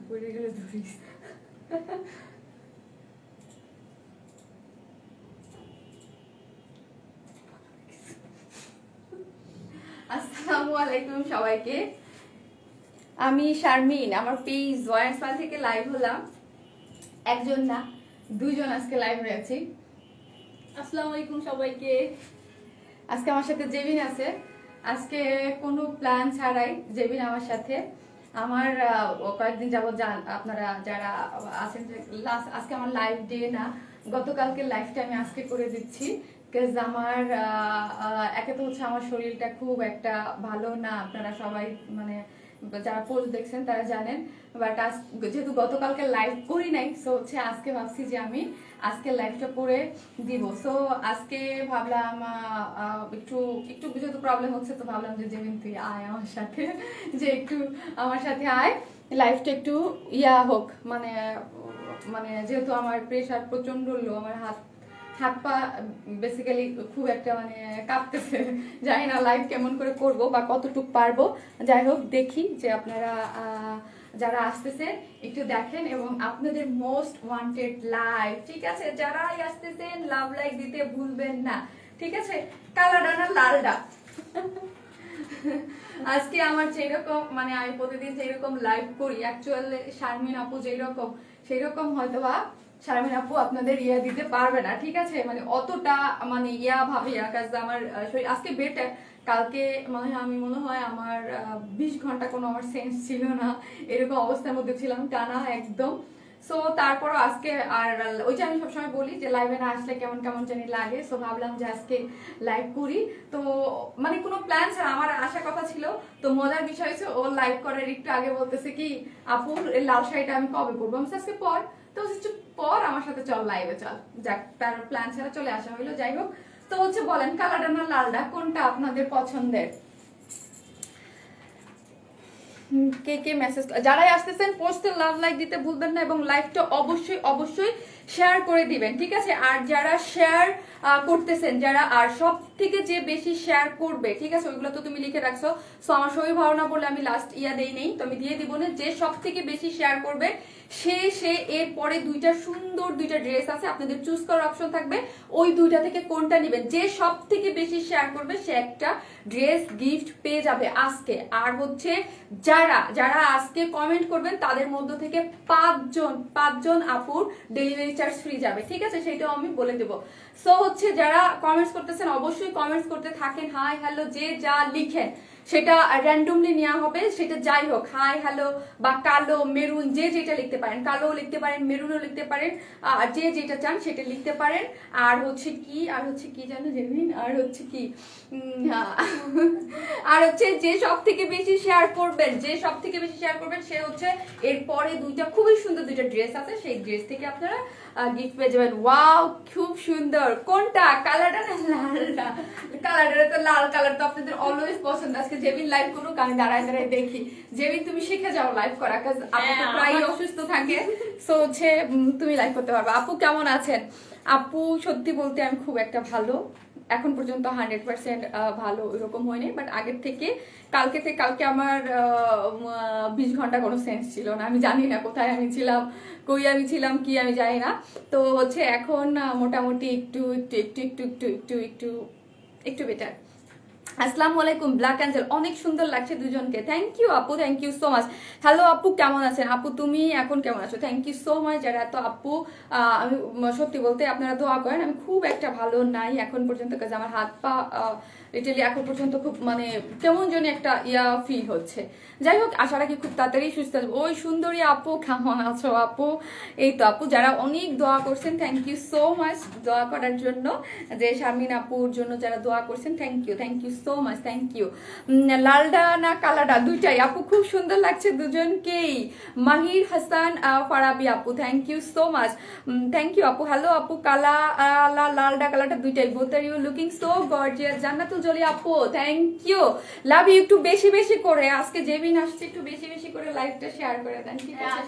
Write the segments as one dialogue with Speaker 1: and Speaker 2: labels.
Speaker 1: পড়ে গেলে ধরিস। আসসালামু আলাইকুম সবাইকে, আমি শারমিন। আমার পেজ জয় স্মাইল থেকে লাইভ হলাম। একজন না, দুইজন আজকে লাইভ হয়েছি। আসসালামু আলাইকুম সবাইকে। আজকে আমার সাথে জেবিন আছে। আজকে কোনো প্ল্যান ছাড়াই জেবিন আমার সাথে। আমার কয়েকদিন যাবত আপনারা যারা আছেন যে আজকে আমার লাইভ ডে না, গতকালকে লাইভটা আমি আজকে করে দিচ্ছি। আমার একে তো হচ্ছে আমার শরীরটা খুব একটা ভালো না, আপনারা সবাই মানে যারা পোস্ট দেখছেন তারা জানেন। বাট যেহেতু গতকালকে লাইভ করি নাই, সো হচ্ছে আজকে ভাবছি যে আমি আজকে লাইভটা করে দিব। সো আজকে ভাবলাম একটু যেহেতু প্রবলেম হচ্ছে, তো ভাবলাম যে জেমিন তুই আয় আমার সাথে, যে একটু আমার সাথে আয়, লাইভটা একটু ইয়া হোক। মানে যেহেতু আমার প্রেশার প্রচন্ড লো, আমার হাত পা বেসিক্যালি খুব একটা মানে কাঁপতেছে। জানি না লাইভ কেমন করে করব বা কতটুকু পারবো। যাই হোক, দেখি যে আপনারা যারা আসতেছে একটু দেখেন, এবং আপনাদের মোস্ট ওয়ান্টেড লাইভ, ঠিক আছে? যারাই আসতেছেন লাভ লাইক দিতে ভুলবেন না, ঠিক আছে? কালাডা না লালডা। আজকে আমার যেরকম মানে আমি প্রতিদিন যেরকম লাইভ করি, অ্যাকচুয়ালি শারমিন আপু যেরকম সেইরকম হয়তো বা শারমিন আপু আপনাদের ইয়া দিতে পারবে না, ঠিক আছে? মানে অতটা মানে ইয়া ভাবে আমার আজকে বেটার। কালকে আমি মনে হয় আমার 20 ঘন্টা কোনো আমার সেন্স ছিল না, এরকম অবস্থার মধ্যে ছিলাম টানা একদম। সো তারপরও আজকে আর ওই যে আমি সবসময় বলি যে লাইভে না আসলে কেমন কেমন জানি লাগে। সো ভাবলাম যে আজকে লাইভ করি। তো মানে কোনো প্ল্যান ছাড়া আমার আসার কথা ছিল। তো মজার বিষয় হচ্ছে ও লাইভ করার একটু আগে বলতেছে কি, আপুর লাল শাড়িটা আমি কবে পরবো? আমি আজকে পর, তো পর আমার সাথে চল লাইভে চল। যাক, তার প্ল্যান ছাড়া চলে আসা হইলো। যাই হোক, তো হচ্ছে বলেন কালারটা না লালটা কোনটা আপনাদের পছন্দের? কে কে মেসেজ, যারাই আসতেছেন পোস্টে লাভ লাইক দিতে ভুলবেন না, এবং লাইভটা অবশ্যই অবশ্যই শেয়ার করে দিবেন, ঠিক আছে? আর যারা শেয়ার করতেছেন, যারা আর সব থেকে যে বেশি শেয়ার করবে, ঠিক আছে, ওইগুলো তো তুমি লিখে রাখছো। সো আমার শরীর ভালো না বলে আমি লাস্ট ইয়া দেই নেই, তো আমি দিয়ে দিব না। যে সব থেকে বেশি শেয়ার করবে সে এর পরে দুইটা সুন্দর দুইটা ড্রেস আছে, আপনাদের চুজ করার অপশন থাকবে, ওই দুইটা থেকে কোনটা নেবেন। যে সব থেকে বেশি শেয়ার করবে সে একটা ড্রেস গিফট পেয়ে যাবে আজকে। আর হচ্ছে যারা যারা আজকে কমেন্ট করবেন তাদের মধ্য থেকে পাঁচজন আপুর ডেলিভারি চার্জ ফ্রি যাবে, ঠিক আছে? সেটাও আমি বলে দেবো। সো হচ্ছে যারা কমেন্টস করতেছেন অবশ্যই কমেন্টস করতে থাকেন। হাই হ্যালো যে যা লিখেন সেটা র্যান্ডমলি নেওয়া হবে, সেটা যাই হোক, হাই হ্যালো বা কালো মেরুন যে যেটা লিখতে পারেন, কালো লিখতে পারেন, মেরুনও লিখতে পারেন, আর যে যেটা চান সেটা লিখতে পারেন। আর হচ্ছে কি জানো জেমিন, আর হচ্ছে কি আর হচ্ছে যে সব থেকে বেশি শেয়ার করবেন, সে হচ্ছে এরপরে দুইটা খুবই সুন্দর দুইটা ড্রেস আছে, সেই ড্রেস থেকে আপনারা গিফট পেয়ে যাবেন। ওয়াও, খুব সুন্দর। কোনটা, কালারটা না লালটা? কালারটা তো লাল কালার তো আপনাদের অলওয়েজ পছন্দ। আজকে জেবিন লাইভ করুক, আমি দাঁড়ায় দাঁড়ায় দেখি। জেবিন তুমি শিখে যাও লাইভ করা, কাজ আপু তো প্রায় অসুস্থ থাকে। সো হচ্ছে তুমি লাইভ করতে পারবে। আপু কেমন আছেন? আপু সত্যি বলতে আমি খুব একটা ভালো, এখন পর্যন্ত 100% ভালো এরকম হয়নি, বাট আগের থেকে কালকে আমার 20 ঘন্টা কোনো সেন্স ছিল না। আমি জানি না কোথায় আমি ছিলাম, কই আমি ছিলাম, কি আমি জানি না। তো হচ্ছে এখন মোটামুটি একটু বেটার। আসসালামু আলাইকুম ব্ল্যাক অ্যাঞ্জেল, অনেক সুন্দর লাগছে দুজনকে। থ্যাংক ইউ আপু, thank you so much. Hello আপু কেমন আছেন? আপু তুমি এখন কেমন আছো? Thank you so much. যারা তো আপু আমি সত্যি বলতে আপনারা দোয়া করেন, আমি খুব একটা ভালো নাই এখন পর্যন্ত, কাজ আমার হাত পা লিটারলি এখন পর্যন্ত খুব মানে কেমন জানি একটা ইয়া ফিল হচ্ছে। যাই হোক, আশা রাখি খুব তাড়াতাড়ি সুস্থ আসবো। ওই সুন্দরী আপু কেমন আছো আপু? এই তো আপু, যারা অনেক দোয়া করছেন থ্যাংক ইউ সো মাচ দোয়া করার জন্য, যে শারমিন আপুর জন্য যারা দোয়া করছেন thank you so much, thank you. লালডা না কালাডা দুইটাই আপু, খুব সুন্দর লাগছে দুজনকেই। মাহির হাসান ফারাবি আপু, thank you so much, thank you আপু। হ্যালো আপু, লালডা কালারটা দুইটাই, both are you looking so gorgeous. Jannatul Jolly আপু, থ্যাংক ইউ, লাভ ইউ। একটু বেশি বেশি করে আজকে জেবিন আসছে, একটু বেশি বেশি করে লাইভটা শেয়ার করে দেন, ঠিক আছে?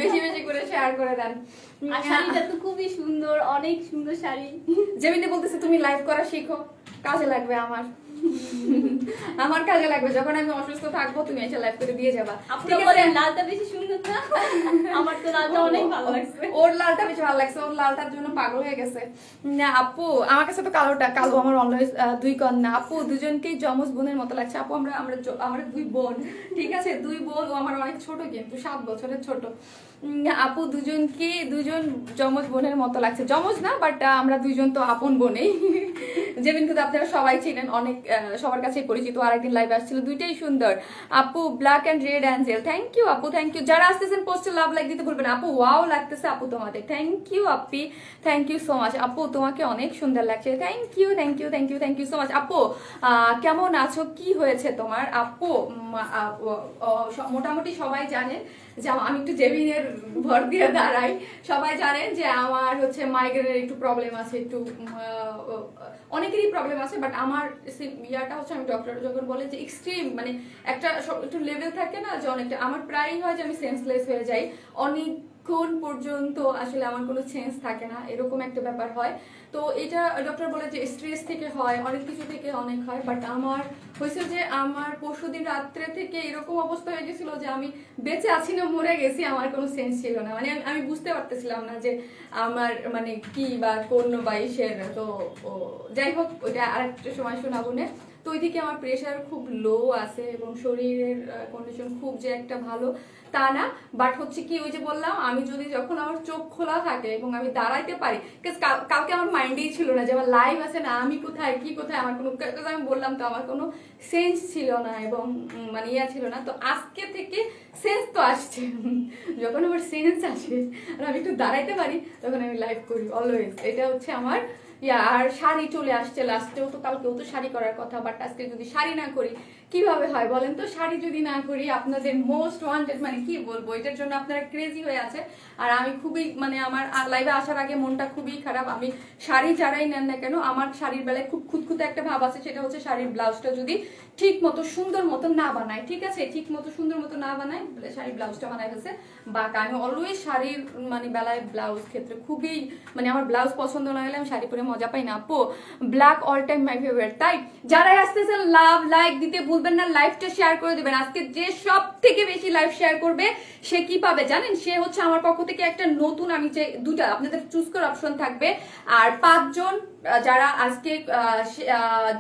Speaker 1: বেশি বেশি করে শেয়ার করে দেন।
Speaker 2: আর শাড়িটা তো খুবই সুন্দর, অনেক সুন্দর শাড়ি।
Speaker 1: জেবিনে বলতেছে তুমি লাইভ করা শিখো, কাজে লাগবে আমার। আমার কাজে লাগবে, যখন আমি অসুস্থ থাকবো তুমি এসে লাইভ করে দিয়ে যাবা।
Speaker 2: আপনারা বলেন লালটা বেশি সুন্দর না? আমার তো লালটা অনেক ভালো লাগছে।
Speaker 1: ওর লালটা বেশি ভালো লাগছে, ওর লালটার জন্য পাগল হয়ে গেছে। না আপু আমার কাছে তো কালোটা, কালো আমার অলওয়েজ দুই কন্যা। আপু দুজনকেই যমজ বোনের মতো লাগছে। আপু আমরা দুই বোন, ঠিক আছে, দুই বোন। ও আমার অনেক ছোট, কিন্তু 7 বছরের ছোট। আপু দুজন যমজ বোনের মতো লাগছে। যমজ না, বাট আমরা দুইজন তো আপন বোনেই। যেদিন কিন্তু আপনারা সবাই ছিলেন, অনেক সবার কাছে পরিচিত। আরেকদিন লাইভ আসছিল, দুইটাই সুন্দর। আপু black and red angel, thank you আপু, থ্যাংক ইউ। যারা আসতেছেন পোস্টে লাভ লাইক দিতে ভুলবেন। আপু ওয়াও লাগতেছে আপু তোমাদের, থ্যাংক ইউ আপি, থ্যাংক ইউ সো মাচ। আপু তোমাকে অনেক সুন্দর লাগছে, thank you thank you thank you thank you so much. আপু কেমন আছো, কি হয়েছে তোমার? আপু মোটামুটি সবাই জানেন যে আমি একটু জেমিনের ভর দিয়ে দাঁড়াই। সবাই জানেন যে আমার হচ্ছে মাইগ্রেনের একটু প্রবলেম আছে, একটু অনেকেরই প্রবলেম আছে, বাট আমার ইয়াটা হচ্ছে, আমি ডক্টর যখন বলে যে এক্সট্রিম, মানে একটা একটু লেভেল থাকে না, যে অনেকটা আমার প্রায়ই হয় যে আমি সেন্সলেস হয়ে যাই অনেকক্ষণ পর্যন্ত, আসলে আমার কোনো সেন্স থাকে না, এরকম একটা ব্যাপার হয়। তো এটা ডক্টর বলে যে স্ট্রেস থেকে হয়, অনেক কিছু থেকে অনেক হয়। বাট আমার হয়েছে যে আমার পরশুদিন রাত্রে থেকে এরকম অবস্থা হয়ে গেছিল যে আমি বেঁচে আছি না মরে গেছি, আমার কোনো সেন্স ছিল না। মানে আমি বুঝতে পারতেছিলাম না যে আমার মানে কি বা কোন বাইশের। তো যাই হোক, ওইটা আরেকটা সময় শোনাবো না। তো ওই দিকে আমার প্রেশার খুব লো আছে এবং শরীরের কন্ডিশন খুব যে একটা ভালো তা না। বাট হচ্ছে কি, ওই যে বললাম, আমি যদি যখন আমার চোখ খোলা থাকে এবং আমি দাঁড়াইতে পারি, কালকে আমার মাইন্ডেই ছিল না যে আমার লাইভ আছে না, আমি কোথায় কি কোথায়, আমার কোনো, আমি বললাম তো আমার কোনো সেন্স ছিল না এবং মানে ইয়া ছিল না। তো আজকে থেকে সেন্স তো আসছে। যখন আমার সেন্স আসে আর আমি একটু দাঁড়াইতে পারি, তখন আমি লাইভ করি অলওয়েজ। এটা হচ্ছে আমার আর শাড়ি চলে আসছে লাস্টেও, তো কালকেও তো শাড়ি করার কথা, বাট আজকে যদি শাড়ি না করি কিভাবে হয় বলেন তো? শাড়ি যদি না করি, আপনাদের মোস্ট ওয়ান্টেড, মানে কি বলবো, এটার জন্য আপনারা ক্রেজি হয়ে আছে। আর আমি খুবই, মানে আমার লাইভে আসার আগে মনটা খুবই খারাপ। আমি শাড়ি যারাই নেন না কেন, আমার শাড়ির বেলায় খুব খুঁতখুঁতে একটা ভাব আছে, সেটা হচ্ছে শাড়ির ব্লাউজটা যদি ঠিক মতো সুন্দর মতো না বানায়, ঠিক আছে, ঠিক মতো সুন্দর মতো না বানায়, শাড়ির ব্লাউজটা বানায় ফেলছে বা আমি অলওয়েজ শাড়ির মানে বেলায় ব্লাউজ ক্ষেত্রে খুবই, মানে আমার ব্লাউজ পছন্দ না হলে আমি শাড়ি পরে মজা পাই না। আপু black all time my favourite. তাই যারাই আসতেছেন লাভ লাইক দিতে ভুলবেন না, লাইভটা শেয়ার করে দিবেন। আজকে যে সব থেকে বেশি লাইভ শেয়ার করবে সে কি পাবে জানেন? সে হচ্ছে আমার পক্ষ থেকে একটা নতুন, আমি যে দুটা আপনাদের চুজ করার অপশন থাকবে, আর 5 জন যারা আজকে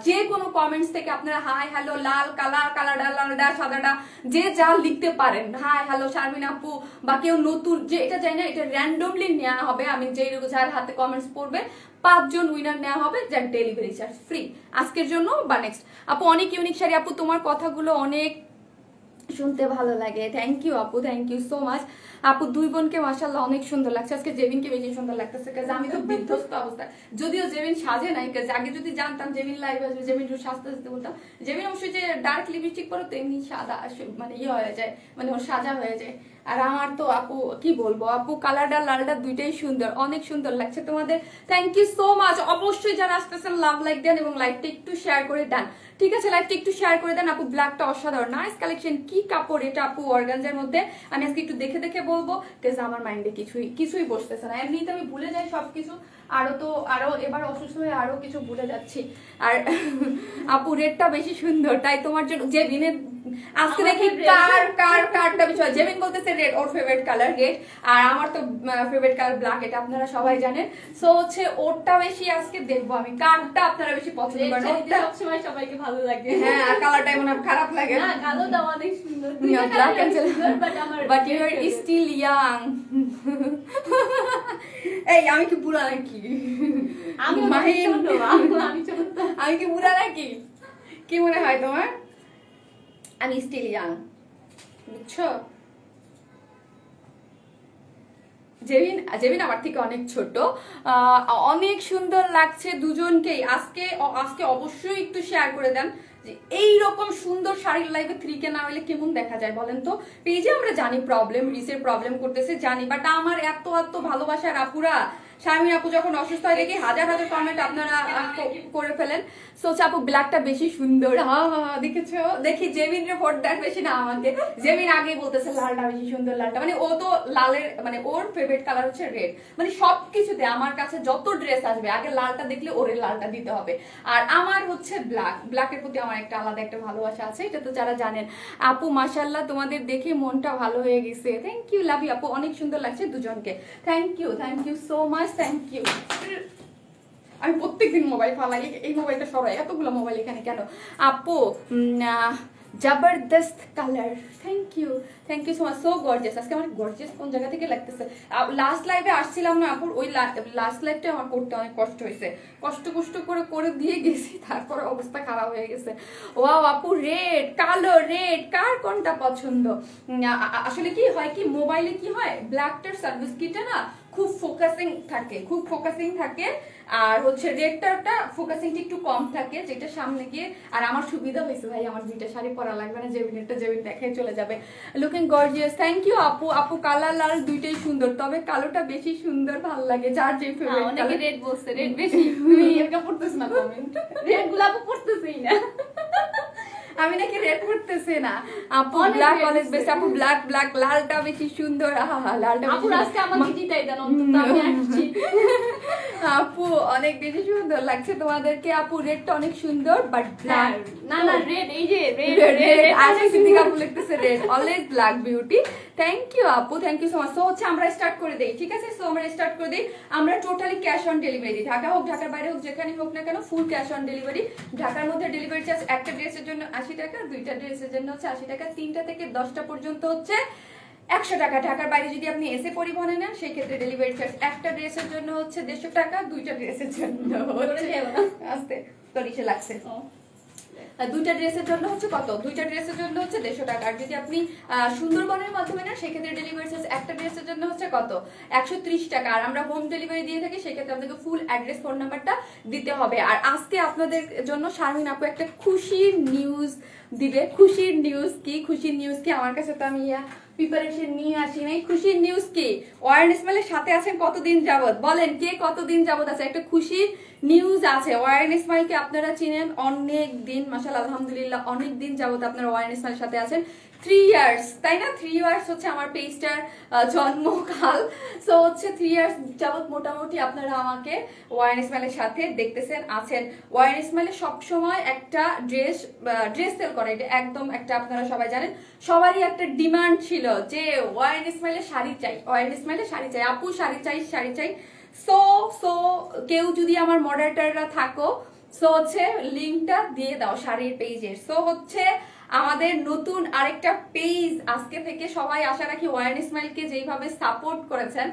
Speaker 1: যে কোনো কমেন্টস থেকে আপনারা হাই হ্যালো, লাল কালারডা লালডা সাদাটা যে যা লিখতে পারেন, হাই হ্যালো শারমিন আপু, বা কেউ নতুন, যে এটা জানি না, এটা র্যান্ডমলি নেওয়া হবে। আমি যেই যার হাতে কমেন্টস পড়বে 5 জন উইনার নেওয়া হবে, যার ডেলিভারি চার্জ ফ্রি আজকের জন্য বা নেক্সট। আপু অনেক ইউনিক শাড়ি আপু, তোমার কথাগুলো অনেক শুনতে ভালো লাগে, থ্যাংক ইউ আপু, থ্যাংক ইউ সো মাচ। আপু দুই বোনকে মাশাআল্লাহ অনেক সুন্দর লাগছে। আজকে জেমিনকে বেশি সুন্দর লাগতেছে, কারণ আমি তো বিধ্বস্ত অবস্থায়, যদিও জেমিন সাজে নাই, কারণ আগে যদি জানতাম জেমিন লাইভ আসবে, জেমিন একটু সাজতে সাজতে বলতাম। জেমিন অবশ্যই যে ডার্ক লিপস্টিক পরে তো এমনি সাদা, মানে ইয়ে হয়ে যায়, মানে ওর সাজা হয়ে যায়। আর আমার তো আপু কি বলবো, আপু কালারটা লালটা দুইটাই সুন্দর, অনেক সুন্দর লাগছে তোমাদের, থ্যাংক ইউ সো মাচ। অবশ্যই যারা আসতেছেন লাভ লাইক দেন এবং লাইভটা একটু শেয়ার করে দেন, ঠিক আছে, লাইভটা একটু শেয়ার করে দেন। আপু ব্ল্যাকটা অসাধারণ, নাইস কালেকশন, কি কাপড় এটা আপু, অর্গানজার মধ্যে। আমি আজকে একটু দেখে দেখে বলবো, কারণ আমার মাইন্ডে কিছুই বসতেছে না, এমনিতে আমি ভুলে যাই সবকিছু, আরো এবার অসুস্থ হয়ে আরো কিছু ভুলে যাচ্ছি। আর আপু রেডটা বেশি সুন্দর, তাই তোমার জন্য যে দিনের আজকে দেখি কারটা বিষয়, জেমিন বলতেছে রেড ওর ফেভারিট কালার রেড, আর আমার তো ফেভারিট কালার ব্ল্যাক, এটা আপনারা সবাই জানেন। সো হচ্ছে ওরটা বেশি আজকে দেখবো আমি, কারটা আপনারা বেশি পছন্দ করেন, ওরটা
Speaker 2: সবসময় সবাইকে ভালো লাগে।
Speaker 1: হ্যাঁ, আর কালারটা মনে খারাপ লাগে
Speaker 2: না, কালোটা অনেক সুন্দর,
Speaker 1: but you are still young. এই আমি কি বুড়া নাকি?
Speaker 2: আমি
Speaker 1: কি বুড়া নাকি? কি মনে হয় তোমার? আমি স্টিল ইয়াং, বুঝছো? জেমিন আমার থেকে অনেক ছোট। অনেক সুন্দর লাগছে দুজনকেই। আজকে অবশ্যই একটু শেয়ার করে দেন যে এইরকম সুন্দর শাড়ির লাইভে 3K না হলে কেমন দেখা যায় বলেন তো? পেজে আমরা জানি প্রবলেম, রিসের প্রবলেম করতেছে জানি, বাট আমার এত ভালোবাসার আপুরা শারমিন আপু যখন অসুস্থ হয় দেখি হাজার হাজার কমেন্ট আপনারা করে ফেলেন। সো আপু ব্ল্যাকটা বেশি সুন্দর, হ্যাঁ হ্যাঁ দেখেছো, দেখি জেমিন রে ভোট দেন বেশি না আমাকে, জেমিন আগেই বলতেছে লালটা বেশি সুন্দর, লালটা মানে ও তো লালের মানে ওর ফেভারিট কালার হচ্ছে রেড, মানে সবকিছুতে আমার কাছে যত ড্রেস আসবে আগে লালটা দেখলে ওর লালটা দিতে হবে। আর আমার হচ্ছে ব্ল্যাক, ব্ল্যাকের প্রতি আমার একটা আলাদা একটা ভালোবাসা আছে, এটা তো যারা জানেন। আপু মাশাআল্লাহ তোমাদের দেখে মনটা ভালো হয়ে গেছে, থ্যাংক ইউ, লাভ ইউ আপু, অনেক সুন্দর লাগছে দুজনকে, thank you so much, thank you. আমি প্রত্যেকদিন মোবাইল ফালাই, এই মোবাইলটা সরাই, এতগুলো মোবাইল এখানে কেন? আপু জবরদস্ত colour, thank you so much, so gorgeous. আজকে আমার গর্জিয়াস কোন জায়গা থেকে লাগতেছে, লাস্ট লাইভে আসছিলাম না আপুর, ওই লাস্ট লাইভটা আমার করতে অনেক কষ্ট হয়েছে, কষ্ট করে দিয়ে গেছি, তারপরে অবস্থা খারাপ হয়ে গেছে। ওয়াও আপু রেড, কালো রেড, কার কোনটা পছন্দ? আসলে কি হয় কি মোবাইলে কি হয়, ব্ল্যাকটার সার্ভিস কিটা না খুব ফোকাসিং থাকে, আর হচ্ছে রেডটা ফোকাসিংটা একটু কম থাকে, যেটা সামনে গিয়ে। আর আমার সুবিধা হয়েছে ভাই, আমার দুইটা শাড়ি পরা লাগবে না, জেবিনেরটা জেবিন দেখাই চলে যাবে। লুকিং গর্জিয়াস, থ্যাংক ইউ আপু কালা লাল দুইটাই সুন্দর, তবে কালোটা বেশি সুন্দর ভালো লাগে, যার যে ফেভারিট।
Speaker 2: অনেকে রেড বলছে, রেড বেশি, তুমি এরকা পড়তেছ না কমেন্ট, রেড গুলো আপু পড়তেছেই না,
Speaker 1: আমি নাকি রেড পড়তেছে না আপু, ব্ল্যাক অনেক বেশি আপু, ব্ল্যাক লালটা বেশি সুন্দর, আহা লালটা
Speaker 2: আপু আজকে আমাকে জিতাই দেন অন্তত, আমি আসছি।
Speaker 1: আপু অনেক বেশি সুন্দর লাগছে তোমাদেরকে আপু, রেডটা অনেক সুন্দর, বাট ব্ল্যাক
Speaker 2: না রেড, এই যে
Speaker 1: রেড আজকে সিদ্দিকা আপু লিখতেছে red, always black beauty, thank you আপু, thank you so much. So হচ্ছে আমরা স্টার্ট করে দেই, ঠিক আছে? সো আমরা স্টার্ট করে দেই, আমরা totally cash on delivery, Dhaka হোক ঢাকার বাইরে হোক যেখানে হোক না কেন ফুল ক্যাশ অন ডেলিভারি। ঢাকার মধ্যে ডেলিভারি চার্জ একটা ড্রেসের জন্য 80 টাকা, দুইটা ড্রেসের জন্য হচ্ছে 80 টাকা, 3টা থেকে 10টা পর্যন্ত হচ্ছে 100 টাকা। ঢাকার বাইরে যদি আপনি এসে পরিবহনে নেন সেই ক্ষেত্রে ডেলিভারি চার্জ একটা ড্রেসের জন্য হচ্ছে 150 টাকা, দুইটা ড্রেসের জন্য আস্তে তরিশে লাগছে, দুইটা ড্রেসের জন্য হচ্ছে কত, দুইটা ড্রেসের জন্য হচ্ছে 150 টাকা। আর যদি আপনি সুন্দরবনের মাধ্যমে নেন সেক্ষেত্রে ডেলিভারি চার্জ একটা ড্রেসের জন্য হচ্ছে কত, 130 টাকা। আর আমরা হোম ডেলিভারি দিয়ে থাকি, সেক্ষেত্রে আপনাকে ফুল অ্যাড্রেস ফোন নাম্বারটা দিতে হবে। আর আজকে আপনাদের জন্য শারমিন আপু একটা খুশির নিউজ দিবে। খুশির নিউজ কি আমার কাছে তো আমি প্রিপারেশন নিয়ে আসি নাই। খুশির নিউজ কি? ওয়ার্ন ইসমাইলের সাথে আছেন কতদিন যাবত, বলেন কে কতদিন যাবত আছে? একটা খুশির নিউজ আছে। ওয়ার্ন ইসমাইলকে আপনারা চিনেন অনেক দিন, মাশাআল্লাহ আলহামদুলিল্লাহ অনেক দিন যাবত আপনারা ওয়ার্ন ইসমাইলের সাথে আছেন। 3 ইয়ার্স, তাই না? 3 ইয়ার্স হচ্ছে আমার পেজটার জন্মকাল। সো হচ্ছে 3 ইয়ার্স যাবত মোটামুটি আপনারা আমাকে ওয়ার্ন ইসমাইলের সাথে দেখতেছেন, আছেন। ওয়ার্ন ইসমাইলে সবসময় একটা ড্রেস সেল করে, এটা একদম একটা আপনারা সবাই জানেন, সবারই একটা ডিমান্ড ছিল যে ওয়ার্ন ইসমাইলে শাড়ি চাই, ওয়ার্ন ইসমাইলে শাড়ি চাই, আপু শাড়ি চাই। সো কেউ যদি আমার মডারেটররা থাকো, সো হচ্ছে লিঙ্কটা দিয়ে দাও শাড়ির পেজের। সো হচ্ছে আমাদের নতুন আরেকটা পেজ আজকে থেকে সবাই আশা রাখি ওয়ার্ন ইসমাইলকে যেইভাবে সাপোর্ট করেছেন,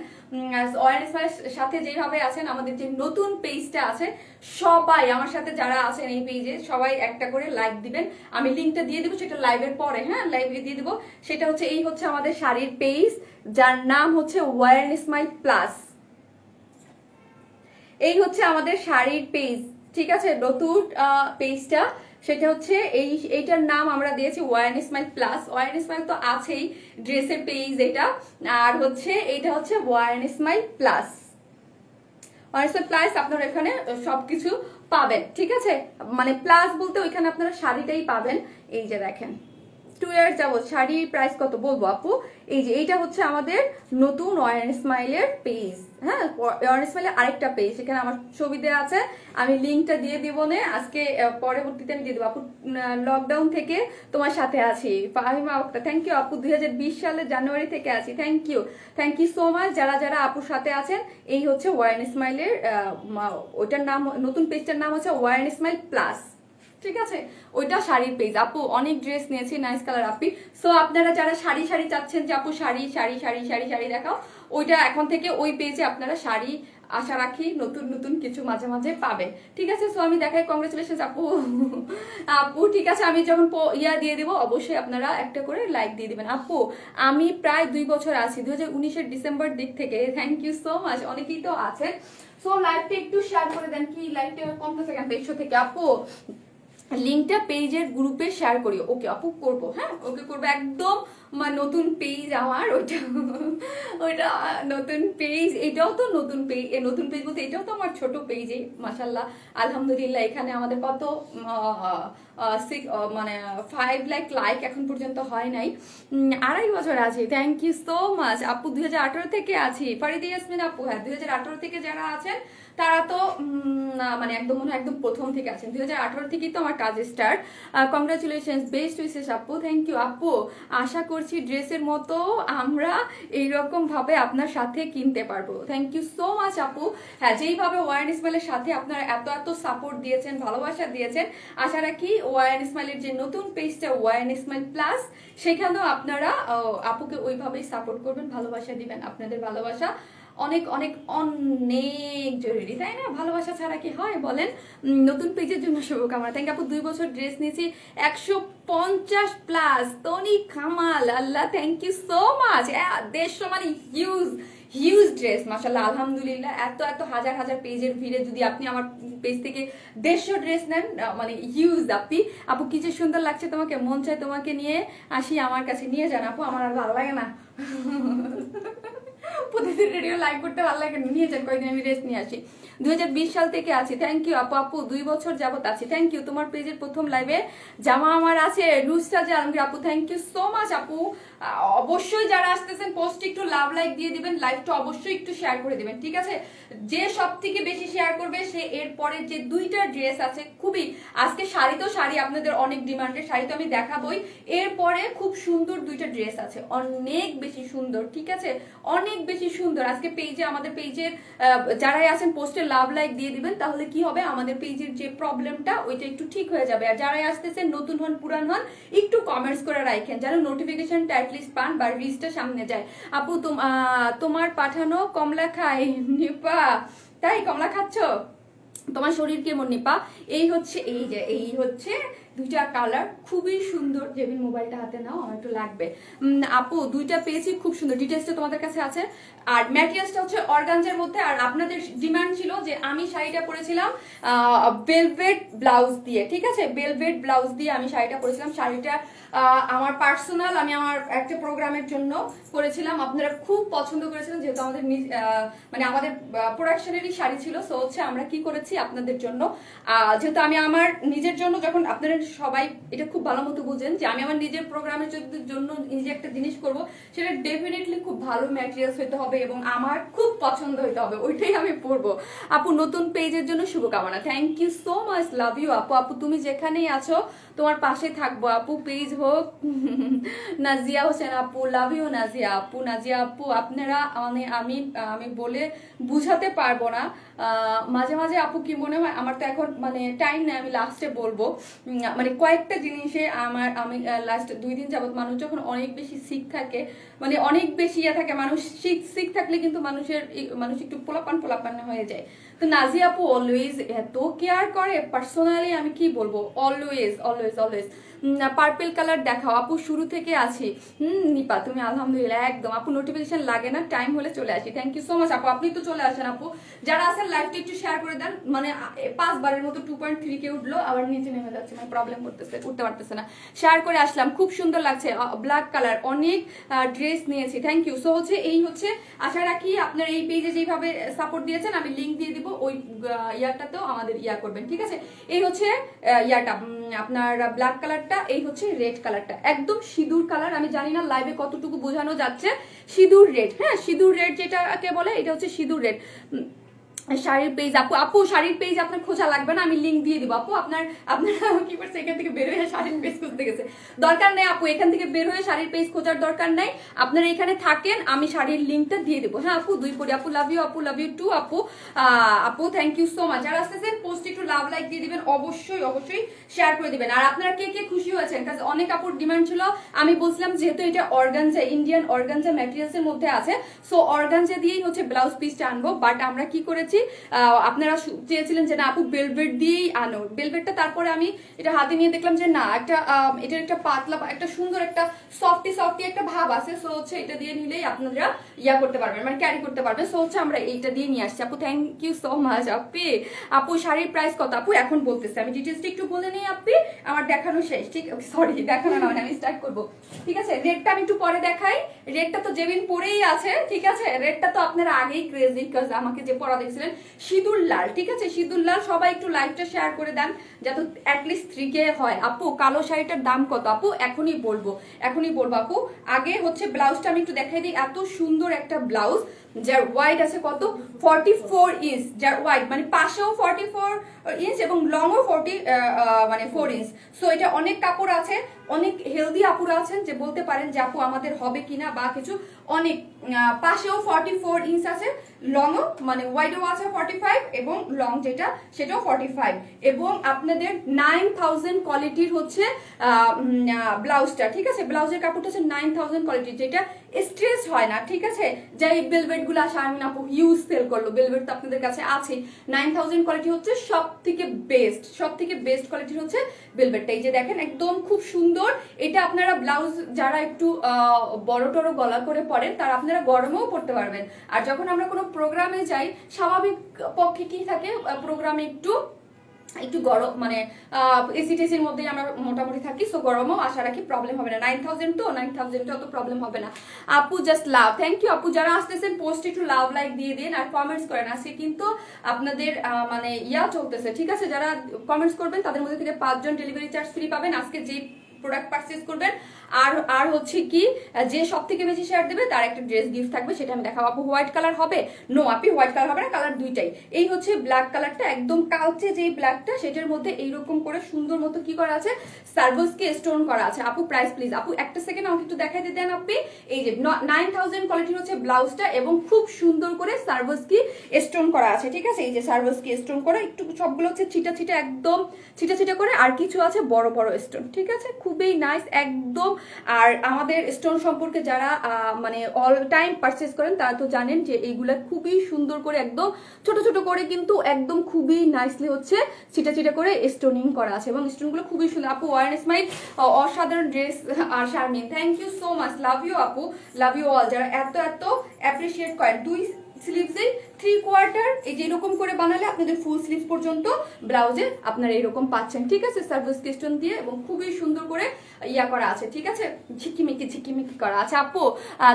Speaker 1: ওয়ার্ন ইসমাইলের সাথে যেইভাবে আছেন, আমাদের যে নতুন পেজটা আছে সবাই আমার সাথে যারা আছেন এই পেজে সবাই একটা করে লাইক দিবেন। আমি লিঙ্কটা দিয়ে দেবো, সেটা লাইভের পরে, হ্যাঁ লাইভে দিয়ে দেবো। সেটা হচ্ছে এই হচ্ছে আমাদের শাড়ির পেজ, যার নাম হচ্ছে ওয়ার্ন ইসমাইল প্লাস। এই হচ্ছে আমাদের শাড়ির পেজ, ঠিক আছে? নতুন পেজটা সেটা হচ্ছে এইটার নাম আমরা দিয়েছি warm smile plus. Warm smile তো আছেই ড্রেসের পেজ এটা, আর হচ্ছে এইটা হচ্ছে warm smile plus. Warm smile plus আপনারা এখানে সবকিছু পাবেন, ঠিক আছে? মানে প্লাস বলতে ওইখানে আপনারা শাড়িটাই পাবেন। এই যে দেখেন 2 ইয়ার্স যাবত শাড়ির প্রাইস কত বলবো আপু? এই যে এইটা হচ্ছে আমাদের নতুন ওয়ার্ন ইসমাইলের পেজ, হ্যাঁ ওয়ার্ন ইসমাইলের আরেকটা পেজ, এখানে আমার ছবি দেওয়া আছে, আমি লিঙ্কটা দিয়ে দিব না আজকে, পরবর্তীতে আমি দিয়ে দেবো। আপু লকডাউন থেকে তোমার সাথে আছি, ফাহিমা আক্তার, থ্যাংক ইউ আপু, 2020 সালের জানুয়ারি থেকে আছি, থ্যাংক ইউ সো মাচ। যারা আপুর সাথে আছেন, এই হচ্ছে ওয়ার্ন ইসমাইলের ওইটার নাম, নতুন পেজটার নাম হচ্ছে ওয়ার্ন ইসমাইল প্লাস, ঠিক আছে? ওইটা শাড়ির পেজ। আপু অনেক ড্রেস নিয়েছি, নাইস কালার আপি। সো আপনারা যারা শাড়ি চাচ্ছেন যে আপু শাড়ি দেখাও, ওইটা এখন থেকে ওই পেজে আপনারা শাড়ি আশা রাখি নতুন কিছু মাঝে মাঝে পাবেন, ঠিক আছে? সো আমি দেখাই, কংগ্রেচুলেশন আপু ঠিক আছে, আমি যখন দিয়ে দেবো অবশ্যই আপনারা একটা করে লাইক দিয়ে দিবেন। আপু আমি প্রায় 2 বছর আছি, 2019-এর ডিসেম্বর দিক থেকে, থ্যাংক ইউ সো মাচ, অনেকেই তো আছেন। সো লাইভটা একটু শেয়ার করে দেন, কি লাইভটা কমতেছে কেন 100 থেকে? আপু লিঙ্কটা পেজের গ্রুপে শেয়ার করি, ওকে আপু করবো, হ্যাঁ ওকে করবো, একদম নতুন পেজ আমার, ওইটা ওইটা নতুন পেজ, এটাও তো নতুন পেজ, নতুন পেজ বলতে এটাও তো আমার ছোট পেজে মাশাল্লাহ আলহামদুলিল্লাহ। এখানে আমাদের কত মানে 5 লাখ লাইক এখন পর্যন্ত হয় নাই, 2.5 বছর আছি। থ্যাংক ইউ সো মাচ আপু। 2018 থেকে আছি ফারিদা ইয়াসমিন আপু। হ্যাঁ 2018 থেকে যারা আছেন তারা তো মানে একদম মনে হয় একদম প্রথম থেকে আছেন, 2018 থেকেই তো আমার কাজ স্টার্ট। কংগ্রাচুলেশনস, বেস্ট উইশেস আপু। থ্যাংক ইউ আপু। আশা করছি ড্রেসের মতো আমরা এইরকম ভাবে আপনার সাথে কিনতে পারবো। থ্যাংক ইউ সো মাচ আপু। হ্যাঁ যেইভাবে ওয়ান স্মাইলের সাথে আপনারা এত এত সাপোর্ট দিয়েছেন, ভালোবাসা দিয়েছেন, আশা রাখি ওয়ান স্মাইলের যে নতুন পেজটা ওয়ান স্মাইল প্লাস, সেখানেও আপনারা আপুকে ওইভাবেই সাপোর্ট করবেন, ভালোবাসা দিবেন। আপনাদের ভালোবাসা অনেক অনেক অনেক জরুরি, তাই না? ভালোবাসা ছাড়া কি হয় বলেন? নতুন পেজের জন্য শুভকামনা। থ্যাংক ইউ আপু। 2 বছর ড্রেস নিয়েছি 150 plus, Tanik Kamal, Allah thank you so much. 150 মানে হিউজ হিউজ ড্রেস মাশাআল্লাহ আলহামদুলিল্লাহ। এত এত হাজার হাজার পেজের ভিড়ে যদি আপনি আমার পেজ থেকে 150 ড্রেস নেন, মানে হিউজ। আপনি আপু কি যে সুন্দর লাগছে তোমাকে, মন চায় তোমাকে নিয়ে আসি আমার কাছে, নিয়ে যান আপু। আমার আর ভালো লাগে না প্রতিদিন রেডিও লাইভ করতে ভালো লাগে, নিয়ে যান, কয়েকদিন আমি রেস্ট নিয়ে আসি। 2020 সাল থেকে আছি। থ্যাংক ইউ আপু। আপু 2 বছর যাবত আছি। Thank you. তোমার পেজের প্রথম লাইভে জামা আমার আছে নুসরাত আলমগীর আপু। থ্যাংক ইউ সো মাচ আপু। অবশ্যই যারা আসতেছেন পোস্টে একটু লাভ লাইক দিয়ে দিবেন, লাইভটা অবশ্যই একটু শেয়ার করে দিবেন, ঠিক আছে? যে সব থেকে বেশি শেয়ার করবে সে এরপরে যে 2টা ড্রেস আছে, খুবই আজকে শাড়ি তো শাড়ি আপনাদের অনেক ডিমান্ডের, শাড়ি তো আমি দেখাবই। এরপরে খুব সুন্দর 2টা ড্রেস আছে, অনেক বেশি সুন্দর, ঠিক আছে? অনেক বেশি সুন্দর। আজকে পেজে, আমাদের পেজের যারাই আছেন পোস্টে লাভ লাইক দিয়ে দিবেন, তাহলে কি হবে, আমাদের পেজের যে প্রবলেমটা ওইটা একটু ঠিক হয়ে যাবে। আর যারাই আসতেছেন নতুন হন পুরান হন, একটু কমেন্টস করে রাখেন যেন নোটিফিকেশনটা অ্যাটলিস্ট পান বা রিচটা সামনে যায়। আপু তোমার পাঠানো কমলা খাই নিপা, তাই কমলা খাচ্ছ? তোমার শরীর কেমন নিপা? এই হচ্ছে, এই যে এই হচ্ছে 2টা কালার, খুবই সুন্দর। জেবিন মোবাইলটা হাতে নাও, আমার একটু লাগবে। আপু 2টা পেয়েছি, খুব সুন্দর। ডিটেলসটা তোমাদের কাছে আছে। আর ম্যাটেরিয়ালসটা হচ্ছে অর্গানজার মধ্যে। আর আপনাদের ডিমান্ড ছিল যে আমি শাড়িটা পরেছিলাম ভেলভেট ব্লাউজ দিয়ে, ঠিক আছে? ভেলভেট ব্লাউজ দিয়ে আমি শাড়িটা পরেছিলাম। শাড়িটা আমার পার্সোনাল, আমি আমার একটা প্রোগ্রামের জন্য পরেছিলাম। আপনারা খুব পছন্দ করেছিলেন, যেহেতু আমাদের মানে আমাদের প্রোডাকশনেরই শাড়ি ছিল। সো হচ্ছে আমরা কি করেছি আপনাদের জন্য, যেহেতু আমি আমার নিজের জন্য, যখন আপনারা সবাই এটা খুব ভালো মতো বুঝেন যে আমি আমার নিজের প্রোগ্রামের জন্য নিজে একটা জিনিস করব, সেটা ডেফিনেটলি খুব ভালো ম্যাটেরিয়ালস হইতে হবে এবং আমার খুব পছন্দ হইতে হবে, ওইটাই আমি পরবো। আপু নতুন পেজের জন্য শুভকামনা। Thank you so much, love you আপু। আপু তুমি যেখানেই আছো তোমার পাশে থাকবো আপু, পেজ হোক। নাজিয়া হোসেন আপু, লাভ ইউ নাজিয়া আপু। নাজিয়া আপু আপনারা মানে আমি বলে বুঝাতে পারবো না। মাঝে মাঝে আপু কি মনে হয়, আমার তো এখন মানে টাইম নেই, আমি লাস্টে বলবো। মানে কয়েকটা জিনিসে আমি লাস্ট 2 দিন যাবত, মানুষ যখন অনেক বেশি সিক থাকে, মানে অনেক বেশি ইয়ে থাকে, মানুষ সিক থাকলে কিন্তু মানুষ একটু পোলাপান হয়ে যায়। তো নাজিয়া আপু অলওয়েজ এত কেয়ার করে, পার্সোনালি আমি কি বলবো, always always always. Purple colour দেখাও আপু, শুরু থেকে আছি। নিপা তুমি আলহামদুলিল্লাহ একদম। আপু নোটিফিকেশন লাগে না, টাইম হলে চলে আসি। থ্যাংক ইউ সো মাচ আপু। আপনি তো চলে আসেন আপু। যারা আছেন লাইভটা একটু শেয়ার করে দেন। মানে 5 বারের মতো 2.3 কে উঠলো, আবার নিচে নেমে যাচ্ছে, মানে প্রবলেম করতেছে, উঠতে পারতেছে না। শেয়ার করে আসলাম, খুব সুন্দর লাগছে। ব্ল্যাক কালার অনেক ড্রেস নিয়েছি। Thank you. সো হচ্ছে এই হচ্ছে, আশা রাখি আপনার এই পেজে যেভাবে সাপোর্ট দিয়েছেন, আমি লিঙ্ক দিয়ে দিব, ওই ইয়ারটাতেও আমাদের ইয়া করবেন, ঠিক আছে? এই হচ্ছে ইয়ারটা আপনার ব্ল্যাক কালারটা, এই হচ্ছে রেড কালারটা, একদম সিঁদুর কালার। আমি জানি না লাইভে কতটুকু বোঝানো যাচ্ছে। সিঁদুর রেড, হ্যাঁ সিঁদুর রেড যেটাকে বলে, এটা হচ্ছে সিঁদুর রেড। শাড়ির পেজ আপু শাড়ির পেজ আপনার খোঁজা লাগবে না, আমি লিঙ্ক দিয়ে দিব আপু। আপনারা কি করছে, এখান থেকে বের হয়ে শাড়ির পেজ খুঁজতে গেছে, দরকার নেই আপু, এখান থেকে বের হয়ে শাড়ির পেজ খোঁজার দরকার নাই। আপনারা এখানে থাকেন, আমি শাড়ির লিঙ্কটা দিয়ে দেবো। হ্যাঁ আপু 2 পরি আপু, লাভ ইউ আপু, লাভ ইউ টু আপু। আপু থ্যাংক ইউ সো মাচ। যারা আসতেছেন পোস্ট একটু লাভ লাইক দিয়ে দিবেন, অবশ্যই অবশ্যই শেয়ার করে দিবেন। আর আপনারা কে কে খুশি হয়েছেন, কারণ অনেক আপুর ডিমান্ড ছিল, আমি বলছিলাম যেহেতু এটা অর্গানজা, ইন্ডিয়ান অর্গানজা ম্যাটেরিয়ালস এর মধ্যে আছে, সো অর্গানজা দিয়েই হচ্ছে ব্লাউজ পিসটা আনবো। বাট আমরা কি করেছি, আপনারা চেয়েছিলেন যে না আপু বেলভেট দিয়েই আনো, বেলভেটটা। তারপরে আমি এটা হাতে নিয়ে দেখলাম যে না, এটার একটা পাতলা, একটা সুন্দর একটা সফটি সফটি একটা ভাব আছে। সো হচ্ছে এটা দিয়ে নিলেই আপনারা ইয়া করতে পারবেন, মানে ক্যারি করতে পারবেন। সো হচ্ছে আমরা এইটা দিয়ে নিয়ে আসছি আপু। থ্যাংক ইউ সো মাচ আপি। আপু শাড়ির প্রাইস কত আপু? এখন বলতেছে, আমি ডিটেলসটা একটু বলে নিই আপি, আমার দেখানো শেষ। ঠিক, সরি দেখানো না, মানে আমি স্টার্ট করবো। ঠিক আছে, রেটটা আমি একটু পরে দেখাই। রেটটা তো জেবিন পরেই আছে, ঠিক আছে। রেটটা তো আপনারা আগেই ক্রেজি, বিকজ আমাকে যে পরা দেখছিলেন সিঁদুর লাল, ঠিক আছে, সিঁদুর লাল। সবাই একটু লাইভটা শেয়ার করে দেন যাতে অ্যাটলিস্ট 3K হয়। আপু কালো শাড়িটার দাম কত আপু? এখনই বলবো আপু। আগে হচ্ছে ব্লাউজটা আমি একটু দেখাই দিই। এত সুন্দর একটা ব্লাউজ, যার ওয়াইড আছে কত 44 ইঞ্চ, যার ওয়াইড মানে পাশেও 44 ইঞ্চ এবং লংও 4 ইঞ্চ। সো এটা অনেক কাপড় আছে, অনেক হেলদি আপুরা আছেন যে বলতে পারেন যে আপু আমাদের হবে কিনা বা কিছু। অনেক পাশেও 44 ইঞ্চ আছে, লংও মানে ওয়াইডও আছে 45 এবং লং যেটা সেটাও 45। এবং আপনাদের 9000 কোয়ালিটির হচ্ছে ব্লাউজটা, ঠিক আছে। ব্লাউজের কাপড়টা হচ্ছে 9000 কোয়ালিটির, যেটা স্ট্রেস হয় না, ঠিক আছে। যাই বেলভেট গুলো শারমিন আপু হিউজ সেল করলো, বেলভেট তো আপনাদের কাছে আছে। 9000 কোয়ালিটি হচ্ছে সব থেকে বেস্ট কোয়ালিটির হচ্ছে বেলভেটটা। এই যে দেখেন একদম খুব সুন্দর। এটা আপনারা ব্লাউজ যারা একটু বড় টড়ো গলা করে পরেন তারা আপনারা গরমেও পরতে পারবেন। আর যখন আমরা কোনো প্রোগ্রামে যাই, স্বাভাবিক পক্ষে কি থাকে, প্রোগ্রামে একটু গরম মানে এসি টেসির মধ্যেই আমরা মোটামুটি থাকি। সো গরমও আশা রাখি প্রবলেম হবে না। 9000 তো 9000 অত প্রবলেম হবে না আপু। জাস্ট লাভ, থ্যাংক ইউ আপু। যারা আসতেছেন পোস্ট একটু লাভ লাইক দিয়ে দিন আর কমেন্টস করেন। আজকে কিন্তু আপনাদের মানে ইয়া চলতেছে, ঠিক আছে। যারা কমেন্টস করবেন তাদের মধ্যে থেকে 5 জন ডেলিভারি চার্জ ফ্রি পাবেন আজকে যে প্রোডাক্ট পারচেজ করবেন। আর হচ্ছে কি, যে সব থেকে বেশি শেয়ার দেবে তার একটা ড্রেস গিফট থাকবে, সেটা আমি দেখাবো। আপু হোয়াইট কালার হবে? নো আপি হোয়াইট কালার হবে না, কালার দুইটাই। এই হচ্ছে ব্ল্যাক কালারটা, একদম কালচে যেই ব্ল্যাকটা, সেটার মধ্যে এইরকম করে সুন্দর মতো কি করা আছে, সার্ভোসকে স্টোন করা আছে। আপু প্রাইস প্লিজ আপু একটা সেকেন্ড আমাকে একটু দেখাইতে দেন আপনি। এই যে 9000 কোয়ালিটির হচ্ছে ব্লাউজটা এবং খুব সুন্দর করে সার্ভোসকি স্টোন করা আছে, ঠিক আছে। এই যে সার্ভোসকি স্টোন করা, একটু সবগুলো হচ্ছে ছিটা ছিটা, একদম ছিটা ছিটা করে, আর কিছু আছে বড় বড় স্টোন, ঠিক আছে। খুবই নাইস একদম। আর আমাদের স্টোন সম্পর্কে যারা মানে অল টাইম পারচেজ করেন তারা তো জানেন যে এইগুলা খুবই সুন্দর করে একদম ছোট ছোট করে কিন্তু একদম খুবই নাইসলি হচ্ছে ছিটা ছিটা করে স্টোনিং করা আছে এবং স্টোনগুলো খুবই সুন্দর। আপু ওয়ার স্মাইল অসাধারণ ড্রেস। আর Sharmin thank you so much, love you আপু, লাভ ইউ অল। যারা এত অ্যাপ্রিসিয়েট করেন। 2 স্লিভসে 3/4 এই যে এরকম করে বানালে আপনাদের ফুল স্লিভস পর্যন্ত ব্লাউজে আপনারা এরকম পাচ্ছেন, ঠিক আছে। সার্ভিস স্টেশন দিয়ে এবং খুবই সুন্দর করে ইয়া করা আছে, ঠিক আছে। ঝিকিমিকি করা আছে। আপু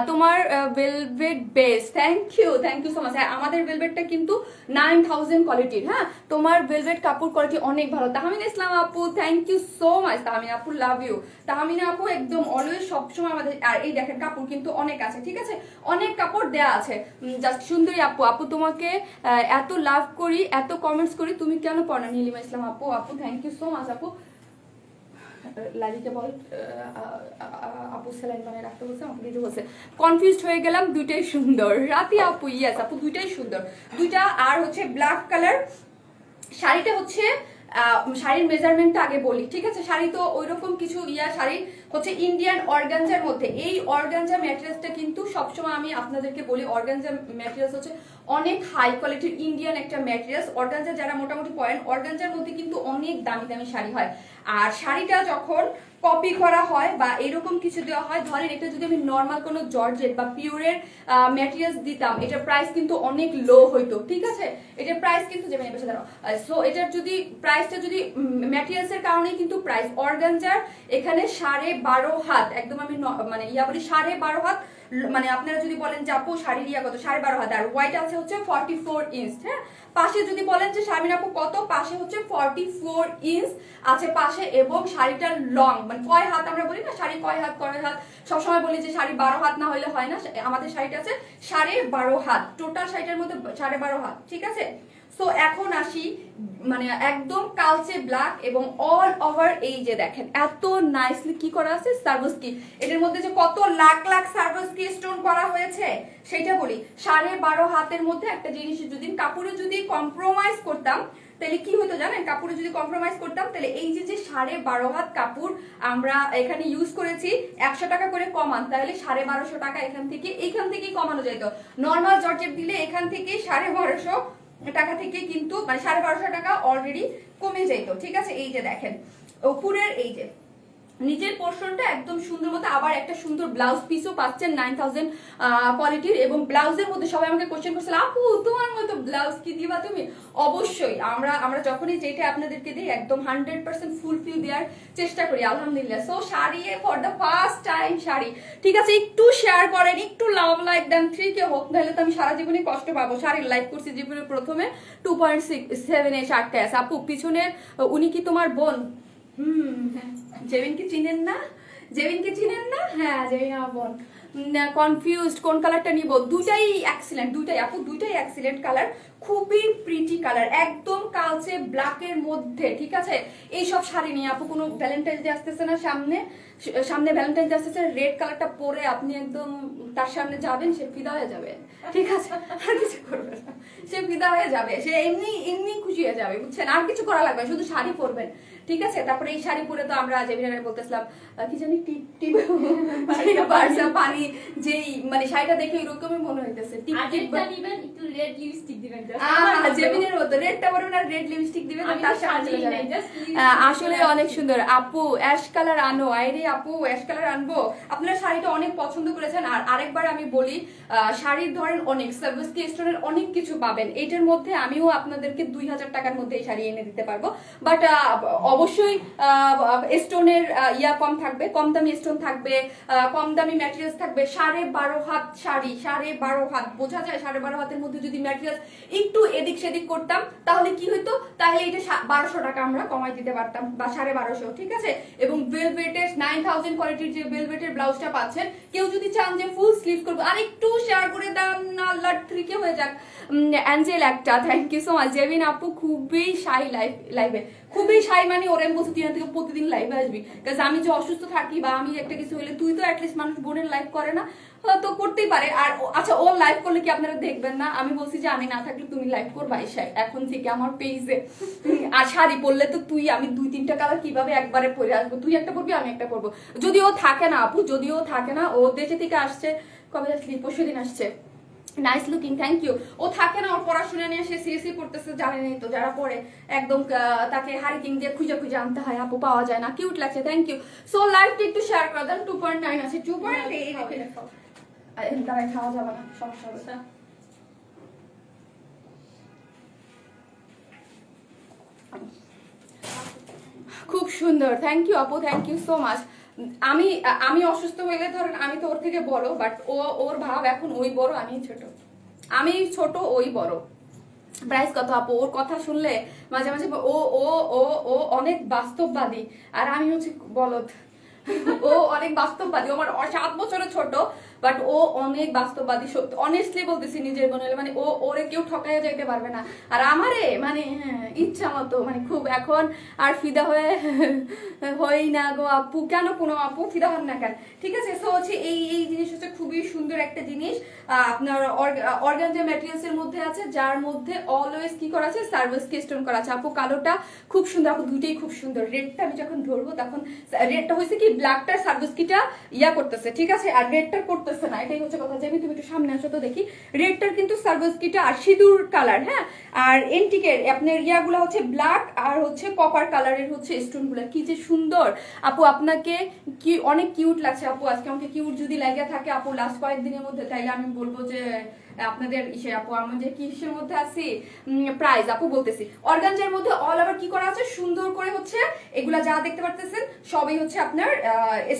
Speaker 1: তোমার velvet best, thank you so much. আমাদের ভেলভেটটা কিন্তু 9000 কোয়ালিটির। হ্যাঁ, তোমার ভেলভেট কাপড় কোয়ালিটি অনেক ভালো। তাহমিনা ইসলাম আপু thank you so much. Tahmina আপু লাভ ইউ। তাহমিনা আপু একদম অলওয়েজ সবসময় আমাদের। আর এই দেখেন কাপড় কিন্তু অনেক আছে, ঠিক আছে, অনেক কাপড় দেয়া আছে। জাস্ট সুন্দরী আপু তোমাকে এত লাভ করি, এত কমেন্টস করি, তুমি কেন পড়ো না? নীলিমা ইসলাম আপু থ্যাংক ইউ সো মাচ আপু। লালিকে বল আপু সেলাইন বানিয়ে রাখতে বলছে, আমাকে দিতে বলছে। কনফিউজড হয়ে গেলাম, দুইটাই সুন্দর। রাতি আপু ইয়েস আপু দুইটাই সুন্দর, দুইটা। আর হচ্ছে ব্ল্যাক কালার শাড়িটা হচ্ছে শাড়ির মেজারমেন্টটা আগে বলি, ঠিক আছে। শাড়ি তো ওইরকম কিছু শাড়ি হচ্ছে ইন্ডিয়ান অর্গানজার মধ্যে। এই অর্গানজা ম্যাটেরিয়ালসটা কিন্তু সবসময় আমি আপনাদেরকে বলি, অর্গানজা ম্যাটেরিয়ালস হচ্ছে অনেক হাই কোয়ালিটির ইন্ডিয়ান একটা ম্যাটেরিয়ালস। অর্গানজা যারা মোটামুটি পয়েন, অর্গানজার মধ্যে কিন্তু অনেক দামি দামি শাড়ি হয়। আর শাড়িটা যখন কপি করা হয় বা এরকম কিছু দেওয়া হয়, ধরেন এটা যদি আমি নর্মাল কোনো জর্জেট বা পিওরের ম্যাটেরিয়ালস দিতাম, এটার প্রাইস কিন্তু অনেক লো হইতো, ঠিক আছে। এটার প্রাইস কিন্তু যাবে না, দাঁড়াও। সো এটার যদি প্রাইসটা যদি ম্যাটেরিয়ালস এর কারণেই কিন্তু প্রাইস। অর্গানজার এখানে 12.5 হাত, একদম আমি মানে বলি 12.5 হাত, মানে আপনারা যদি বলেন যে আপু শাড়ির কত, 12.5 হাত। আর হোয়াইট আছে হচ্ছে 44 ইঞ্চ। হ্যাঁ, পাশে যদি বলেন যে শারমিন আপু কত, পাশে হচ্ছে 44 ইঞ্চ আছে পাশে। এবং শাড়িটার লং মানে কয় হাত আমরা বলি না, শাড়ি কয় হাত সবসময় বলি যে শাড়ি 12 হাত না হলে হয় না। আমাদের শাড়িটা আছে 12.5 হাত, টোটাল শাড়িটার মধ্যে 12.5 হাত, ঠিক আছে। সো এখন আসি মানে একদম কালচে ব্ল্যাক এবং অল ওভার এই যে দেখেন এত নাইসলি কি করা আছে সার্ভিসকি। এটার মধ্যে যে কত লাখ লাখ সার্ভিসকি স্টোন করা হয়েছে সেটা বলি। 12.5 হাতের মধ্যে একটা জিনিস যদি কাপড়ে যদি কম্প্রোমাইজ করতাম তাহলে কি হতো জানেন? কাপড়ে যদি কম্প্রোমাইজ করতাম তাহলে এই যে 12.5 হাত কাপড় আমরা এখানে ইউজ করেছি, 100 টাকা করে কমান, তাহলে 1250 টাকা এইখান থেকেই কমানো যেত। নর্মাল জর্জেট দিলে এখান থেকে 1250 টাকা থেকে কিন্তু মানে 1250 টাকা অলরেডি কমে যেত, ঠিক আছে। এই যে দেখেন উপরের এই যে নিচের পোর্শনটা একদম সুন্দর মতো, আবার একটা সুন্দর ব্লাউজ পিসও পাচ্ছেন 9000 কোয়ালিটির। এবং ব্লাউজের মধ্যে সবাই আমাকে কোশ্চেন করছিল, আপু তোমার মতো ব্লাউজ কি দিবা তুমি? অবশ্যই আমরা যখনই যেটা আপনাদেরকে দিই একদম 100% ফুলফিল দেওয়ার চেষ্টা করি আলহামদুলিল্লাহ। So sari for the first time sari, ঠিক আছে, একটু শেয়ার করেন, একটু লাভ লাইক দেন 3K হোক, নাহলে তো আমি সারা জীবনে কষ্ট পাবো। শাড়ির লাইভ করছি জীবনের প্রথমে 2.7 এ শার্টটা আছে। আপু পিছনের উনি কি তোমার বোন? জেবিনকে চিনেন না? জেবিনকে চিনেন না? হ্যাঁ জেবিন আমার বোন। কনফিউজড কোন কালারটা নিব? দুটাই এক্সিলেন্ট, দুটাই আপু দুটাই এক্সিলেন্ট কালার, খুবই প্রিটি কালার, একদম কালচে ব্ল্যাকের মধ্যে, ঠিক আছে। এইসব শাড়ি নিয়ে আপু কোনো ভ্যালেন্টাইন্স ডে আসতেছে না, সামনে ভ্যালেন্টাইন্স ডে আসতেছে, রেড কালারটা পরে আপনি একদম তার সামনে যাবেন, সে ফিদা হয়ে যাবে, ঠিক আছে, আর কিছু করবে না, সে ফিদা হয়ে যাবে, সে এমনি খুশি হয়ে যাবে, বুঝছেন, আর কিছু করা লাগবে, শুধু শাড়ি পরবেন, ঠিক আছে। তারপরে এই শাড়ি পরে তো আমরা জেবিনারে বলতেছিলাম কি জানি টিপ টিপ বারসা পানি, যেই মানে শাড়িটা দেখে এরকমই মনে হইতেছে, টিপ টিপ
Speaker 2: দিবেন, একটু রেড লিপস্টিক দিবেন,
Speaker 1: জেবিনের মতো রেডটা পরবেন আর রেড লিপস্টিক দিবেন, তার সাথে চলে যাবে। আসলে অনেক সুন্দর আপু, অ্যাশ কালার আনো, আইরে আপু অ্যাশ কালার আনবো। আপনারা শাড়িটা অনেক পছন্দ করেছেন। আর আরেকবার আমি বলি, শাড়ির ধরেন অনেক সার্ভিসকি স্টোনের অনেক কিছু পাবেন, এটার মধ্যে আমিও আপনাদেরকে 2000 টাকার মধ্যে এই শাড়ি এনে দিতে পারবো, বাট অবশ্যই স্টোনের ইয়া কম থাকবে, কম দামি স্টোন থাকবে, কম দামি ম্যাটেরিয়ালস থাকবে। 12.5 হাত শাড়ি, 12.5 হাত, বোঝা যায় 12.5 হাতের মধ্যে যদি ম্যাটেরিয়ালস একটু এদিক সেদিক করতাম তাহলে কি হইতো, তাহলে এটা 1200 টাকা আমরা কমাই দিতে পারতাম, বা 1250, ঠিক আছে। এবং ভেলভেটের 9000 কোয়ালিটির যে ভেলভেটের ব্লাউজটা পাচ্ছেন, কেউ যদি চান যে ফুল স্লিভ করবো, আর একটু শেয়ার করে দেন না, আল্লাহ 3K হয়ে যাক। অ্যাঞ্জেল একটা, thank you so much. Jebin আপু খুবই শাই লাইভে, খুবই শাই, মানে ওর আমি বলছি থেকে প্রতিদিন লাইভে আসবি, কারণ আমি যে অসুস্থ থাকি বা আমি একটা কিছু হলে, তুই তো অ্যাটলিস্ট মানুষ বোনের লাইভ করে না, তো করতেই পারে। আর আচ্ছা ও লাইভ করলে কি আপনারা দেখবেন না? আমি বলছি যে আমি না থাকলে তুমি লাইভ করবা এখন থেকে আমার পেজে। আর শাড়ি পরলে তো আমি 2-3টা কালার কিভাবে একবারে পরে আসবো, তুই একটা পরবি আমি একটা পরবো। যদিও থাকে না আপু, যদিও থাকে না, ও দেশে থেকে আসছে, কবে আসলি? পরশুদিন আসছে। Nice looking, thank you. ও থাকে না, ওর পড়াশোনা নিয়ে সে সিএসসি পড়তেছে, জানেনই তো, যারা পড়ে একদম তাকে হারিকিং দিয়ে খুঁজে খুঁজে আনতে হয়, আপু পাওয়া যায় না, কিউট লাগছে, থ্যাংক ইউ। সো লাইভটা একটু শেয়ার করে দেন। 2.9 আছে, 2.8 দাঁড়ায় খাওয়া যাবে না, সমস্যা হবে। খুব সুন্দর, থ্যাংক ইউ আপু, থ্যাংক ইউ সো মাচ। আমি অসুস্থ হইলে ধরেন আমি তো ওর থেকে বড়, বাট ওর ভাব এখন ওই বড় আমি ছোট, আমি ছোট ওই বড়। প্রাইস কত আপু? ওর কথা শুনলে মাঝে মাঝে ও ও ও ও অনেক বাস্তববাদী, আর আমি হচ্ছে বলদ। ও অনেক বাস্তববাদী, আমার 7 বছরের ছোট, বাট ও অনেক বাস্তববাদী, সত্যি অনেস্টলি বলতেছি নিজের বোন, মানে ওরে কেউ ঠকাইয়া যাইতে পারবে না। আর আমারে মানে ইচ্ছা মতো, মানে খুব এখন আর ফিদা হই না গো আপু। কেন কোনো আপু ফিদা হন না কেন, ঠিক আছে। সো হচ্ছে এই জিনিস হচ্ছে খুবই সুন্দর একটা জিনিস, আপনার অর্গানজা ম্যাটেরিয়ালস এর মধ্যে আছে, যার মধ্যে অলওয়েজ কি করা আছে, সার্ভিস স্টোন করা আছে। আপু কালোটা খুব সুন্দর, আপু দুইটাই খুব সুন্দর। রেডটা আমি যখন ধরবো তখন রেডটা হয়েছে কি ব্ল্যাকটার সার্ভিস কিটা ইয়া করতেছে, ঠিক আছে, আর রেডটার করতেছে না, এটাই হচ্ছে কথা। যে তুমি একটু সামনে আসো তো দেখি, রেডটার কিন্তু সার্ভিস কিটা আর সিঁদুর কালার, হ্যাঁ, আর এন্টিকের আপনার ইয়াগুলো হচ্ছে ব্ল্যাক আর হচ্ছে কপার কালারের হচ্ছে স্টোন গুলা, কি যে সুন্দর। আপু আপনাকে কি অনেক কিউট লাগছে আপু, আজকে আমাকে কিউট যদি লাগে থাকে আপু লাস্ট কয়েকদিনের মধ্যে, তাইলে আমি বলবো যে আপনাদের ইসে আপু আমি যে কিসের মধ্যে আছি, প্রাইস আপু বলতেছি। অর্গানজার মধ্যে অল ওভার কি করা আছে, সুন্দর করে হচ্ছে এগুলা যা দেখতে পারতেছেন সবই হচ্ছে আপনার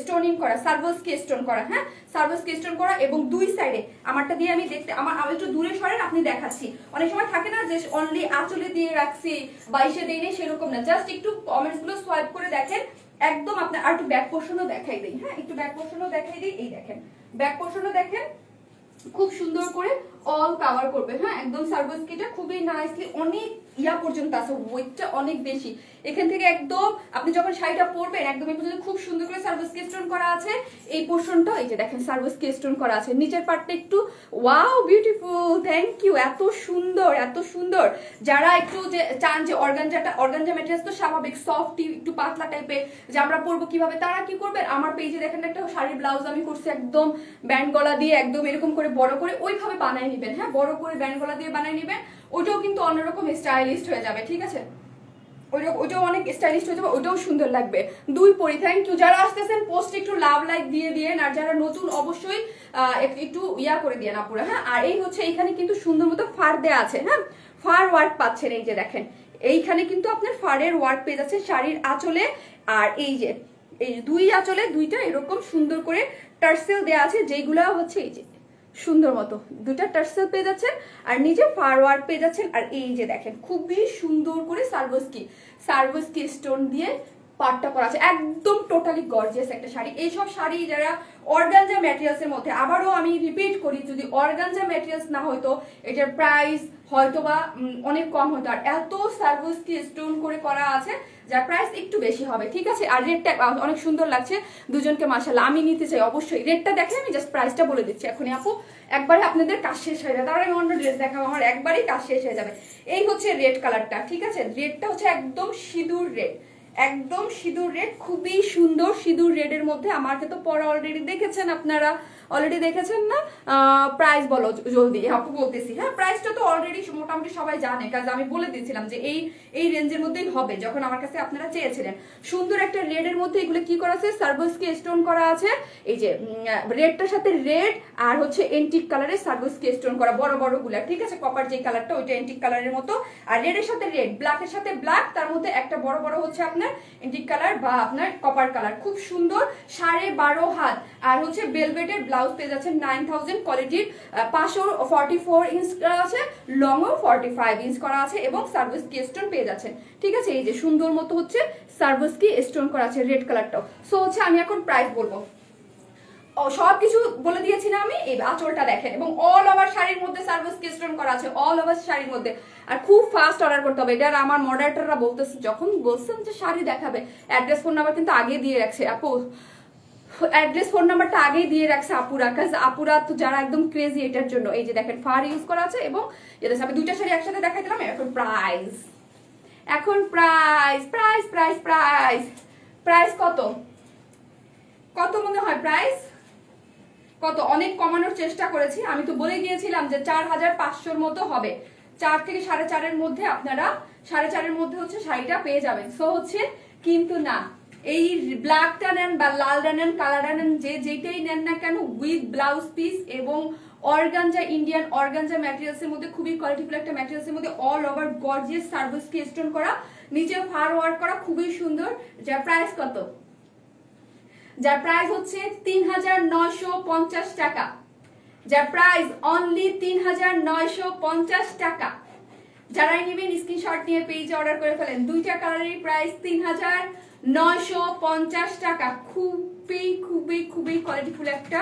Speaker 1: স্টোনিং করা, সার্ভিসকে স্টোন করা, হ্যাঁ, সার্ভিসকে স্টোন করা। এবং দুই সাইডে আমারটা দিয়ে আমি দেখতে, আমি একটু দূরে সরেন, আপনি দেখাচ্ছি। অনেক সময় থাকে না যে অনলি আঁচলে দিয়ে রাখছি বা ইসে দিয়ে নেই, সেরকম না, জাস্ট একটু কমেন্টস গুলো সোয়াইপ করে দেখেন একদম। আপনার আর একটু ব্যাক পোর্শনও দেখাই দিই, হ্যাঁ, একটু ব্যাক পোর্শনও দেখাই দিই, এই দেখেন ব্যাক পোর্শনও দেখেন, খুব সুন্দর করে অল কভার করবে, হ্যাঁ, একদম সার্ভিস কিটা খুবই নাইসলি, অনেক ইয়া পর্যন্ত আছে, ওয়েটটা অনেক বেশি। এখান থেকে একদম আপনি যখন শাড়িটা পরবেন একদম এই পর্যন্ত খুব সুন্দর করে সার্ভিস স্টোন করা আছে। এই পোর্শনটা এই যে দেখেন সার্ভিস স্টোন করা আছে, নিচের পার্টটা একটু ওয়াও বিউটিফুল, থ্যাংক ইউ, এত সুন্দর এত সুন্দর। যারা একটু যে চান যে অর্গানজা ম্যাটেরিয়ালস তো স্বাভাবিক সফট একটু পাতলা টাইপের, যে আমরা পরবো কিভাবে, তারা কি করবেন, আমার পেজে দেখেন একটা শাড়ির ব্লাউজ আমি করছি একদম ব্যান্ড গলা দিয়ে, একদম এরকম করে বড় করে ওইভাবে বানাই নিবেন, হ্যাঁ, বড় করে ব্যান্ড গলা দিয়ে বানাই নিবেন, ওইটাও কিন্তু অন্যরকম স্টাইলিস্ট হয়ে যাবে, ঠিক আছে। ওইটাও অনেক স্টাইলিশ হয়ে যাবে, ওইটাও সুন্দর লাগবে। দুই পরি, থ্যাংক ইউ। যারা আসতেছেন পোস্টে একটু লাভ লাইক দিয়ে দিয়েন, আর যারা নতুন অবশ্যই একটু ইয়া করে দিয়ে না পুরো। হ্যাঁ, আর এই হচ্ছে এইখানে কিন্তু সুন্দর মতো ফার দেওয়া আছে। হ্যাঁ, ফার ওয়ার্ক পাচ্ছেন, এই যে দেখেন এইখানে কিন্তু আপনার ফারের ওয়ার্ক পেয়ে যাচ্ছে শাড়ির আঁচলে। আর এই যে দুই আঁচলে দুইটা এরকম সুন্দর করে টার্সেল দেওয়া আছে, যেগুলো হচ্ছে এই যে সুন্দর মতো দুটা টার্সেল পেয়ে যাচ্ছেন, আর নিচে ফার ওয়ার্ক পেয়ে যাচ্ছেন। আর এই যে দেখেন খুবই সুন্দর করে সার্ভোস্কি স্টোন দিয়ে পাটটা করা আছে, একদম টোটালি গর্জিয়াস একটা শাড়ি। এইসব শাড়ি যারা অর্গানজা ম্যাটেরিয়ালস এর মধ্যে, আবারও আমি রিপিট করি, যদি অর্গানজা ম্যাটেরিয়ালস না হয়তো এটার প্রাইস হয়তো বা অনেক কম হতো। আর এত সার্ভোস্কি স্টোন করে করা আছে যার প্রাইস একটু বেশি হবে, ঠিক আছে। আর রেটটা অনেক সুন্দর লাগছে দুজনকে, মাশাআল্লাহ। আমি নিতে চাই অবশ্যই। রেটটা দেখে আমি জাস্ট প্রাইসটা বলে দিচ্ছি এখনই আপু, একবারে আপনাদের কাজ শেষ হয়ে যাবে, তারপরে আমি অন্য ড্রেস দেখাবো, আমার একবারেই কাজ শেষ হয়ে যাবে। এই হচ্ছে রেড কালারটা, ঠিক আছে। রেডটা হচ্ছে একদম সিঁদুর রেড, একদম সিঁদুর রেড, খুবই সুন্দর সিঁদুর রেডের মধ্যে। আমাকে তো পরা অলরেডি দেখেছেন, আপনারা অলরেডি দেখেছেন না? প্রাইস বলো জলদি, আপু বলতেছি। হ্যাঁ, প্রাইসটা তো অলরেডি মোটামুটি সবাই জানে, কারণ আমি বলে দিয়েছিলাম যে এই রেঞ্জের মধ্যেই হবে যখন আমার কাছে আপনারা চেয়েছিলেন। সুন্দর একটা রেডের মধ্যে এগুলো কি করা আছে, সার্ভোস্কি স্টোন করা আছে। এই যে রেডটার সাথে রেড আর হচ্ছে এন্টিক কালারের সার্ভোস্কি স্টোন করা, বড় বড় গুলা, ঠিক আছে। কপার যে কালারটা ওইটা এন্টিক কালারের মতো, আর রেডের সাথে রেড, ব্ল্যাকের সাথে ব্ল্যাক, তার মধ্যে একটা বড় বড় হচ্ছে আপনার এন্টিক কালার বা আপনার কপার কালার। খুব সুন্দর, 12.5 হাত। আর হচ্ছে বেলভেটের ব্লাউজ পেয়ে যাচ্ছেন 9000 কোয়ালিটির, 544 ইঞ্চ করা আছে, লংও 45 ইঞ্চ করা আছে, এবং সার্ভোস্কি স্টোন পেয়ে যাচ্ছেন, ঠিক আছে। এই যে সুন্দর মতো হচ্ছে সার্ভোস্কি স্টোন করা আছে রেড কালারটাও। সো হচ্ছে আমি এখন প্রাইস বলবো, সবকিছু বলে দিয়েছি না আমি। এই আঁচলটা দেখেন, এবং অল ওভার শাড়ির মধ্যে সার্ভোস্কি স্টোন করা আছে, অল ওভার শাড়ির মধ্যে। আর খুব ফাস্ট অর্ডার করতে হবে, এটা আমার মডারেটররা বলতেছে, যখন বলছেন যে শাড়ি দেখাবে, অ্যাড্রেস ফোন নাম্বার কিন্তু আগে দিয়ে রাখছে আপু, অ্যাড্রেস ফোন নাম্বারটা আগেই দিয়ে রাখছে আপুরা, কাজ আপুরা তো যারা একদম ক্রেজি এটার জন্য। এই যে দেখেন ফার ইউজ করা আছে, এবং আমি দুইটা শাড়ি একসাথে দেখাই দিলাম। এখন প্রাইস, প্রাইস কত কত মনে হয় প্রাইস কত? অনেক কমানোর চেষ্টা করেছি, আমি তো বলে গিয়েছিলাম যে 4500-র মতো হবে, 4 থেকে 4.5-এর মধ্যে আপনারা 4.5-এর মধ্যে হচ্ছে শাড়িটা পেয়ে যাবেন। সো হচ্ছে, কিন্তু না, এই ব্ল্যাকটা নেন বা লালটা নেন, কালারটা নেন, যেটাই নেন না কেন, উইথ ব্লাউজ পিস এবং অর্গানজা, ইন্ডিয়ান অর্গানজা ম্যাটেরিয়ালস এর মধ্যে, খুবই কোয়ালিটিফুল একটা ম্যাটেরিয়ালস এর মধ্যে, অল ওভার গর্জিয়াস সার্ভোস্কি স্টোন করা, নিচে ফার ওয়ার্ক করা, খুবই সুন্দর। যার প্রাইস কত? যার প্রাইস হচ্ছে 3950 টাকা। যার প্রাইস অনলি 3950 টাকা। যারাই নেবেন স্ক্রিনশট নিয়ে পেজে অর্ডার করে ফেলেন। দুইটা কালারের প্রাইস 3950 টাকা। খুবই খুবই খুবই কোয়ালিটিফুল একটা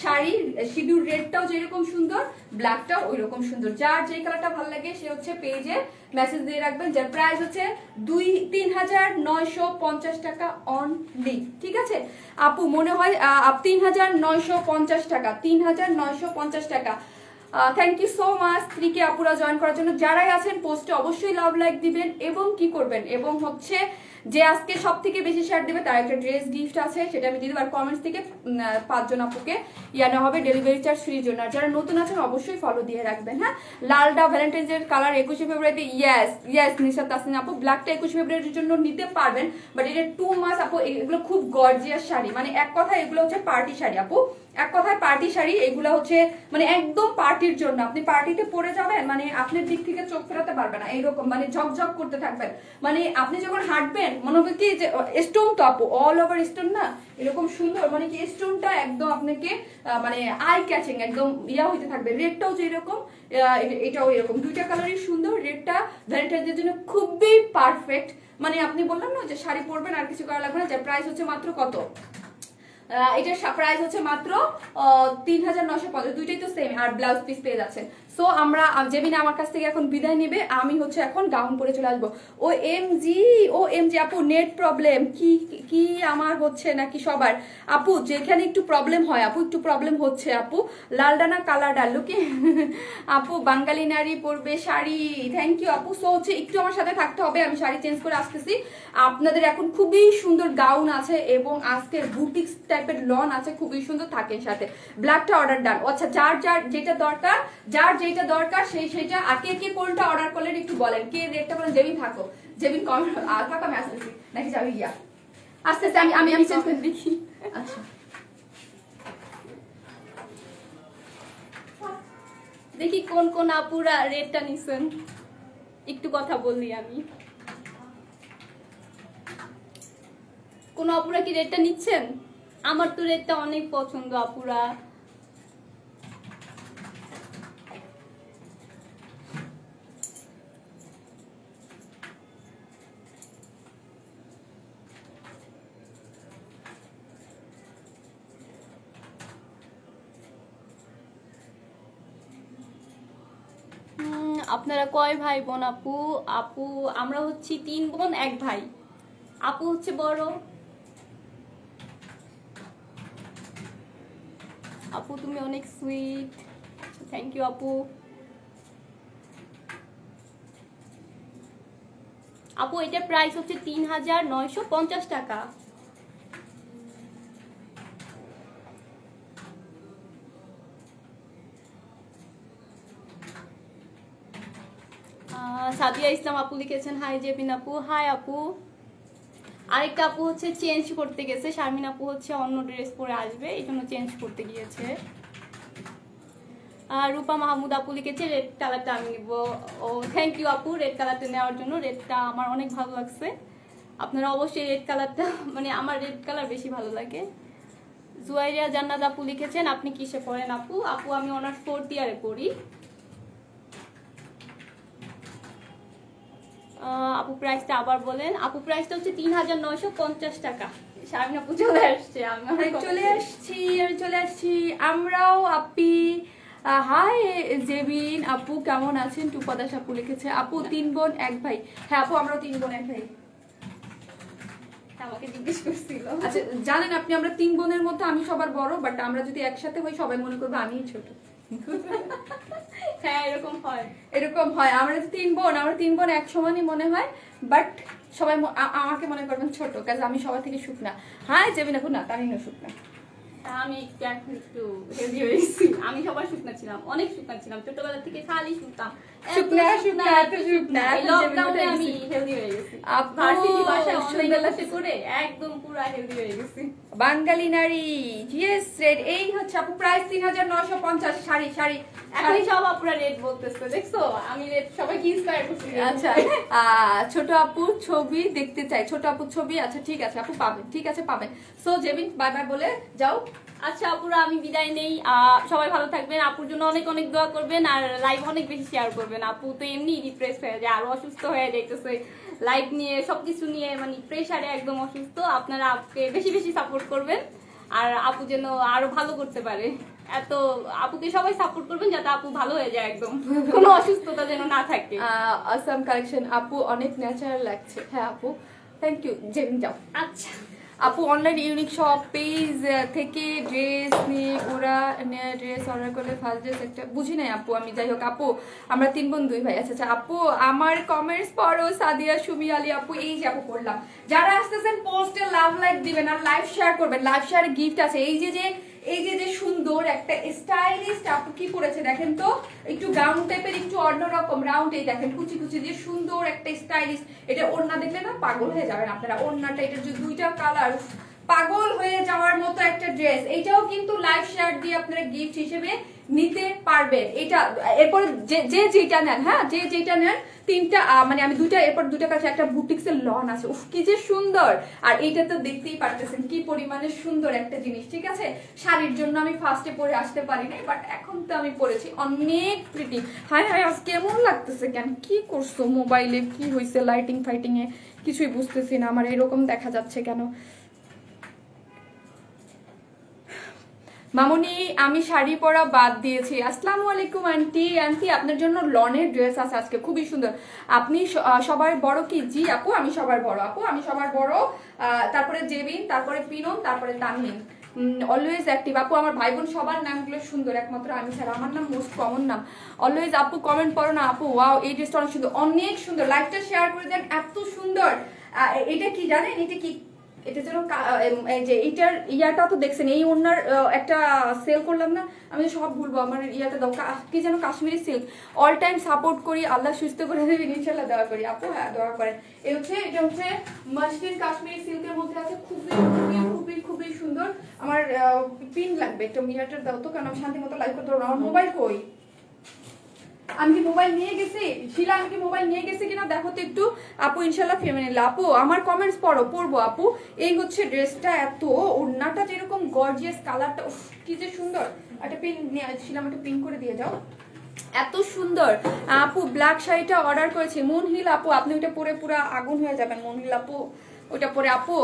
Speaker 1: শাড়ি। সিঁদুর রেডটাও যেরকম সুন্দর, ব্ল্যাকটাও ওই রকম সুন্দর। যার যে কালারটা ভালো লাগে সে হচ্ছে পেজে মেসেজ দিয়ে রাখবেন। যার প্রাইস হচ্ছে 3950 টাকা অনলি, ঠিক আছে আপু? মনে হয় 3950 টাকা, 3950 টাকা। Thank you so much 3K আপুরা জয়েন করার জন্য। যারাই আছেন পোস্টে অবশ্যই লাভ লাইক দিবেন, এবং কি করবেন, এবং হচ্ছে যে আজকে সব থেকে বেশি শেয়ার দেবে তার একটা ড্রেস গিফট আছে, সেটা আমি দিয়ে দেবো। আর কমেন্টস থেকে 5 জন আপুকে ইয়ানো হবে ডেলিভারি চার্জ ফ্রির জন্য। আর যারা নতুন আছেন অবশ্যই ফলো দিয়ে রাখবেন। হ্যাঁ, লালটা ভ্যালেন্টাইন্স এর কালার 21 ফেব্রুয়ারিতে, ইয়েস নিশাত তাসনিন আপু, ব্ল্যাকটা 21 ফেব্রুয়ারির জন্য নিতে পারবেন, বাট এটা 2 মাস আপু। এগুলো খুব গর্জিয়াস শাড়ি, মানে এক কথায় এগুলো হচ্ছে পার্টি শাড়ি আপু, এক কথায় পার্টি শাড়ি। এগুলো হচ্ছে মানে একদম পার্টির জন্য, আপনি পার্টিতে পরে যাবেন, মানে আপনার দিক থেকে চোখ ফেরাতে পারবে না, এইরকম মানে ঝকঝক করতে থাকবেন। মানে আপনি যখন হাঁটবেন মনে হবে কি যে স্টোন তো আপু, অল ওভার স্টোন না, এরকম সুন্দর, মানে কি স্টোনটা একদম আপনাকে মানে আই ক্যাচিং, একদম ইয়া হইতে থাকবে। রেডটাও যেরকম, এটাও এরকম, দুইটা কালারই সুন্দর। রেডটা ভ্যালেন্টাইন্সের জন্য খুবই পারফেক্ট। মানে আপনি বললাম না যে শাড়ি পরবেন আর কিছু করা লাগবে না। যার প্রাইস হচ্ছে মাত্র কত? এটার প্রাইস হচ্ছে মাত্র 3950, দুইটাই তো সেম, আর ব্লাউজ পিস পেয়ে যাচ্ছেন। সো আমরা জেমিনা আমার কাছ থেকে এখন বিদায় নেবে, আমি হচ্ছে এখন গাউন পরে চলে আসবো। ও এমজি আপু, নেট প্রবলেম কি আমার হচ্ছে নাকি সবার? আপু যেখানে একটু প্রবলেম হয় আপু, একটু প্রবলেম হচ্ছে আপু। লালডা না কালারডা লুকি আপু, বাঙালি নারী পরবে শাড়ি, থ্যাংক ইউ আপু। সো হচ্ছে একটু আমার সাথে থাকতে হবে, আমি শাড়ি চেঞ্জ করে আসতেছি। আপনাদের এখন খুবই সুন্দর গাউন আছে, এবং আজকের বুটিক্স টাইপের লন আছে, খুবই সুন্দর। থাকেন সাথে। ব্ল্যাকটা অর্ডার ডান। আচ্ছা, যার যেটা দরকার সেইটা, আর কে কোনটা অর্ডার করলেন একটু বলেন, কে রেটটা বলেন। জেমিন থাকো, জেবিন কমেন্ট থাক আমি আসতেছি নাকি যাবি গিয়া আস্তে আস্তে আমি চেঞ্জ করে দেখি আচ্ছা
Speaker 2: দেখি কোন কোন আপুরা রেটটা নিছেন একটু কথা বললি আমি কোন আপুরা কি রেটটা নিচ্ছেন আমার তো রেটটা অনেক পছন্দ আপুরা আপনারা কয় ভাই বোন আপু আপু আমরা হচ্ছি 3 বোন 1 ভাই আপু হচ্ছে বড় আপু তুমি অনেক সুইট থ্যাংক ইউ আপু আপু এটার প্রাইস হচ্ছে 3950 টাকা সাদিয়া ইসলাম আপু লিখেছেন হাই জেবিন আপু হাই আপু আরেকটা আপু হচ্ছে চেঞ্জ করতে গেছে শারমিন আপু হচ্ছে অন্য ড্রেস পরে আসবে এই জন্য চেঞ্জ করতে গিয়েছে রূপা মাহমুদ আপু লিখেছে রেড কালারটা আমি নিব ও থ্যাংক ইউ আপু রেড কালারটা নেওয়ার জন্য রেডটা আমার অনেক ভালো লাগছে আপনারা অবশ্যই রেড কালারটা মানে আমার রেড কালার বেশি ভালো লাগে জুয়াইরিয়া জান্নাত আপু লিখেছেন আপনি কিসে পড়েন আপু আপু আমি অনার্স 4th ইয়ারে পড়ি আপু প্রাইসটা আবার বলেন আপু প্রাইসটা হচ্ছে 3950 টাকা শারমিন আপু চলে আসছে আমি
Speaker 1: চলে আসছি আমরাও আপি হাই জেবিন আপু কেমন আছেন টুপাদাস আপু লিখেছে আপু 3 বোন 1 ভাই হ্যাঁ আপু আমরাও 3 বোন 1 ভাই
Speaker 2: আমাকে জিজ্ঞেস করছিল
Speaker 1: আচ্ছা জানেন আপনি আমরা 3 বোনের মধ্যে আমি সবার বড় বাট আমরা যদি একসাথে হই সবাই মনে করবে আমিই ছোট
Speaker 2: হ্যাঁ
Speaker 1: এরকম হয় আমরা 3 বোন এক সমানই মনে হয় বাট সবাই আমাকে মনে করবেন ছোট কাজ আমি সবার থেকে শুকনা হ্যাঁ জেবিন আপু না তামিনও শুকনা
Speaker 2: আমি একটু হেলদি হয়েছি আমি সবার শুকনা ছিলাম অনেক শুকনা ছিলাম ছোটবেলা থেকে খালি শুকতাম লকডাউনে আমি হেলদি হয়ে গেছি ভার্সিটি বাসায় অনলাইনে বসে করে একদম পুরো হেলদি হয়ে গেছি
Speaker 1: বাঙালি নারী জিএস রেড এই হচ্ছে আপু প্রাইস 3950 শাড়ি
Speaker 2: এখন সব আপুরা রেট বলতেছে দেখছো আমি রেট সবাইকে ইন্সপায়ার করছি
Speaker 1: আচ্ছা ছোট আপুর ছবি দেখতে চাই ছোট আপুর ছবি আচ্ছা ঠিক আছে আপু পাবেন ঠিক আছে পাবেন সো জেবিন বাই বাই বলে যাও
Speaker 2: আচ্ছা আপুরা আমি বিদায় নেই সবাই ভালো থাকবেন আপুর জন্য অনেক অনেক দোয়া করবেন আর লাইভ অনেক বেশি শেয়ার করবেন আপু তো এমনি ডিপ্রেস হয়ে যায় আরো অসুস্থ হয়ে যাইতেছে লাইভ নিয়ে সবকিছু নিয়ে মানে প্রেসারে একদম অসুস্থ আপনারা আপুকে বেশি বেশি সাপোর্ট করবেন আর আপু যেন আরো ভালো করতে পারে এত আপুকে সবাই সাপোর্ট করবেন যাতে আপু ভালো হয়ে যায় একদম কোনো অসুস্থতা যেন না থাকে
Speaker 1: আসাম কালেকশন আপু অনেক ন্যাচারাল লাগছে হ্যাঁ আপু থ্যাংক ইউ জেবিন যাও
Speaker 2: আচ্ছা
Speaker 1: আপু অনলাইন ইউনিক শপ পেজ থেকে ড্রেস নিয়ে ওরা ড্রেস অর্ডার করলে ফার্স্ট ড্রেস একটা বুঝি নাই আপু আমি যাই হোক আপু আমরা 3 বোন 2 ভাই আচ্ছা আপু আমার কমেন্টস পড়ো সাদিয়া সুমি আলী আপু এই যে আপু পড়লাম যারা আসতেছেন পোস্টে লাভ লাইক দিবেন আর লাইভ শেয়ার করবেন লাইভ শেয়ারে গিফট আছে এই যে সুন্দর একটা স্টাইলিশ আপু কি পরেছে দেখেন তো একটু গাউন টাইপের একটু অন্যরকম রাউন্ড এই দেখেন কুচি কুচি দিয়ে সুন্দর একটা স্টাইলিশ এটা ওড়না দেখলে না পাগল হয়ে যাবেন আপনারা ওড়নাটা এটা যে 2টা কালার পাগল হয়ে যাওয়ার মতো একটা ড্রেস এটাও কিন্তু লাইভ শেয়ার দিয়ে আপনারা গিফট হিসেবে নিতে পারবেন এটা এরপরে যেটা নেন হ্যাঁ যেটা নেন 3টা মানে আমি 2টা এরপর 2টা কাছে একটা বুটিক্সের লন আছে উফ কি যে সুন্দর আর এইটা তো দেখতেই পারতেছেন কি পরিমাণে সুন্দর একটা জিনিস ঠিক আছে শাড়ির জন্য আমি ফার্স্টে পরে আসতে পারি না বাট এখন তো আমি পরেছি অনেক প্রিটি হাই আজ কেমন লাগতেছে কেন কি করছো মোবাইলে কি হয়েছে লাইটিং ফাইটিং এ কিছুই বুঝতেছি না আমার এরকম দেখা যাচ্ছে কেন মামুনি আমি শাড়ি পরা বাদ দিয়েছি আসসালামু আলাইকুম আন্টি আপনার জন্য লনের ড্রেস আছে আজকে খুবই সুন্দর আপনি সবার বড় কি জি আপু আমি সবার বড় আপু আমি সবার বড় তারপরে জেবিন তারপরে পিনম তারপরে তানমিন অলওয়েজ অ্যাক্টিভ আপু আমার ভাই বোন সবার নামগুলো সুন্দর একমাত্র আমি ছাড়া আমার নাম মোস্ট কমন নাম অলওয়েজ আপু কমেন্ট করো না আপু ওয়াও এই ড্রেসটা অনেক সুন্দর লাইভটা শেয়ার করে দেন এত সুন্দর এটা কি জানেন এটা কি এটা যেন যে এইটার ইয়াটা তো দেখছেন, এই ওনার একটা সেল করলাম না, আমি সব ভুলবো, আমার ইয়াটা দাও কি যেন Kashmiri silk, all time support করি, আল্লাহ সুস্থ করে দেবেন ইনশাল্লাহ, দোয়া করি আপু। হ্যাঁ দোয়া করেন। এটা হচ্ছে মাসলিন কাশ্মীরি সিল্কের মধ্যে আছে, খুবই খুবই খুবই খুবই সুন্দর। আমার পিন লাগবে, একটা মিরাটার দাও তো, কারণ আমি শান্তি মতো লাইভ করতে পারবো। আমার মোবাইল কই, আমি কি মোবাইল নিয়ে গেছি? শিলা আমি কি মোবাইল নিয়ে গেছি কিনা দেখো তো একটু আপু। ইনশাল্লাহ ফেমিনিন। আপু আমার কমেন্টস পড়বো আপু। এই হচ্ছে ড্রেসটা, এত ওড়নাটা যেরকম গর্জিয়াস, কালারটা কি যে সুন্দর। একটা পিন নিয়ে শিলাম, একটা পিন করে দিয়ে যাও, এত সুন্দর। আপু ব্ল্যাক শাড়িটা অর্ডার করেছি, মুনহিল আপু, আপনি ওইটা পরে পুরো আগুন হয়ে যাবেন মুনহিল আপু, ওইটা পরে আপু।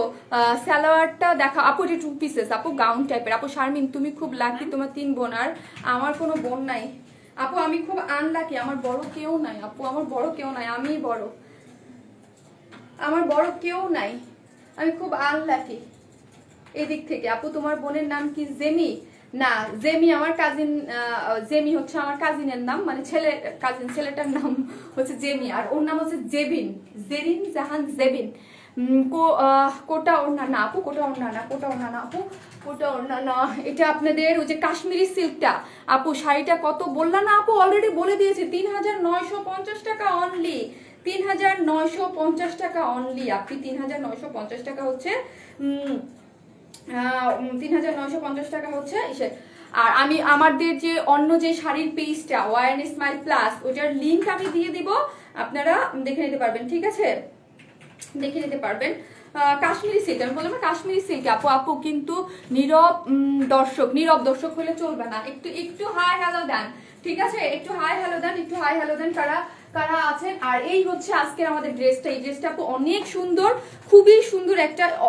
Speaker 1: সালোয়ারটা দেখা আপু, এটা 2 পিসেস আপু, গাউন টাইপের আপু। শারমিন তুমি খুব লাকি, তোমার 3 বোন, আর আমার কোনো বোন নাই আপু, আমি খুব আনলাকি, আমার বড় কেউ নাই আপু, আমার বড় কেউ নাই, আমিই বড়, আমার বড় কেউ নাই, আমি খুব আনলাকি এদিক থেকে আপু। তোমার বোনের নাম কি? জেমি? না জেমি আমার কাজিন, জেমি হচ্ছে আমার কাজিনের নাম, মানে কাজিন ছেলেটার নাম হচ্ছে জেমি, আর ওর নাম হচ্ছে জেবিন, জেরিন জাহান জেবিন। কোটা ওড়না না আপু, কোটা ওড়না না, কোটা ওড়না না আপু, কোটা ওড়না না। এটা আপনাদের ওই যে কাশ্মীরি সিল্কটা আপু। শাড়িটা কত বললাম না আপু, অলরেডি বলে দিয়েছি, 3950 টাকা অনলি, 3950 টাকা অনলি আপনি, 3950 টাকা হচ্ছে 3950 টাকা হচ্ছে এসে। আর আমি আমাদের যে অন্য যে শাড়ির পেজটা ওয়ার স্মাইল প্লাস, ওটার লিঙ্ক আমি দিয়ে দিব, আপনারা দেখে নিতে পারবেন, ঠিক আছে, দেখে নিতে পারবেন। কাশ্মীরি সিল্ক, আমি বললাম কাশ্মীরি সিল্ক আপু। আপু কিন্তু নীরব দর্শক হলে চলবে না, একটু হাই হ্যালো দেন, ঠিক আছে, একটু হাই হ্যালো দেন, একটু হাই হ্যালো দেন কারা আছেন। আর এই হচ্ছে আজকের আমাদের ড্রেসটা, এই ড্রেসটা আপু অনেক সুন্দর, খুবই সুন্দর,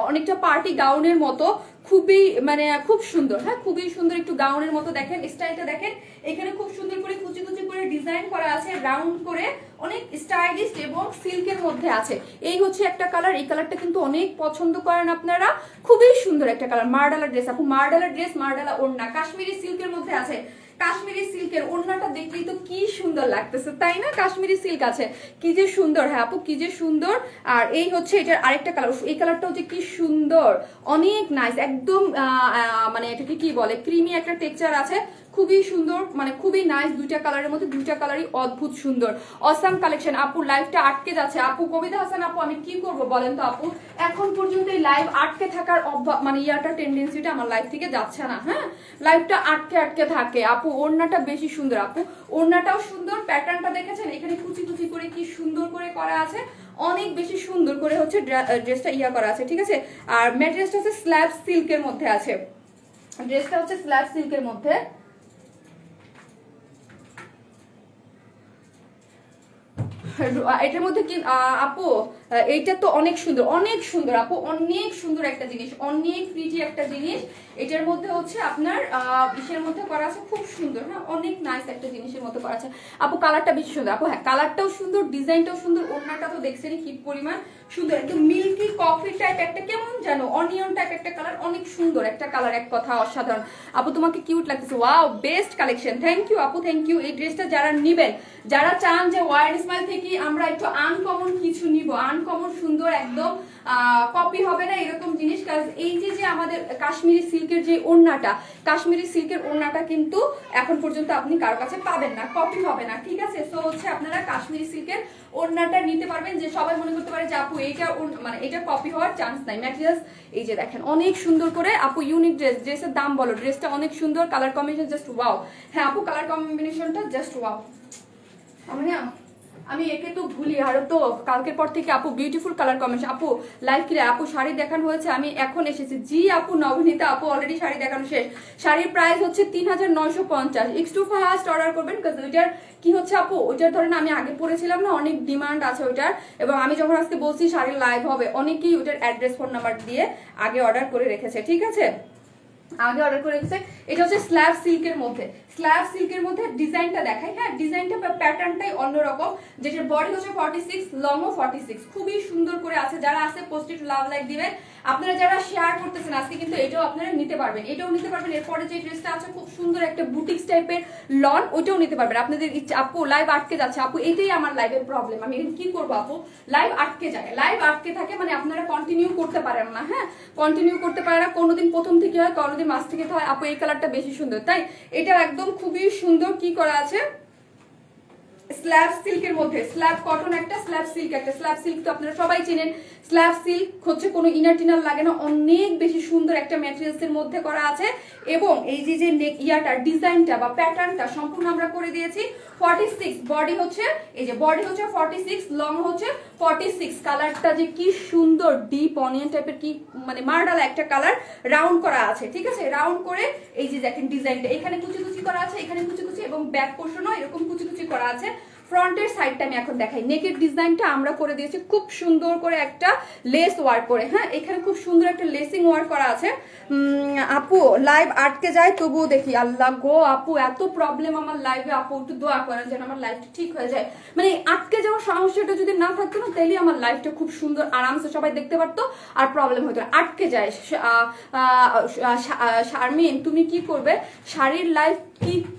Speaker 1: অনেকটা পার্টি গাউনের মতো, খুবই মানে খুব সুন্দর, হ্যাঁ খুবই সুন্দর, একটু গাউনের মতো। দেখেন স্টাইলটা দেখেন, এখানে খুব সুন্দর করে কুচি কুচি করে ডিজাইন করা আছে, রাউন্ড করে, অনেক স্টাইলিশ এবং সিল্কের মধ্যে আছে। এই হচ্ছে একটা কালার, এই কালারটা কিন্তু অনেক পছন্দ করেন আপনারা, খুবই সুন্দর একটা কালার। মারডালা ড্রেস আপু, মারডালা ড্রেস, মারডালা ওড়না, কাশ্মীরি সিল্কের মধ্যে আছে। কাশ্মীরি সিল্কের ওড়নাটা দেখলেই তো কি সুন্দর লাগতেছে, তাই না? কাশ্মীরি সিল্ক আছে, কি যে সুন্দর, হ্যাঁ আপু কি যে সুন্দর। আর এই হচ্ছে এটার আরেকটা কালার, এই কালারটা হচ্ছে কি সুন্দর, অনেক নাইস, একদম মানে এটাকে কি বলে, ক্রিমি একটা টেক্সচার আছে, খুবই সুন্দর, মানে খুবই নাইস। দুইটা কালারের মধ্যে, দুইটা কালারই অদ্ভুত সুন্দর, অসাম কালেকশন। আপু লাইভটা আটকে যাচ্ছে আপু, কবিতা হাসান আপু, আমি কি করব বলেন তো আপু, এখন পর্যন্ত এই লাইভ আটকে থাকার মানে ইয়াটা টেন্ডেন্সিটা আমার লাইভ থেকে যাচ্ছে না, হ্যাঁ লাইভটা আটকে থাকে আপু। ওড়নাটা বেশি সুন্দর আপু, ওড়নাটাও সুন্দর, প্যাটার্নটা দেখেছেন, এখানে কুচি কুচি করে কি সুন্দর করে করা আছে, অনেক বেশি সুন্দর করে হচ্ছে ড্রেসটা ইয়া করা আছে, ঠিক আছে। আর ম্যাটেরিয়ালটা হচ্ছে স্ল্যাব সিল্কের মধ্যে আছে, ড্রেসটা হচ্ছে স্ল্যাব সিল্কের মধ্যে। এটার মধ্যে কি আপু, এইটা তো অনেক সুন্দর আপু, অনেক সুন্দর একটা জিনিস, অনেক প্রিটি একটা জিনিস। এটার মধ্যে হচ্ছে আপনার ইসের মধ্যে করা আছে, খুব সুন্দর, হ্যাঁ অনেক নাইস একটা জিনিসের মধ্যে করা আছে আপু। কালারটা বেশি সুন্দর আপু, হ্যাঁ কালারটাও সুন্দর, ডিজাইনটাও সুন্দর, ওড়নাটা তো দেখছেনই কি পরিমাণ সুন্দর, একদম মিল্কি কফি টাইপ একটা, কেমন জানো অনিয়ন টাইপ একটা কালার, অনেক সুন্দর একটা কালার, এক কথা অসাধারণ আপু। তোমাকে কিউট লাগতেছে, wow best collection, thank you আপু, থ্যাংক ইউ। এই ড্রেসটা যারা নিবেন, যারা চান যে ওয়ার স্মাইল থেকে আমরা একটু আনকমন কিছু নিব, আনকমন সুন্দর, একদম কপি হবে না এরকম জিনিস, কারণ এই যে আমাদের কাশ্মীরি সিল্কের যে ওড়নাটা, কাশ্মীরি সিল্কের ওড়নাটা কিন্তু এখন পর্যন্ত আপনি কারো কাছে পাবেন না, কপি হবে না, ঠিক আছে। সো হচ্ছে আপনারা কাশ্মীরি সিল্কের ওড়নাটা নিতে পারবেন, যে সবাই মনে করতে পারে যে আপু এইটা মানে এটা কপি হওয়ার চান্স নাই। ম্যাটেরিয়ালস এই যে দেখেন অনেক সুন্দর করে আপু, ইউনিক ড্রেস, ড্রেসের দাম বলো, ড্রেসটা অনেক সুন্দর, কালার কম্বিনেশন জাস্ট ওয়াও। হ্যাঁ আপু কালার কম্বিনেশনটা জাস্ট ওয়াও। আমি একে তো ভুলি, আর তো কালকের পর থেকে আপু বিউটিফুল কালার কম্বিনেশন। আপু লাইভ কিরে আপু, শাড়ি দেখানো হয়েছে, আমি এখন এসেছি। জি আপু নবনীতা আপু, অলরেডি শাড়ি দেখানো শেষ। শাড়ির প্রাইস হচ্ছে 3950, একটু ফাস্ট অর্ডার করবেন, কারণ ওইটার কি হচ্ছে আপু, ওইটার ধরেন আমি আগে পড়েছিলাম না, অনেক ডিমান্ড আছে ওইটার, এবং আমি যখন আজকে বলছি শাড়ির লাইভ হবে, অনেকেই ওইটার অ্যাড্রেস ফোন নাম্বার দিয়ে আগে অর্ডার করে রেখেছে, ঠিক আছে, আগে অর্ডার করে রেখেছে। এটা হচ্ছে স্ল্যাব সিল্কের মধ্যে, স্ল্যাব সিল্কের মধ্যে ডিজাইনটা দেখাই। হ্যাঁ, ডিজাইনটা প্যাটার্নটাই অন্যরকম, যেটার বডি হচ্ছে 46, লংও 46, খুবই সুন্দর করে আছে। যারা আছে পোস্ট ইট লাভ লাইক দিবেন। আপনারা যারা শেয়ার করতেছেন আজকে কিন্তু এটাও আপনারা নিতে পারবেন, এটাও নিতে পারবেন। এরপরে যে ড্রেসটা আছে খুব সুন্দর একটা বুটিক্স টাইপের লন, ওইটাও নিতে পারবেন আপনাদের ইচ্ছা। আপু লাইভ আটকে যাচ্ছে, আপু এটাই আমার লাইভের প্রবলেম, আমি কি করবো আপু, লাইভ আটকে যায়, লাইভ আটকে থাকে মানে আপনারা কন্টিনিউ করতে পারেন না। হ্যাঁ, কন্টিনিউ করতে পারে না, কোনোদিন প্রথম থেকে হয়, কোনোদিন মাঝ থেকে হয়। আপু এই কালারটা বেশি সুন্দর, তাই এটা একদম খুবই সুন্দর কি করা আছে, স্ল্যাব সিল্কের মধ্যে, স্ল্যাব কটন একটা, স্ল্যাব সিল্ক একটা। স্ল্যাব সিল্ক তো আপনারা সবাই চেনেন, স্ল্যাব সিল্ক হচ্ছে কোনো ইনার টিনার লাগে না, অনেক বেশি সুন্দর একটা ম্যাটেরিয়ালস এর মধ্যে করা আছে। এবং এই যে নেক ইয়াটা ডিজাইনটা বা প্যাটার্নটা সম্পূর্ণ আমরা করে দিয়েছি 46, বডি হচ্ছে এই যে বডি হচ্ছে 46, লং হচ্ছে 46। কালারটা যে কি সুন্দর, ডিপ অনিয়ন টাইপের, কি মানে মার্ডালা একটা কালার, রাউন্ড করা আছে, ঠিক আছে, রাউন্ড করে এই যে দেখেন ডিজাইনটা, এখানে কুচি কুচি করা আছে, এখানে কুচি কুচি, এবং ব্যাক পোর্শনও এরকম কুচি কুচি করা আছে। ফ্রন্টের সাইডটা আমি এখন দেখাই, নেকের ডিজাইনটা আমরা করে দিয়েছি খুব সুন্দর করে একটা লেস ওয়ার্ক করে। হ্যাঁ, এখানে খুব সুন্দর একটা লেসিং ওয়ার্ক করা আছে। আপু লাইভ আটকে যায় তবুও দেখি, আল্লাহ গো আপু এত প্রবলেম আমার লাইভে, আপু একটু দোয়া করেন যেন আমার লাইফটা ঠিক হয়ে যায়। মানে আটকে যাওয়ার সমস্যাটা যদি না থাকতো না, তাহলে আমার লাইফটা খুব সুন্দর আরামসে সবাই দেখতে পারতো, আর প্রবলেম হতো না। আটকে যায়। শারমিন তুমি কি করবে, শাড়ির লাইভ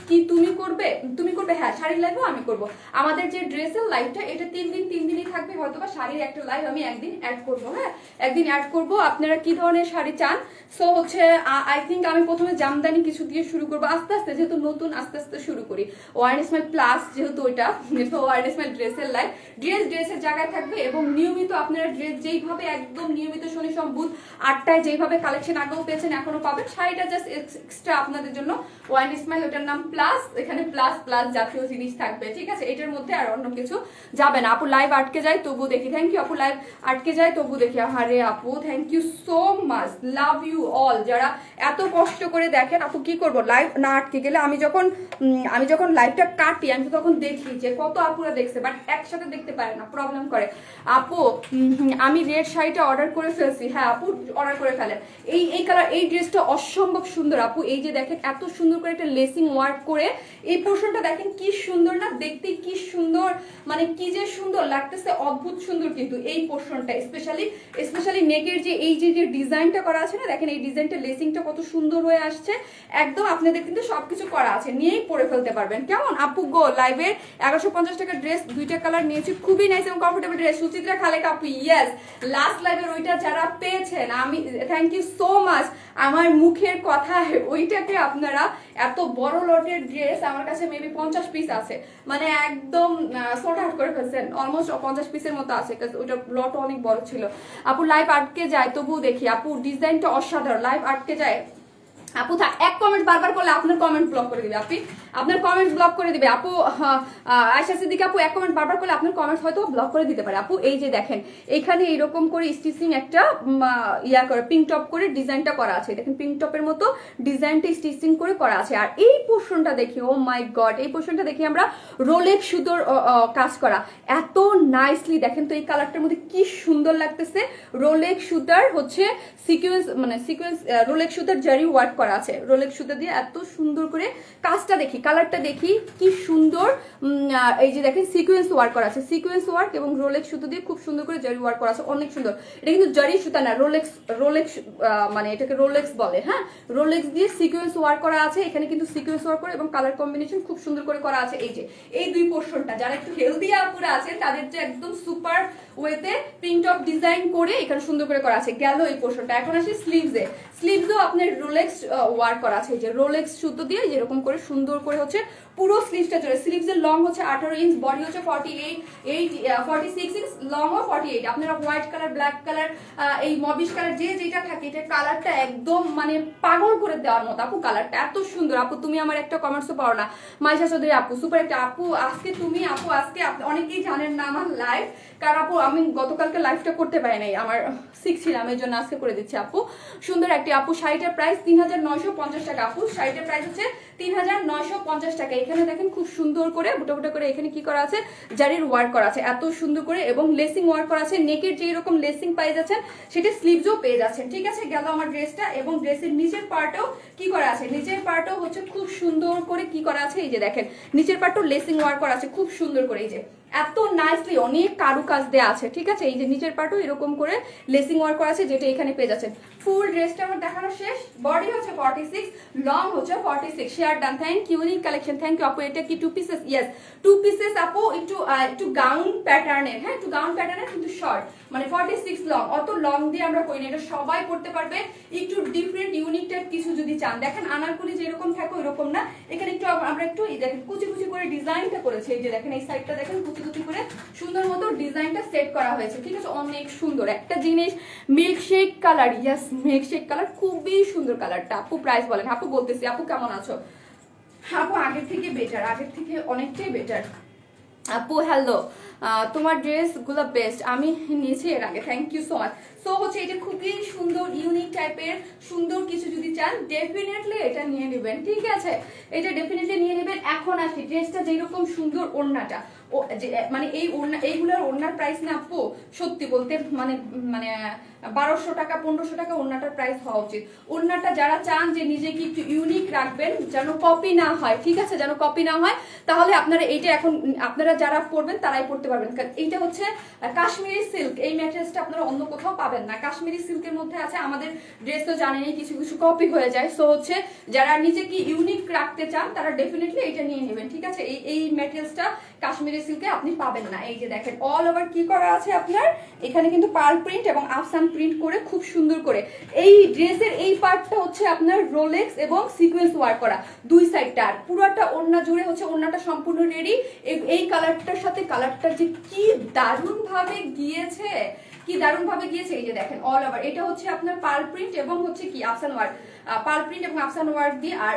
Speaker 1: কি তুমি করবে, তুমি করবে? হ্যাঁ, শাড়ির লাইভও আমি করব। আমাদের যে ড্রেসের লাইভটা এটা 3 দিনই থাকবে, হয়তো বা শাড়ির একটা লাইভ আমি একদিন অ্যাড করবো। হ্যাঁ, একদিন অ্যাড করব। আপনারা কি ধরনের শাড়ি চান? সো হচ্ছে আই থিঙ্ক আমি প্রথমে জামদানি কিছু দিয়ে শুরু করবো, আস্তে আস্তে, যেহেতু নতুন আস্তে আস্তে শুরু করি। ওয়ারেন্স মাই প্লাস যেহেতু ওইটা, তো ওয়ারেন্স মাই ড্রেসের লাইভ, ড্রেসের জায়গায় থাকবে। এবং নিয়মিত আপনারা ড্রেস যেইভাবে একদম নিয়মিত শনি সোম বুধ 8টায় যেইভাবে কালেকশন আগেও পেয়েছেন এখনো পাবেন, শাড়িটা জাস্ট এক্সট্রা আপনাদের জন্য ওয়ারেন্স মাই, ওটার নাম প্লাস, এখানে প্লাস প্লাস জাতীয় জিনিস থাকবে, ঠিক আছে, এটার মধ্যে আর অন্য কিছু যাবে না। আপু লাইভ আটকে যায় তবু দেখি, থ্যাংক ইউ আপু, লাইভ আটকে যায় তবু দেখি, আরে আপু thank you so much, love you all যারা এত কষ্ট করে দেখেন। আপু কি করব, লাইভ না আটকে গেলে আমি যখন লাইভটা কাটি আমি তো তখন দেখি যে কত আপুরা দেখছে, বাট একসাথে দেখতে পারে না, প্রবলেম করে। আপু আমি রেড শাড়িটা অর্ডার করে ফেলছি। হ্যাঁ আপু অর্ডার করে ফেলেন। এই কালার, এই ড্রেসটা অসম্ভব সুন্দর আপু, এই যে দেখেন এত সুন্দর করে একটা লেসিং ওয়ার্ক করে এই পোর্শনটা দেখেন কি সুন্দর না দেখতে, কি সুন্দর, মানে কি যে সুন্দর লাগতেছে, অদ্ভুত সুন্দর। কিন্তু এই পোর্শনটা স্পেশালি নেকের যে এই যে ডিজাইনটা করা আছে না, দেখেন এই ডিজাইনটা লেসিংটা কত সুন্দর হয়ে আসছে, একদম আপনাদের কিন্তু সবকিছু করা আছে, নিয়েই পরে ফেলতে পারবেন। কেমন আপু গো, লাইভের 1150 টাকার ড্রেস, 2টা কালার নিয়েছি, খুবই নাইস এবং কমফোর্টেবল ড্রেস। সুচিত্রা খালেক আপু, ইয়েস, লাস্ট লাইভের ওইটা যারা পেয়েছেন, আমি থ্যাংক ইউ সো মাচ। আমার মুখের কথা ওইটাকে আপনারা এত বড় লটের ড্রেস আমার কাছে মেবি 50 পিস আছে, মানে একদম সোল্ড আউট করে ফেলছেন, অলমোস্ট 50 পিসের মতো আছে, ওইটা লট অনেক বড় ছিল। আপু লাইভ আটকে যায় তবুও দেখি, আপু ডিজাইনটা অসাধারণ, লাইভ আটকে যায়। আপু এক কমেন্ট বারবার করলে আপনার কমেন্ট ব্লক করে দিবে, আপনি আপনার কমেন্ট ব্লক করে দিবে। আপু আয়শা সিদ্দিকা আপু এক কমেন্ট বারবার করলে আপনার কমেন্ট হয়তো ব্লক করে দিতে পারে। আপু এই যে দেখেন এখানে এইরকম করে স্টিচিং একটা ইয়া করে পিঙ্ক টপ করে ডিজাইনটা করা আছে, দেখেন পিঙ্ক টপের মতো ডিজাইনটা স্টিচিং করে করা আছে। আর এই পোর্শনটা দেখি, ও মাই গড, এই পোর্শনটা দেখি আমরা রোলেক্স সুতোর কাজ করা, এত নাইসলি দেখেন তো এই কালারটার মধ্যে কি সুন্দর লাগতেছে। রোলেক্স সুতার হচ্ছে সিকোয়েন্স, মানে সিকোয়েন্স রোলেক্স সুতার জারি ওয়ার্ক করা আছে, রোলেক্স সুতা দিয়ে এত সুন্দর করে কাজটা দেখি, কালারটা দেখি কি সুন্দর। এই যে দেখেন সিকোয়েন্স ওয়ার্ক করা আছে, সিকোয়েন্স ওয়ার্ক এবং রোলেক্স সুতো দিয়ে খুব সুন্দর করে জারি ওয়ার্ক করা আছে, অনেক সুন্দর। এটা কিন্তু জারি সুতা না, রোলেক্স মানে এটাকে রোলেক্স বলে। হ্যাঁ, রোলেক্স দিয়ে সিকোয়েন্স ওয়ার্ক করা আছে, এখানে কিন্তু সিকোয়েন্স ওয়ার্ক করে এবং কালার কম্বিনেশন খুব সুন্দর করে করা আছে। এই যে এই দুই পোর্শনটা যারা একটু হেলদি আপুরা আছেন তাদের যে একদম সুপার ওয়েতে পিঙ্ক টপ ডিজাইন করে এখানে সুন্দর করে করা আছে, গেল এই পোর্শনটা। এখন আসি স্লিভসে, স্লিভসও আপনার রোলেক্স ওয়ার্ক করা আছে, এই যে রোলেক্স সুতো দিয়ে যেরকম করে সুন্দর করে হচ্ছে পুরো স্লিভসটা চলে। স্লিভসের লং হচ্ছে 18 ইঞ্চ, বডি হচ্ছে 46 ইঞ্চ, লং ও 48। আপনারা হোয়াইট কালার, ব্ল্যাক কালার, এই মবিশ কালার যে যেটা থাকে, এটা কালারটা একদম মানে পাগল করে দেওয়ার মতো। আপু কালারটা এত সুন্দর। আপু তুমি আমার একটা কমেন্টসও পাও না, মাইশা চৌধুরী আপু সুপার একটা। আপু আজকে তুমি, আপু আজকে অনেকেই জানেন না আমার লাইভ, কারণ আপু আমি গতকালকে লাইভটা করতে পারি নাই, আমার সিক ছিলাম, এই জন্য আজকে করে দিচ্ছি। আপু সুন্দর একটি, আপু শাড়িটার প্রাইস 3950 টাকা। আপু শাড়িটার প্রাইস হচ্ছে 3950 350 টাকা। এখানে দেখেন খুব সুন্দর করে বুটা বুটা করে এখানে কি করা আছে, জারির ওয়ার্ক করা আছে এত সুন্দর করে, এবং লেসিং ওয়ার্ক করা আছে। নেকের যে এরকম লেসিং পেয়ে যাচ্ছেন সেটা স্লিভসও পেয়ে যাচ্ছেন। ঠিক আছে, গেল আমার ড্রেসটা। এবং ড্রেসের নিচের পার্টও কি করা আছে, নিচের পার্টও হচ্ছে খুব সুন্দর করে কি করা আছে, এই যে দেখেন নিচের পার্টও লেসিং ওয়ার্ক করা আছে খুব সুন্দর করে, এই যে এত নাইসলি অনেক কারুকাজ দেওয়া আছে। ঠিক আছে, এই যে নিচের পার্টও এরকম করে লেসিং ওয়ার্ক করা আছে, যেটা এখানে পেয়ে যাচ্ছেন। ফুল ড্রেসটা আমার দেখানো শেষ। বডি হচ্ছে 46, লং হচ্ছে 46। Share done, thank you. Unique collection, thank you আপু। এটা কি 2 পিসেস? ইয়েস 2 পিসেস আপু। একটু গাউন প্যাটার্নের, হ্যাঁ একটু গাউন প্যাটার্নের, কিন্তু শর্ট, মানে 46 লং। অত লং দিয়ে আমরা করি না, এটা সবাই পড়তে পারবে। একটু ডিফারেন্ট ইউনিক টাইপ কিছু যদি চান, দেখেন আনারকলি যেরকম থাকে ওইরকম না, এখানে একটু আমরা একটু দেখেন কুচি কুচি করে ডিজাইনটা করেছে। এই যে দেখেন এই সাইডটা দেখেন কুচি কুচি করে সুন্দর মতো ডিজাইনটা সেট করা হয়েছে। ঠিক আছে, অনেক সুন্দর একটা জিনিস। Milkshake colour, yes milkshake colour, খুবই সুন্দর কালারটা। আপু প্রাইস বলেন। আপু বলতেছি, আপু কেমন আছো? আপু আগের থেকে বেটার, আগের থেকে অনেকটাই বেটার। আপু হ্যালো, তোমার ড্রেসগুলো বেস্ট, আমি নিয়েছি এর আগে, thank you so much. So হচ্ছে এটা খুবই সুন্দর ইউনিক টাইপের সুন্দর কিছু যদি চান ডেফিনেটলি এটা নিয়ে নেবেন। ঠিক আছে, এটা ডেফিনেটলি নিয়ে নেবেন। এখন আসি ড্রেসটা যেরকম সুন্দর, ওড়নাটা মানে এই ওড়না, এইগুলোর ওড়নার প্রাইস না আপু সত্যি বলতে মানে 1200 টাকা 1500 টাকা ওড়নাটার প্রাইস হওয়া উচিত। ওড়নাটা যারা চান যে নিজেকে একটু ইউনিক রাখবেন, যেন কপি না হয়, ঠিক আছে, যেন কপি না হয়, তাহলে আপনারা এইটা এখন আপনারা যারা পরবেন তারাই পড়তে পারবেন। এইটা হচ্ছে কাশ্মীরি সিল্ক, এই ম্যাটেরিয়ালসটা আপনারা অন্য কোথাও পাবেন না। কাশ্মীরি সিল্কের মধ্যে আছে, আমাদের ড্রেস তো জানেনই কিছু কিছু কপি হয়ে যায়। সো হচ্ছে যারা নিজেকে ইউনিক রাখতে চান তারা ডেফিনেটলি এটা নিয়ে নেবেন। ঠিক আছে, এই ম্যাটেরিয়ালসটা কাশ্মীরি সিল্কে আপনি পাবেন না। এই যে দেখেন অল ওভার কি করা আছে আপনার, এখানে কিন্তু পার্ল প্রিন্ট এবং আফসান প্রিন্ট করে খুব সুন্দর করে। এই ড্রেসের এই পার্টটা হচ্ছে আপনার রোলেক্স এবং সিকোয়েন্স ওয়ার্ক করা দুই সাইডটা, আর পুরোটা ওড়না জুড়ে হচ্ছে ওড়নাটা সম্পূর্ণ রেডি। এই কালারটার সাথে কালারটা যে কি দারুণ ভাবে গিয়েছে, কি দারুণ ভাবে গিয়েছে। এই যে দেখেন অল ওভার এটা হচ্ছে আপনার পার্ল প্রিন্ট এবং হচ্ছে কি আফসান ওয়ার্ক, পার্ল প্রিন্ট এবং আফসান ওয়ার্ক দিয়ে। আর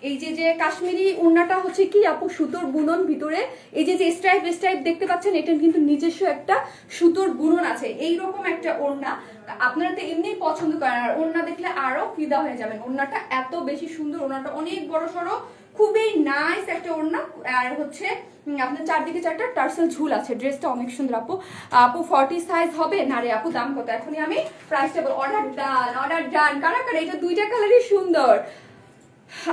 Speaker 1: এই যে কাশ্মীরি ওড়নাটা হচ্ছে কি আপু সুতোর বুনন ভিতরে, এই যে স্ট্রাইপ দেখতে পাচ্ছেন, এটা কিন্তু নিজস্ব একটা সুতোর বুনন আছে। এইরকম একটা ওড়না আপনারা তো এমনি পছন্দ করেন, আর ওড়না দেখলে আরো ফিদা হয়ে যাবেন। ওড়নাটা এত বেশি সুন্দর, ওড়নাটা অনেক বড় সড়ো, খুবই নাইস একটা ওড়না। আর হচ্ছে আপনার চারদিকে চারটা টার্সেল ঝুল আছে। ড্রেসটা অনেক সুন্দর আপু। আপু 40 সাইজ হবে না রে আপু? দাম কত? এখনই আমি প্রাইসটা বল। অর্ডার ডান। কারা এটা দুইটা কালারই সুন্দর।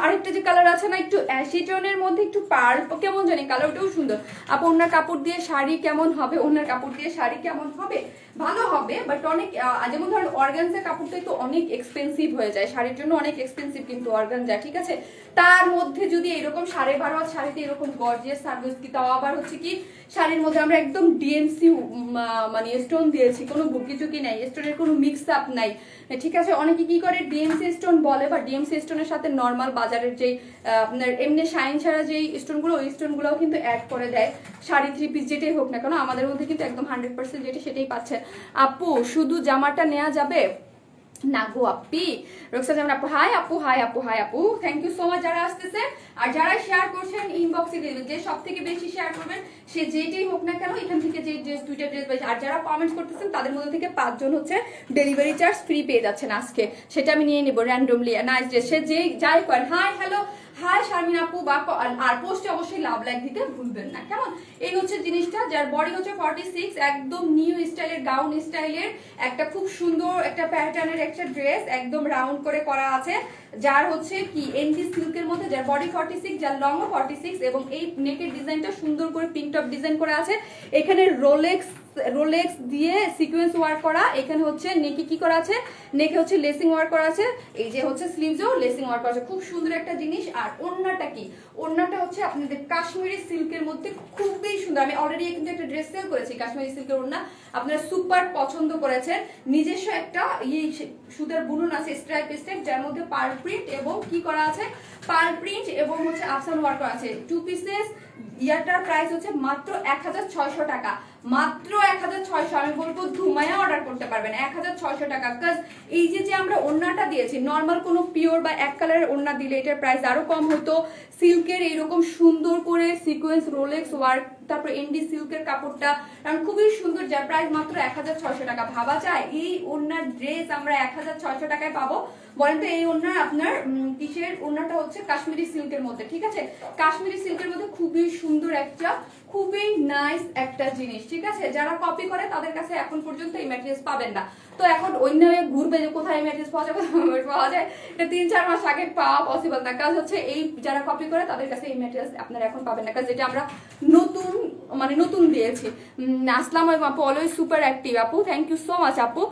Speaker 1: আরেকটা যে কালার আছে না একটু অ্যাশি টোনের মধ্যে একটু পার্ল কেমন জানি কালার, ওটাও সুন্দর আপু। ওনার কাপড় দিয়ে শাড়ি কেমন হবে? ওনার কাপড় দিয়ে শাড়ি কেমন হবে? ভালো হবে, বাট অনেক যেমন ধরেন অর্গানজা কাপড়টাই তো অনেক এক্সপেন্সিভ হয়ে যায়, শাড়ির জন্য অনেক এক্সপেন্সিভ কিন্তু অর্গানজা। ঠিক আছে, তার মধ্যে যদি এরকম 12.5 হাত শাড়িতে এরকম গর্জিয়াস সার্ভিস কি, তাও আবার হচ্ছে কি শাড়ির মধ্যে আমরা একদম ডিএমসি মানে স্টোন দিয়েছি, কোনো বুকি চুকি নাই, স্টোনের কোনো মিক্স আপ নাই। ঠিক আছে, অনেকে কি করে ডিএমসি স্টোন বলে, বা ডিএমসি স্টোনের সাথে নর্মাল বাজারের যেই আপনার এমনি শাইন ছাড়া যেই স্টোনগুলো, ওই স্টোনগুলোও কিন্তু অ্যাড করে দেয়। শাড়ি 3 পিস যেটাই হোক না কেন, আমাদের মধ্যে কিন্তু একদম 100% যেটা সেটাই পাচ্ছে। আপু শুধু জামাটা নেওয়া যাবে না গো আপি? রোকসা জামান আপু হাই আপু, হাই আপু, হাই আপু, থ্যাংক ইউ সো মাচ যারা আসতেছে। আর যারা শেয়ার করছেন ইনবক্সে দিবেন, যে সব থেকে বেশি শেয়ার করবেন সে যেটাই হোক না কেন, এখান থেকে যে ড্রেস দুইটা ড্রেস পাইছে। আর যারা কমেন্টস করতেছেন তাদের মধ্যে থেকে 5 জন হচ্ছে ডেলিভারি চার্জ ফ্রি পেয়ে যাচ্ছেন আজকে, সেটা আমি নিয়ে নিবো র্যান্ডমলি। নাইস ড্রেস, সে যেই যাই করেন। হাই হ্যালো, হাই শারমিন আপু। বা আর পোস্টে অবশ্যই লাভ লাইক দিতে ভুলবেন না, কেমন? এই হচ্ছে জিনিসটা, যার বডি হচ্ছে 46, একদম নিউ স্টাইলের গাউন স্টাইলের একটা খুব সুন্দর একটা প্যাটার্নের একটা ড্রেস, একদম রাউন্ড করে করা আছে, যার হচ্ছে কি এনডি সিল্কের মধ্যে, যার বডি 46, যার লংও 46, এবং এই নেকের ডিজাইনটা সুন্দর করে পিঙ্ক টপ ডিজাইন করা আছে। এখানে রোলেক্স দিয়ে সিকোয়েন্স ওয়ার্ক করা। এখানে হচ্ছে নেকে কি করা আছে, নেকে হচ্ছে লেসিং ওয়ার্ক করা আছে। এই যে হচ্ছে স্লিভসও লেসিং ওয়ার্ক করা আছে, খুব সুন্দর একটা জিনিস। আর ওড়নাটা কি, ওড়নাটা হচ্ছে আপনাদের কাশ্মীরি সিল্কের মধ্যে খুবই সুন্দর। আমি অলরেডি কিন্তু একটা ড্রেস সেল করেছি কাশ্মীরি সিল্কের ওড়না, আপনারা সুপার পছন্দ করেছেন। নিজস্ব একটা সুতার বুনন আছে স্ট্রাইপ, যার মধ্যে পার্ল প্রিন্ট এবং কি করা আছে, পার্ল প্রিন্ট এবং হচ্ছে আফসান ওয়ার্ক করা আছে। 2 পিসেস ইয়ারটার প্রাইস হচ্ছে মাত্র 1600 টাকা, মাত্র 1600। আমি বলবো ধুমায়া অর্ডার করতে পারবেন 1600 টাকা। বিকজ এই যে আমরা ওড়নাটা দিয়েছি, নর্মাল কোনো পিওর বা এক কালারের ওড়না দিলে এটার প্রাইস আরো কম হতো। সিল্কের এরকম সুন্দর করে সিকোয়েন্স রোলেক্স ওয়ার্ক, তারপর এনডি সিল্কের কাপড়টা খুবই সুন্দর, যার প্রাইস মাত্র 1600 টাকা। ভাবা যায় এই ওড়নার ড্রেস আমরা 1600 টাকায় পাবো? বলেন তো এই ওড়নার আপনার কিসের ওড়নাটা হচ্ছে কাশ্মীরি সিল্কের মধ্যে, ঠিক আছে, কাশ্মীরি সিল্কের মধ্যে খুবই সুন্দর একটা, খুবই নাইস একটা জিনিস, ঠিক আছে। যারা কপি করে তাদের কাছে এখন পর্যন্ত এই ম্যাটেরিয়ালস পাবেন না। তো এখন অন্য ঘুরবে যে কোথায় এই ম্যাটেরিয়ালস পাওয়া যাবে, পাওয়া যায় এটা 3-4 মাস আগে পাওয়া পসিবল না। কাজ হচ্ছে এই যারা কপি করে তাদের কাছে এই ম্যাটেরিয়ালস আপনারা এখন পাবেন না, কাজ যেটা আমরা নতুন মানে নতুন দিয়েছি। আসসালামু আলাইকুম আপু, অলওয়েজ সুপার অ্যাক্টিভ আপু, থ্যাংক ইউ সো মাচ আপু,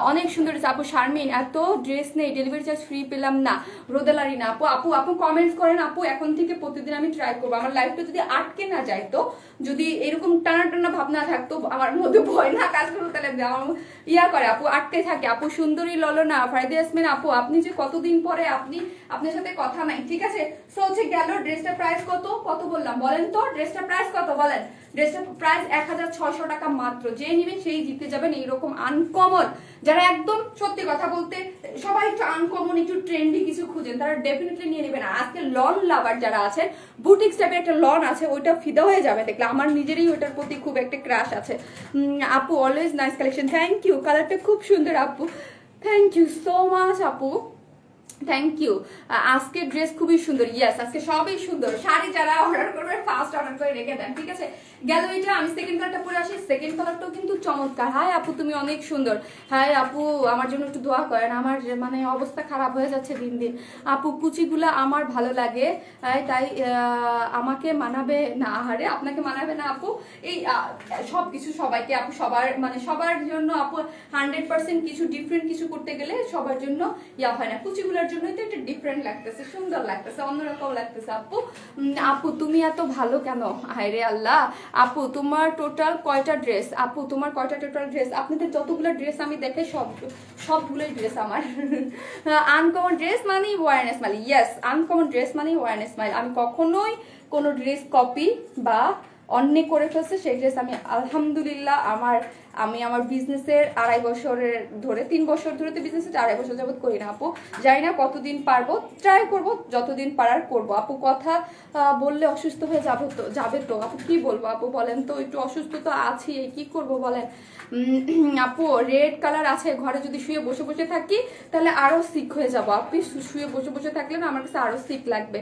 Speaker 1: অনেক সুন্দর আপু। শারমিন এত ড্রেস নেই, ডেলিভারি চার্জ ফ্রি পেলাম না, রোদেলারি না আপু। আপু আপু কমেন্টস করেন আপু, এখন থেকে প্রতিদিন আমি ট্রাই করবো। আমার লাইফটা যদি আটকে না যায়, তো যদি এরকম টানা টানা ভাবনা থাকতো, আমার মধ্যে ভয় না কাজ করবো, তাহলে আমার ইয়া করে আপু, আটকে থাকে আপু। সুন্দরী ললনা ফারিদা ইয়াসমিন আপু, আপনি যে কতদিন পরে আপনার সাথে কথা নাই, ঠিক আছে। সো হচ্ছে গেল ড্রেসটার প্রাইস কত বললাম বলেন তো, ড্রেসটার প্রাইস কত বলেন? ড্রেসটার প্রাইস 1600 টাকা মাত্র। যে নিবেন সেই জিতে যাবেন এইরকম আনকমন, যারা একদম সত্যি কথা বলতে সবাই একটু আনকমন একটু ট্রেন্ডি কিছু খুঁজেন, তারা ডেফিনেটলি নিয়ে নেবেন। আজকে লন লাভার যারা আছেন, বুটিক্স টাইপের একটা লন আছে, ওইটা ফিদা হয়ে যাবে দেখলে। আমার নিজেরই ওইটার প্রতি খুব একটা ক্রাশ আছে। আপু always nice collection, thank you, কালারটা খুব সুন্দর আপু, থ্যাংক ইউ সো মাচ আপু, থ্যাংক ইউ। আজকে ড্রেস খুবই সুন্দর, ইয়েস আজকে সবই সুন্দর। শাড়ি যারা অর্ডার করবে ফার্স্ট অর্ডার করে রেখে দেন, ঠিক আছে। গেল এটা, আমি সেকেন্ড কালারটা পরে আসি। সেকেন্ড কালারটাও কিন্তু চমৎকার। হাই আপু তুমি অনেক সুন্দর। হাই আপু আমার জন্য একটু দোয়া করেন, আমার মানে অবস্থা খারাপ হয়ে যাচ্ছে দিন দিন। আপু কুচিগুলা আমার ভালো লাগে, তাই আমাকে মানাবে না? আহারে আপনাকে মানাবে না আপু, এই সব কিছু সবাইকে আপু, সবার মানে সবার জন্য আপু 100% কিছু ডিফারেন্ট কিছু করতে গেলে সবার জন্য ইয়া হয় না। কুচিগুলার জন্যই তো একটা ডিফারেন্ট লাগতেছে, সুন্দর লাগতেছে, অন্যরকম লাগতেছে আপু। আপু তুমি এত ভালো কেন? হায়রে আল্লাহ। আপু তোমার টোটাল কয়টা ড্রেস? আপু তোমার কয়টা টোটাল ড্রেস? আপনাদের যতগুলো ড্রেস আমি দেখে সবগুলোই ড্রেস আমার। আনকমন ড্রেস মানে awareness smile, yes uncommon dress মানে ওয়ারনেস স্মাইল। আমি কখনোই কোনো ড্রেস কপি বা অন্য করে ফেলছে সেই ড্রেস আমি আলহামদুলিল্লাহ আমি আমার বিজনেসের 2.5 বছরের ধরে 3 বছর ধরে তো বিজনেসে 2.5 বছর যাবত করি না আপু, জানি না কতদিন পারবো, ট্রাই করব যতদিন পারার করব আপু। কথা বললে অসুস্থ হয়ে যাবে তো আপু, কি বলবো আপু বলেন তো, একটু অসুস্থ তো আছি, কি করব বলেন আপু। রেড কালার আছে ঘরে, যদি শুয়ে বসে বসে থাকি তাহলে আরো সিক হয়ে যাবো আপনি, শুয়ে বসে বসে থাকলে না আমার কাছে আরো সিক লাগবে।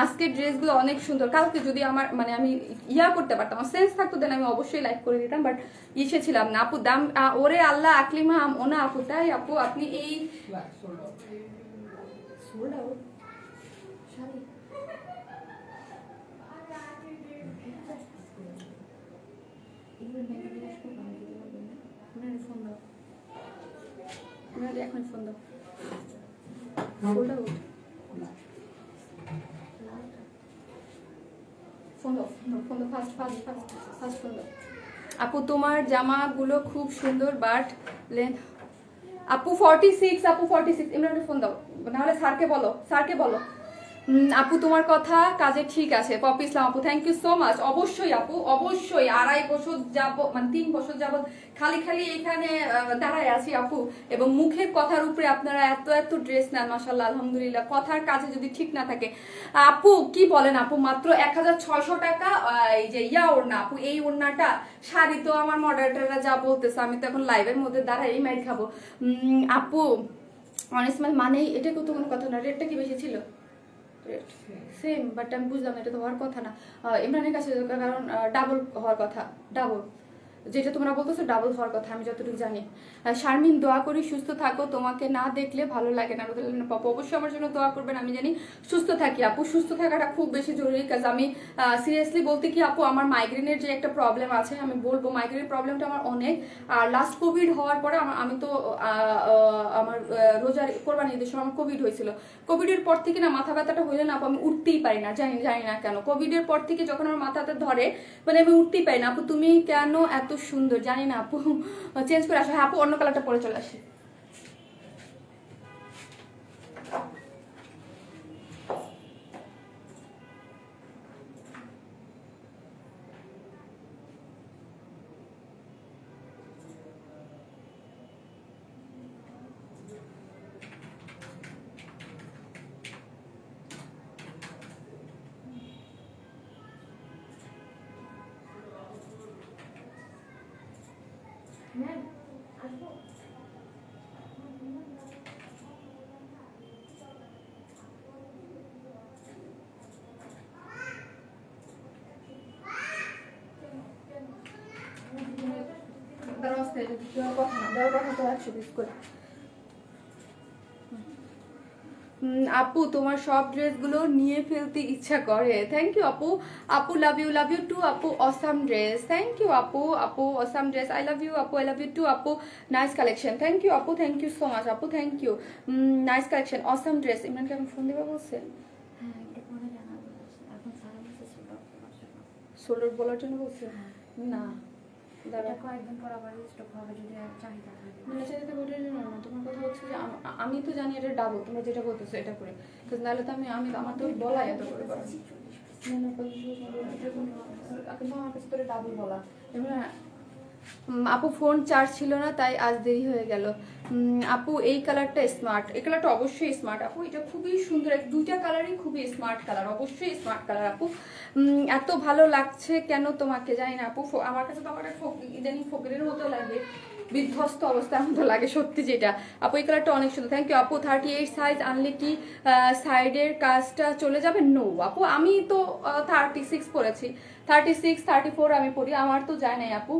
Speaker 1: আজকে ড্রেসগুলো অনেক সুন্দর, কালকে যদি আমার মানে আমি ইয়া করতে পারতাম, আমার সেন্স থাকতো দেন আমি অবশ্যই লাইক করে দিতাম, বাট ছিলাম না আপু। দাম ওরে আল্লাহ আকলিমা ওনা আপু, তাই আপু আপনি এই এখন ফোন দাও, আপু তোমার জামাগুলো খুব সুন্দর, বাট আপু 46, আপু 46 ইমরানকে ফোন দাও, নাহলে স্যারকে বলো আপু তোমার কথা কাজে ঠিক আছে। পপি ইসলাম আপু থ্যাংক ইউ সো মাচ। অবশ্যই আপু অবশ্যই, 2.5 বছর যাব মানে 3 বছর যাবত খালি এখানে দাঁড়ায় আছি আপু, এবং মুখের কথার উপরে আপনারা এত ড্রেস নেন মাশাআল্লাহ আলহামদুলিল্লাহ। কথার কাজে যদি ঠিক না থাকে আপু, কি বলেন আপু, মাত্র 1600 টাকা এই যে ওড়না আপু, এই ওড়নাটা শাড়ি তো আমার মডারেটররা যা বলতেছে, আমি তো এখন লাইভের মধ্যে দাঁড়াই মাইর খাবো আপু। অনেস্ট মানে এটা কত কোনো কথা না, রেটটা কি বেশি ছিল? সেম, বাট আমি বুঝলাম এটা তো হওয়ার কথা না ইমরানের কাছে, কারণ ডাবল হওয়ার কথা, ডাবল যেটা তোমরা বলতেছো ডাবল হওয়ার কথা আমি যতটুকু জানি। শারমিন দোয়া করি সুস্থ থাকো, তোমাকে না দেখলে ভালো লাগে না। পাপা অবশ্যই আমার জন্য দোয়া করবেন, আমি জানি সুস্থ থাকি আপু, সুস্থ থাকাটা খুব বেশি জরুরি। কাজ আমি সিরিয়াসলি বলতে কি আপু, আমার মাইগ্রেনের যে একটা প্রবলেম আছে, আমি বলবো মাইগ্রেনের প্রবলেমটা আমার অনেক। আর লাস্ট কোভিড হওয়ার পরে আমি তো আমার রোজার কোরবানি ঈদের সময় আমার কোভিড হয়েছিল। কোভিডের পর থেকে না মাথা ব্যথাটা হইলে না আপু আমি উঠতেই পারি না, জানি না কেন। কোভিডের পর থেকে যখন আমার মাথাটা ধরে মানে আমি উঠতেই পারি না। আপু তুমি কেন এত সুন্দর, জানি না আপু, চেঞ্জ করে আসো। হ্যাঁ আপু অন্য কালারটা পরে চলে আসে। কথা না, দেওয়ার কথা তো 100 পিস করে। আপু তোমার সব ড্রেসগুলো নিয়ে ফেলতে ইচ্ছা করে। থ্যাংক ইউ আপু। আপু লাভ ইউ টু আপু, অসাম ড্রেস। থ্যাংক ইউ আপু। আপু awesome dress, I love you আপু, আই লাভ ইউ টু আপু, নাইস কালেকশন। থ্যাংক ইউ আপু, থ্যাংক ইউ সো মাচ আপু, thank you. Nice collection, awesome dress. ইমরানকে আমি ফোন দেবো বলছে, সোল্ডার বলার জন্য বলছে না।
Speaker 3: কয়েকদিন পর আবার স্টক হবে যদি চাহিদা থাকে।
Speaker 1: তোমার কথা হচ্ছে যে আমি তো জানি এটা ডাবল, তোমরা যেটা বলতেছো এটা করে, নাহলে তো আমি আমার তো বলাই এত করে বলা আমার কাছে তোর ডাবল বলা। আপু ফোন চার্জ ছিল না তাই আজ দেরি হয়ে গেল। আপু এই কালারটা স্মার্ট, এই কালারটা অবশ্যই স্মার্ট আপু, এটা খুবই সুন্দর, দুইটা কালারই খুবই স্মার্ট কালার, অবশ্যই স্মার্ট কালার আপু। এত ভালো লাগছে কেন তোমাকে জানি না আপু, আমার কাছে তো আমার ইদানিং ফকিরের মতো লাগে, বিধ্বস্ত অবস্থার মতো লাগে সত্যি যেটা। আপু এই কালারটা অনেক সুন্দর, থ্যাংক ইউ আপু। 38 সাইজ আনলে কি সাইডের কাজটা চলে যাবে? নো আপু, আমি তো 36 পরেছি, 36 34 আমি পরি, আমার তো যায় নাই আপু।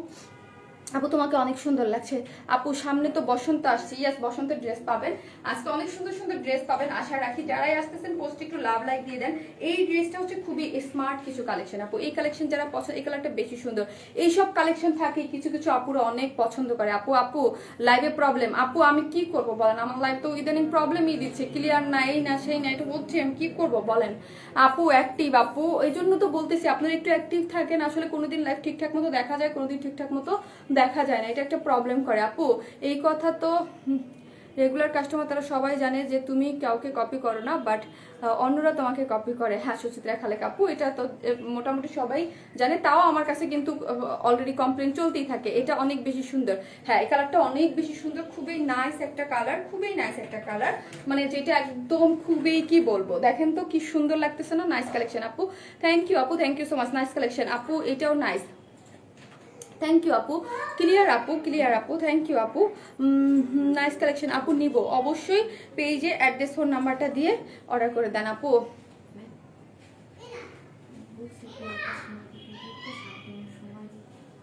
Speaker 1: আপু তোমাকে অনেক সুন্দর লাগছে আপু, সামনে তো বসন্ত আসছে, ইয়াস বসন্তের ড্রেস পাবেন আজকে, অনেক সুন্দর সুন্দর ড্রেস পাবেন আশা রাখি। যারাই আসতেছেন পোস্টে একটু লাভ লাইক দিয়ে দেন। এই ড্রেসটা হচ্ছে খুবই স্মার্ট কিছু কালেকশন আপু, এই কালেকশন যারা পছন্দ, এই কালারটা বেশি সুন্দর, এইসব কালেকশন থাকে কিছু কিছু আপুরা অনেক পছন্দ করে। আপু লাইভে প্রবলেম, আপু আমি কি করব বলেন, আমার লাইভ তো ইদানিং প্রবলেমই দিচ্ছে, ক্লিয়ার না, এই না সেই না, এটা হচ্ছে, আমি কি করব বলেন। আপু অ্যাক্টিভ আপু, এই জন্য তো বলতেছি আপনারা একটু অ্যাক্টিভ থাকেন, আসলে কোনোদিন লাইভ ঠিকঠাক মতো দেখা যায়, কোনোদিন ঠিকঠাক মতো দেখা যায় না, এটা একটা প্রবলেম করে আপু। এই কথা তো রেগুলার কাস্টমার তারা সবাই জানে যে তুমি কাউকে কপি করো না, বাট অন্যরা তোমাকে কপি করে। হ্যাঁ সুচিত্রা খালেক আপু, এটা তো মোটামুটি সবাই জানে, তাও আমার কাছে কিন্তু অলরেডি কমপ্লেন চলতেই থাকে। এটা অনেক বেশি সুন্দর, হ্যাঁ এই কালারটা অনেক বেশি সুন্দর, খুবই নাইস একটা কালার, খুবই নাইস একটা কালার, মানে যেটা একদম খুবই কি বলবো, দেখেন তো কি সুন্দর লাগতেছে না। নাইস কালেকশন আপু, থ্যাংক ইউ আপু, thank you so much, nice collection আপু, এটাও নাইস, থ্যাংক ইউ আপু। ক্লিয়ার আপু, ক্লিয়ার আপু, থ্যাংক ইউ আপু, নাইস কালেকশন আপু, নিব অবশ্যই। পেজে অ্যাড্রেস ফোন নাম্বারটা দিয়ে অর্ডার করে দেন আপু।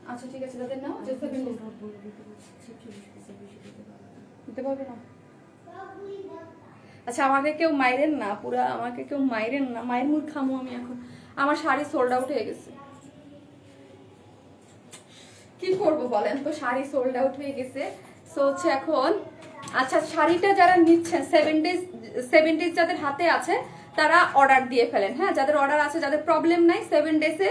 Speaker 1: আচ্ছা ঠিক আছে, তাদের নাও দিতে পারবে না। আচ্ছা আমাকে কেউ মাইরেন না, পুরা আমাকে কেউ মাইরেন না, মায়ের মুখ খামো আমি এখন। আমার শাড়ি সোল্ড আউট হয়ে গেছে, কি করবো বলেন তো, শাড়ি সোল্ড আউট হয়ে গেছে। সো হচ্ছে এখন, আচ্ছা শাড়িটা যারা নিচ্ছেন 7 ডেজ যাদের হাতে আছে তারা অর্ডার দিয়ে ফেলেন, হ্যাঁ যাদের অর্ডার আছে, যাদের প্রবলেম নাই 7 ডেজে।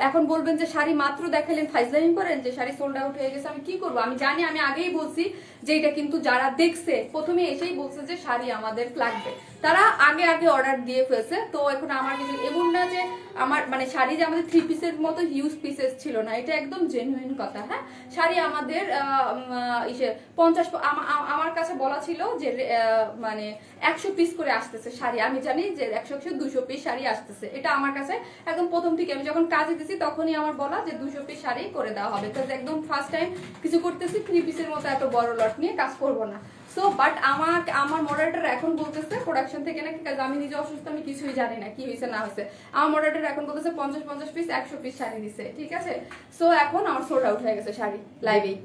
Speaker 1: এখন বলবেন যে শাড়ি মাত্র দেখালেন, ফাইজলামি করেন যে শাড়ি সোল্ড আউট হয়ে গেছে, আমি কি করবো, আমি জানি, আমি আগেই বলছি যে এটা কিন্তু যারা দেখছে প্রথমে এসেই বলছে যে শাড়ি আমাদের লাগবে, তারা আগে আগে অর্ডার দিয়ে ফেলছে। তো এখন আমার কিছু এমন না যে আমার মানে শাড়ি যে আমাদের 3 পিসের মতো হিউজ পিসেস ছিল না, এটা একদম জেনুইন কথা। হ্যাঁ শাড়ি আমাদের 50 আমার কাছে বলা ছিল যে মানে 100 পিস করে আসতেছে শাড়ি, আমি জানি যে 100-200 পিস শাড়ি আসতেছে, এটা আমার কাছে একদম প্রথম থেকে, আমি যখন কাজে দিছি তখনই আমার বলা যে 200 পিস শাড়ি করে দেওয়া হবে, তো একদম ফার্স্ট টাইম কিছু করতেছি, 3 পিসের মতো এত বড় লট নিয়ে কাজ করব না। সো বাট আমার মডারেটর এখন বলতেছে প্রোডাকশন থেকে নাকি, কাজ আমি নিজে অসুস্থ, আমি কিছুই জানি না কি হয়েছে না হয়েছে, আমার মডারেটর এখন বলতেছে 50 পিস 100 পিস শাড়ি দিছে, ঠিক আছে। সো এখন আমার সোল্ড আউট হয়ে গেছে শাড়ি লাইভেই,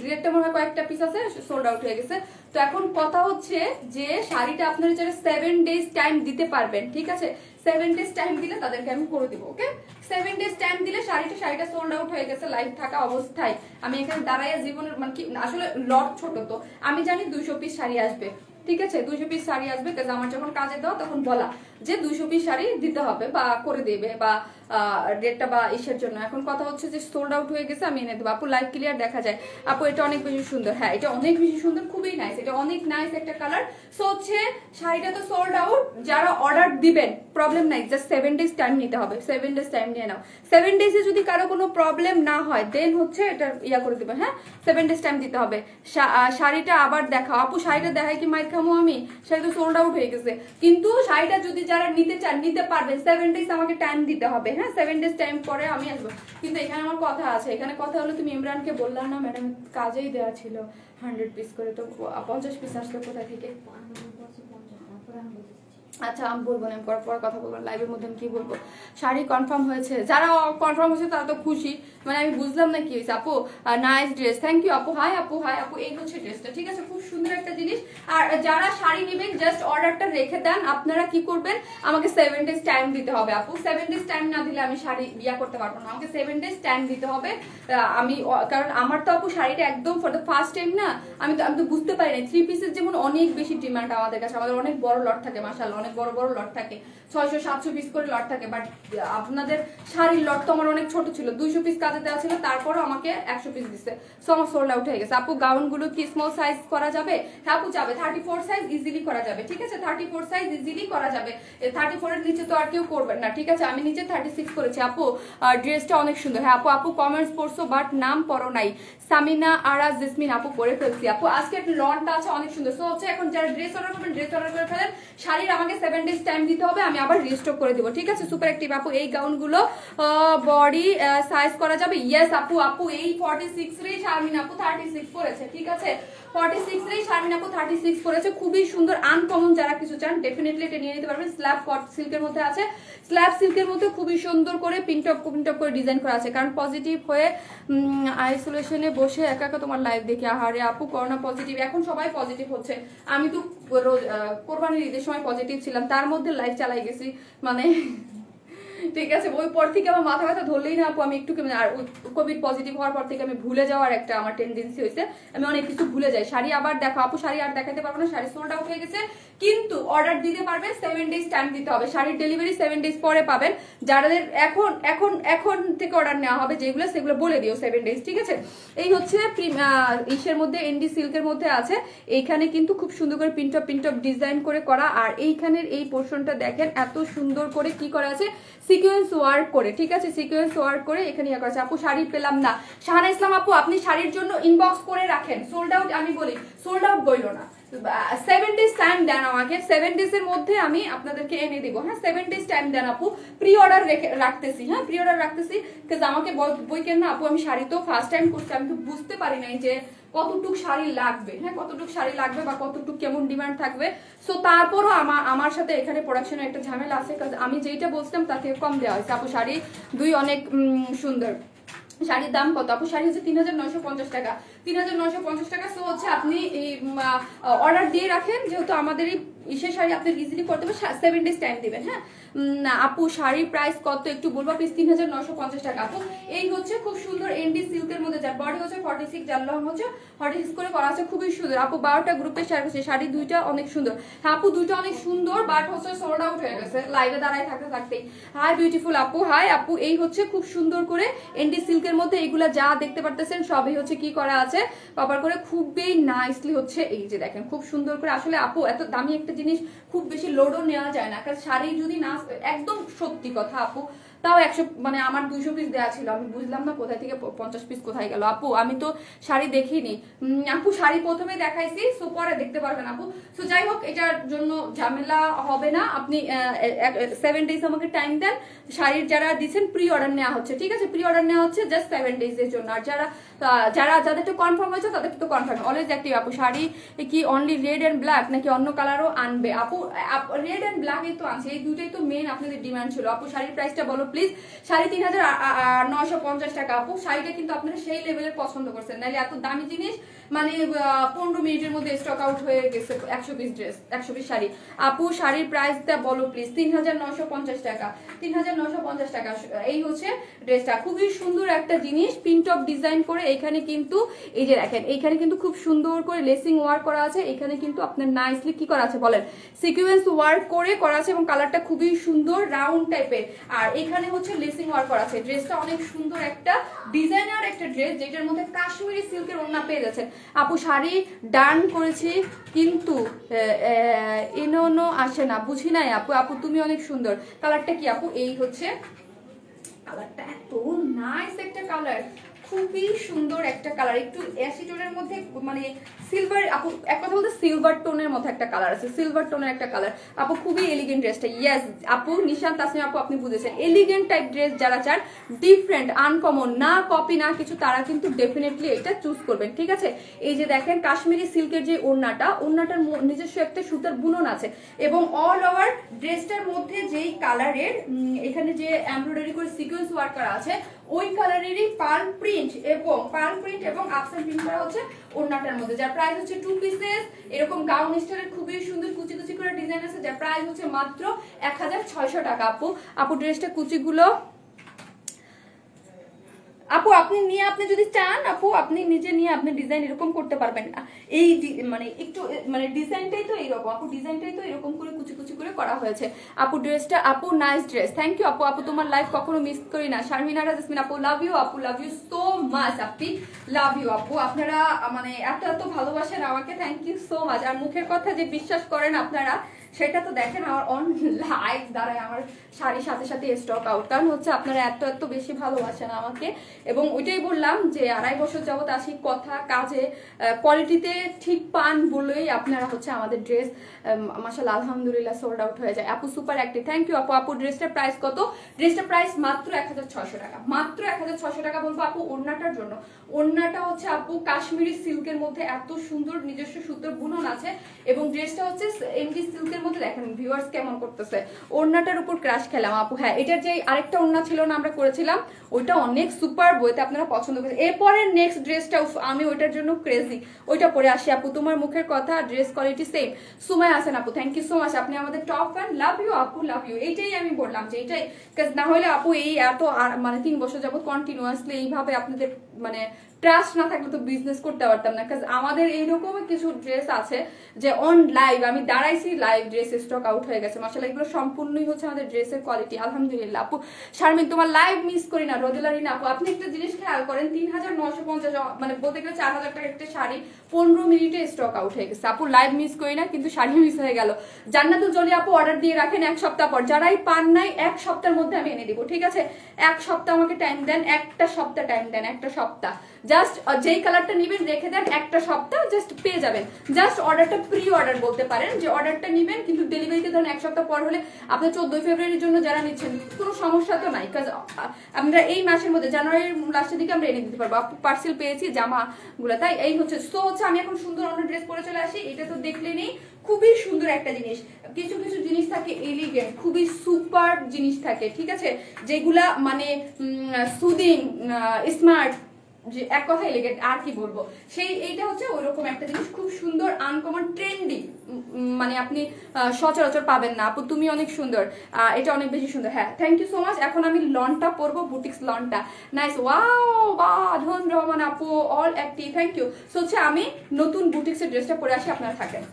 Speaker 1: রেটটা মনে হয় কয়েকটা পিস আছে, সোল্ড আউট হয়ে গেছে। তো এখন কথা হচ্ছে যে শাড়িটা আপনারা যারা 7 ডেজ টাইম দিতে পারবেন, ঠিক আছে 7 ডেজ টাইম দিলে তাদেরকে আমি করে দিব, ওকে 7 ডেজ টাইম দিলে শাড়িটা সোল্ড আউট হয়ে গেছে লাইভ থাকা অবস্থায়। আমি এখানে দাঁড়াইয়া জীবনের মানে কি, আসলে লট ছোট তো আমি জানি 200 পিস শাড়ি আসবে, ঠিক আছে 200 পিস শাড়ি আসবে, কাজ আমার যখন কাজে দেওয়া তখন বলা যে 200 পিস শাড়ি দিতে হবে বা করে দেবে বা ডেটটা বা ইসের জন্য। এখন কথা হচ্ছে যে সোল্ড আউট হয়ে গেছে, আমি এনে দেবো আপু, লাইভ ক্লিয়ার দেখা যায় আপু, এটা অনেক বেশি সুন্দর, হ্যাঁ এটা অনেক বেশি সুন্দর, খুবই নাইস, এটা অনেক নাইস একটা কালার। সো হচ্ছে শাড়িটা তো সোল্ড আউট, যারা অর্ডার দিবেন প্রবলেম নাই, জাস্ট 7 ডেজ টাইম নিতে হবে, 7 ডেজ টাইম নিয়ে নাও। 7 ডেজে যদি কারো কোনো প্রবলেম না হয় দেন হচ্ছে এটা ইয়া করে দেবে, হ্যাঁ 7 ডেজ টাইম দিতে হবে। শাড়িটা আবার দেখাও আপু, শাড়িটা দেখাই কি মাইর খামো আমি, শাড়ি তো সোল্ড আউট হয়ে গেছে, কিন্তু শাড়িটা যদি যারা নিতে চান নিতে পারবেন, 7 ডেজ আমাকে টাইম দিতে হবে, হ্যাঁ 7 ডেজ টাইম পরে আমি আসবো। কিন্তু এখানে আমার কথা আছে, এখানে কথা হলো তুমি ইমরানকে বললাম না ম্যাডাম কাজেই দেওয়া ছিল 100 পিস করে, তো 50 পিস আসলো কোথা থেকে? আচ্ছা আমি বলবো না, আমি পর কথা বলবো লাইভের মধ্যে। আমি কি বলবো, শাড়ি কনফার্ম হয়েছে, যারা কনফার্ম হয়েছে তারা তো খুশি, মানে আমি বুঝলাম না কি হয়েছে। আপু নাইস ড্রেস, থ্যাংক ইউ আপু। হাই আপু, হাই আপু। এই হচ্ছে ড্রেসটা, ঠিক আছে, খুব সুন্দর একটা জিনিস। আর যারা শাড়ি নেবেন জাস্ট অর্ডারটা রেখে দেন। আপনারা কি করবেন, আমাকে 7 days টাইম দিতে হবে আপু। 7 days টাইম না দিলে আমি শাড়ি বিয়া করতে পারবো না, আমাকে 7 days টাইম দিতে হবে। আমি কারণ আমার তো আপু শাড়িটা একদম ফর দ্য ফার্স্ট টাইম না, আমি তো বুঝতে পারি না। 3 পিসের যেমন অনেক বেশি ডিমান্ড আমাদের কাছে, আমাদের অনেক বড় লট থাকে, মাশাআল্লাহ অনেক বড় বড় লট থাকে, 600-700 পিস করে লট থাকে। বাট আপনাদের শাড়ির লট তো আমার অনেক ছোট ছিল, 200 পিস কাজে দেওয়া ছিল, তারপরও আমাকে 100 পিস দিচ্ছে। সো আমার সোল্ড আউট হয়ে গেছে আপু। গাউনগুলো কি স্মল সাইজ করা যাবে? হ্যাঁ আপু যাবে, 34 সাইজ ইজিলি করা যাবে, ঠিক আছে, 34 সাইজ ইজিলি করা যাবে। 34 এর নিচে তো আর কেউ করবেন না, ঠিক আছে। আমি নিচে 36 করেছি আপু। ড্রেসটা অনেক সুন্দর। হ্যাঁ আপু, আপু কমেন্টস পড়ছো বাট নাম পড়ো নাই। সামিনা আরা জেসমিন আপু পরে ফেলছি আপু। আজকে লনটা আছে অনেক সুন্দর। সো হচ্ছে এখন যারা ড্রেস অর্ডার করবেন ড্রেস অর্ডার করে ফেলেন। শাড়ির আমাকে 7 days টাইম দিতে হবে, আমি আবার রিস্টক করে দিব, ঠিক আছে। সুপার অ্যাক্টিভ আপু। এই গাউনগুলো বডি সাইজ করা যাবে? ইয়েস আপু। আপু এই 46 রে শারমিন আপু 36 পরেছে, ঠিক আছে, 46 রে শারমিন আপু 36 পরেছে। খুবই সুন্দর আনকমন, যারা কিছু চান ডেফিনেটলি এটা নিয়ে নিতে পারবেন। স্ল্যাব কট সিল্কের মধ্যে আছে, স্ল্যাব সিল্কের মধ্যে খুবই সুন্দর করে পিনটপ করে ডিজাইন করা আছে। কারণ পজিটিভ হয়ে আইসোলেশনে বসে একা একা তোমার লাইভ দেখি। আহারে আপু করোনা পজিটিভ, এখন সবাই পজিটিভ হচ্ছে। আমি তো কোরবানির ঈদের সময় পজিটিভ ছিলাম, তার মধ্যে লাইভ চালাই গেছি, মানে ঠিক আছে। ওই পর থেকে আমার মাথা ব্যথা ধরলেই না আপু আমি একটু আর কোভিড পজিটিভ হওয়ার পর থেকে আমি ভুলে যাওয়ার একটা আমার টেন্ডেন্সি হয়েছে, আমি অনেক কিছু ভুলে যাই। শাড়ি আবার দেখো আপু, শাড়ি আর দেখাতে পারবো না, শাড়ি সোল্ড আউট হয়ে গেছে। কিন্তু অর্ডার দিতে পারবেন, 7 days টাইম দিতে হবে। শাড়ির ডেলিভারি 7 days পরে পাবেন। যাদের এখন এখন এখন থেকে অর্ডার নেওয়া হবে যেগুলো, সেগুলো বলে দিও 7 days, ঠিক আছে। এই হচ্ছে ইসের মধ্যে এনডি সিল্কের মধ্যে আছে। এইখানে কিন্তু খুব সুন্দর করে পিনটপ ডিজাইন করে করা। আর এইখানের এই পোর্শনটা দেখেন এত সুন্দর করে কি করা আছে, সিকোয়েন্স ওয়ার্ক করে, ঠিক আছে, সিকোয়েন্স ওয়ার্ক করে এখানে ইয়ে করা আছে। আপু শাড়ি পেলাম না। শাহানা ইসলাম আপু আপনি শাড়ির জন্য ইনবক্স করে রাখেন, সোল্ড আউট আমি বলি, সোল্ড আউট বইল না। 7 days টাইম দেন আমাকে, 7 days এর মধ্যে আমি আপনাদেরকে এনে দিব। হ্যাঁ 7 days টাইম দেন আপু। প্রি অর্ডার রাখতেছি, হ্যাঁ প্রি অর্ডার রাখতেছি। কারণ আমাকে বই কেন না আপু, আমি শাড়ি তো ফার্স্ট টাইম করছি, আমি তো বুঝতে পারি নাই যে কতটুক শাড়ি লাগবে, হ্যাঁ কতটুক শাড়ি লাগবে বা কতটুক কেমন ডিমান্ড থাকবে। সো তারপরও আমার সাথে এখানে প্রোডাকশনের একটা ঝামেলা আছে, কারণ আমি যেইটা বলছিলাম তার থেকে কম দেওয়া হয়েছে। আপু শাড়ি দুই অনেক সুন্দর। শাড়ির দাম কত আপু? শাড়ি হচ্ছে 3950 টাকা, 3950 টাকা। সো হচ্ছে আপনি এই অর্ডার দিয়ে রাখেন, যেহেতু আমাদের এই ইসের শাড়ি আপনি ইজিলি করতে হবে, 7 days টাইম দিবেন। হ্যাঁ আপু শাড়ির প্রাইস কত একটু বলবো প্লিজ? 3950 টাকা আপু। এই হচ্ছে খুব সুন্দর এনডি সিল্কের মধ্যে, যার বডি হচ্ছে 46, যার লং হচ্ছে 46 করে করা আছে, খুবই সুন্দর আপু। 12টা গ্রুপে শেয়ার করছে, শাড়ি দুইটা অনেক সুন্দর। হ্যাঁ আপু দুইটা অনেক সুন্দর, বাট হচ্ছে সোল্ড আউট হয়ে গেছে লাইভে দাঁড়ায় থাকতেই। হাই বিউটিফুল আপু, হাই আপু। এই হচ্ছে খুব সুন্দর করে এনডি সিল্কের মধ্যে, এইগুলা যা দেখতে পারতেছেন সবই হচ্ছে কি করা আছে কভার করে, খুবই নাইসলি হচ্ছে। এই যে দেখেন খুব সুন্দর করে। আসলে আপু এত দামি একটা জিনিস খুব বেশি লোডও নেওয়া যায় না, কারণ শাড়ি যদি না, একদম সত্যি কথা আপু, তাও 100 মানে আমার 200 পিস দেওয়া ছিল, আমি বুঝলাম না কোথায় থেকে 50 পিস কোথায় গেল আপু। আমি তো শাড়ি দেখিনি আপু, শাড়ি প্রথমে দেখাইছি, সো পরে দেখতে পারবেন আপু। সো যাই হোক, এটার জন্য ঝামেলা হবে না, আপনি 7 days আমাকে টাইম দেন। শাড়ির যারা দিচ্ছেন প্রি অর্ডার নেওয়া হচ্ছে, ঠিক আছে, প্রি অর্ডার নেওয়া হচ্ছে জাস্ট 7 days এর জন্য। আর যাদের তো কনফার্ম হয়েছে তাদের তো কনফার্ম অলওয়েজ অ্যাক্টিভ আপু। শাড়ি কি অনলি রেড এন্ড ব্ল্যাক নাকি অন্য কালারও আনবে আপু? রেড এন্ড ব্ল্যাক এই তো আনছে, এই দুটোই তো মেন আপনাদের ডিমান্ড ছিল আপু। শাড়ির প্রাইসটা বলো প্লিজ। শাড়ি 3950 টাকা আপু। শাড়িটা কিন্তু আপনারা সেই লেভেলের পছন্দ করছেন, নাহলে এত দামি জিনিস মানে 15 মিনিটের মধ্যে স্টক আউট হয়ে গেছে 100 পিস ড্রেস, 100 পিস শাড়ি। আপু শাড়ির প্রাইসটা বলো প্লিজ। 3950 টাকা, 3950 টাকা। এই হচ্ছে ড্রেসটা, খুবই সুন্দর একটা জিনিস, পিনটপ ডিজাইন করে। এখানে কিন্তু এই যে দেখেন, এইখানে কিন্তু খুব সুন্দর করে লেসিং ওয়ার্ক করা আছে। এখানে কিন্তু আপনার নাইসলি কি করা আছে বলেন, সিকোয়েন্স ওয়ার্ক করে করা আছে, এবং কালারটা খুবই সুন্দর রাউন্ড টাইপের। আর এখানে হচ্ছে লেসিং ওয়ার্ক করা আছে। ড্রেসটা অনেক সুন্দর একটা ডিজাইনার একটা ড্রেস, যেটার মধ্যে কাশ্মীরি সিল্কের ওড়না পেয়ে যাচ্ছেন আপু। শাড়ি ডান করেছি কিন্তু এনো আসে না, বুঝি নাই আপু। আপু তুমি অনেক সুন্দর। কালারটা কি আপু? এই হচ্ছে কালারটা, এত নাইস একটা কালার, খুবই সুন্দর একটা কালার, একটু অ্যাশি টোনের মধ্যে মানে সিলভার, আপু এক কথা বলতে সিলভার টোনের মধ্যে একটা কালার আছে, সিলভার টোনের একটা কালার। আপু খুবই এলিগেন্ট ড্রেসটা, ইয়েস আপু নিশান তাসনিম আপু আপনি বুঝেছেন, এলিগেন্ট টাইপ ড্রেস যারা চান, ডিফারেন্ট আনকমন, না কপি না কিছু, তারা কিন্তু ডেফিনেটলি এটা চুজ করবেন, ঠিক আছে। এই যে দেখেন কাশ্মীরি সিল্কের যে ওড়নাটার নিজস্ব একটা সুতার বুনন আছে, এবং অল ওভার ড্রেসটার মধ্যে যেই কালারের এখানে যে এমব্রয়ডারি করে সিকোয়েন্স ওয়ার্ক করা আছে, ওই কালারেরই পার্ল প্রিন্ট এবং আপসান প্রিন্ট করা হচ্ছে ওড়নাটার মধ্যে, যার প্রাইস হচ্ছে 2 পিসেস এরকম গাউন স্টাইলের খুবই সুন্দর কুচি কুচি করে ডিজাইন আছে, যার প্রাইস হচ্ছে মাত্র 1600 টাকা। আপু ড্রেসটা কুচিগুলো আপু আপনি নিয়ে, আপনি যদি চান আপু আপনি নিজে নিয়ে আপনি ডিজাইন এরকম করতে পারবেন। এই মানে একটু মানে ডিজাইনটাই তো এইরকম, আপু ডিজাইনটাই তো এরকম করে কুচি কুচি করে করা হয়েছে। আপু ড্রেসটা, আপু নাইস ড্রেস, থ্যাংক ইউ আপু। আপু তোমার লাইফ কখনো মিস করি না। শারমিনা জাসমিন আপু লাভ ইউ, আপু লাভ ইউ সো মাচ, আপনি লাভ ইউ আপু। আপনারা মানে এত এত ভালোবাসেন আমাকে, থ্যাংক ইউ সো মাচ। আর মুখের কথা যে বিশ্বাস করেন আপনারা, সেটা তো দেখেন আমার অন লাইভ দ্বারাই আমার শাড়ির সাথে সাথে স্টক আউট, কারণ হচ্ছে আপনারা এত এত বেশি ভালোবাসেন আমাকে। এবং ওইটাই বললাম যে 2.5 বছর যাবত আসি, কথা কাজে কোয়ালিটিতে ঠিক পান বলেই আপনারা হচ্ছে আমাদের ড্রেস মাশাআল্লাহ আলহামদুলিল্লাহ সোল্ড আউট হয়ে যায়। আপু সুপার অ্যাক্টিভ, থ্যাংক ইউ আপু। আপু ড্রেসটার প্রাইস কত? ড্রেসটার প্রাইস মাত্র 1600 টাকা, মাত্র 1600 টাকা। বলবো আপু ওড়নাটার জন্য, ওড়নাটা হচ্ছে আপু কাশ্মীরি সিল্কের মধ্যে এত সুন্দর নিজস্ব সুতোর বুনন আছে, এবং ড্রেসটা হচ্ছে এমডি সিল্কের মধ্যে, দেখেন ভিউয়ার্স কেমন করতেছে, ওড়নাটার উপর ক্রাশ খেলাম আপু। হ্যাঁ এটার যে আরেকটা ওড়না ছিল না আমরা করেছিলাম, ওইটা অনেক সুপার, বইতে আপনারা পছন্দ করেছেন। এরপরে নেক্সট ড্রেসটা আমি ওইটার জন্য ক্রেজি, ওইটা পরে আসি আপু। তোমার মুখের কথা, ড্রেস কোয়ালিটি সেম। সুমাই হাসান আপু থ্যাংক ইউ সো মাচ, আপনি আমাদের টপ ফ্যান, লাভ ইউ আপু লাভ ইউ। এইটাই আমি বললাম যে এইটাই, না হলে আপু এই এত মানে 3 বছর যাবত কন্টিনিউয়াসলি এইভাবে আপনাদের মানে ট্রাস্ট না থাকলে তো বিজনেস করতে পারতাম না। কারণ আমাদের এইরকম কিছু ড্রেস আছে যে অন লাইভ আমি দাঁড়াইছি, লাইভ ড্রেস স্টক আউট হয়ে গেছে মাশাআল্লাহ। এগুলো সম্পূর্ণই হচ্ছে আমাদের ড্রেসের কোয়ালিটি আলহামদুলিল্লাহ। আপু শারমিন তোমার লাইভ মিস করি না, রোদেলা রিনা আপু আপনি একটা জিনিস খেয়াল করেন, 3950 মানে বলতে গেলে 4000 টাকার একটা শাড়ি 15 মিনিটে স্টক আউট হয়ে গেছে। আপু লাইভ মিস করি না, কিন্তু শাড়ি মিস হয়ে গেল। জান্নাতুল জলি আপু অর্ডার দিয়ে রাখেন 1 সপ্তাহ পর, যারাই পান নাই 1 সপ্তাহের মধ্যে আমি এনে দিব, ঠিক আছে? 1 সপ্তাহ আমাকে টাইম দেন, একটা সপ্তাহ টাইম দেন, একটা সপ্তাহ জাস্ট যেই কালারটা নেবেন রেখে দেন, একটা সপ্তাহ জাস্ট পেয়ে যাবেন। জাস্ট অর্ডারটা প্রি অর্ডার বলতে পারেন, যে অর্ডারটা নেবেন কিন্তু ডেলিভারিতে ধরেন 1 সপ্তাহ পর হলে, আপনার 14 ফেব্রুয়ারির জন্য যারা নিচ্ছেন কোনো সমস্যা তো নাই, কাজ আমরা এই মাসের মধ্যে জানুয়ারির লাস্টের দিকে আমরা এনে দিতে পারবো। আপু পার্সেল পেয়েছি জামাগুলো, তাই এই হচ্ছে তো হচ্ছে আমি এখন সুন্দর অন্য ড্রেস পরে চলে আসি। এটা তো দেখলেনই খুবই সুন্দর একটা জিনিস, কিছু কিছু জিনিস থাকে এলিগেন্ট, খুবই সুপার জিনিস থাকে, ঠিক আছে, যেগুলা মানে সুদিং স্মার্ট, যে এক কথা এলিগেন্ট, আর কি বলবো, সেই এইটা হচ্ছে ওইরকম একটা জিনিস, খুব সুন্দর আনকমন ট্রেন্ডি, মানে আপনি সচরাচর পাবেন না। আপু তুমি অনেক সুন্দর, এটা অনেক বেশি সুন্দর। হ্যাঁ থ্যাংক ইউ সো মাচ। এখন আমি লনটা পরবো, বুটিক্স লনটা নাইস, ওয়াও বা ধন রহমান আপু all active, thank you. So হচ্ছে আমি নতুন বুটিক্সের ড্রেসটা পরে আসি, আপনারা থাকেন।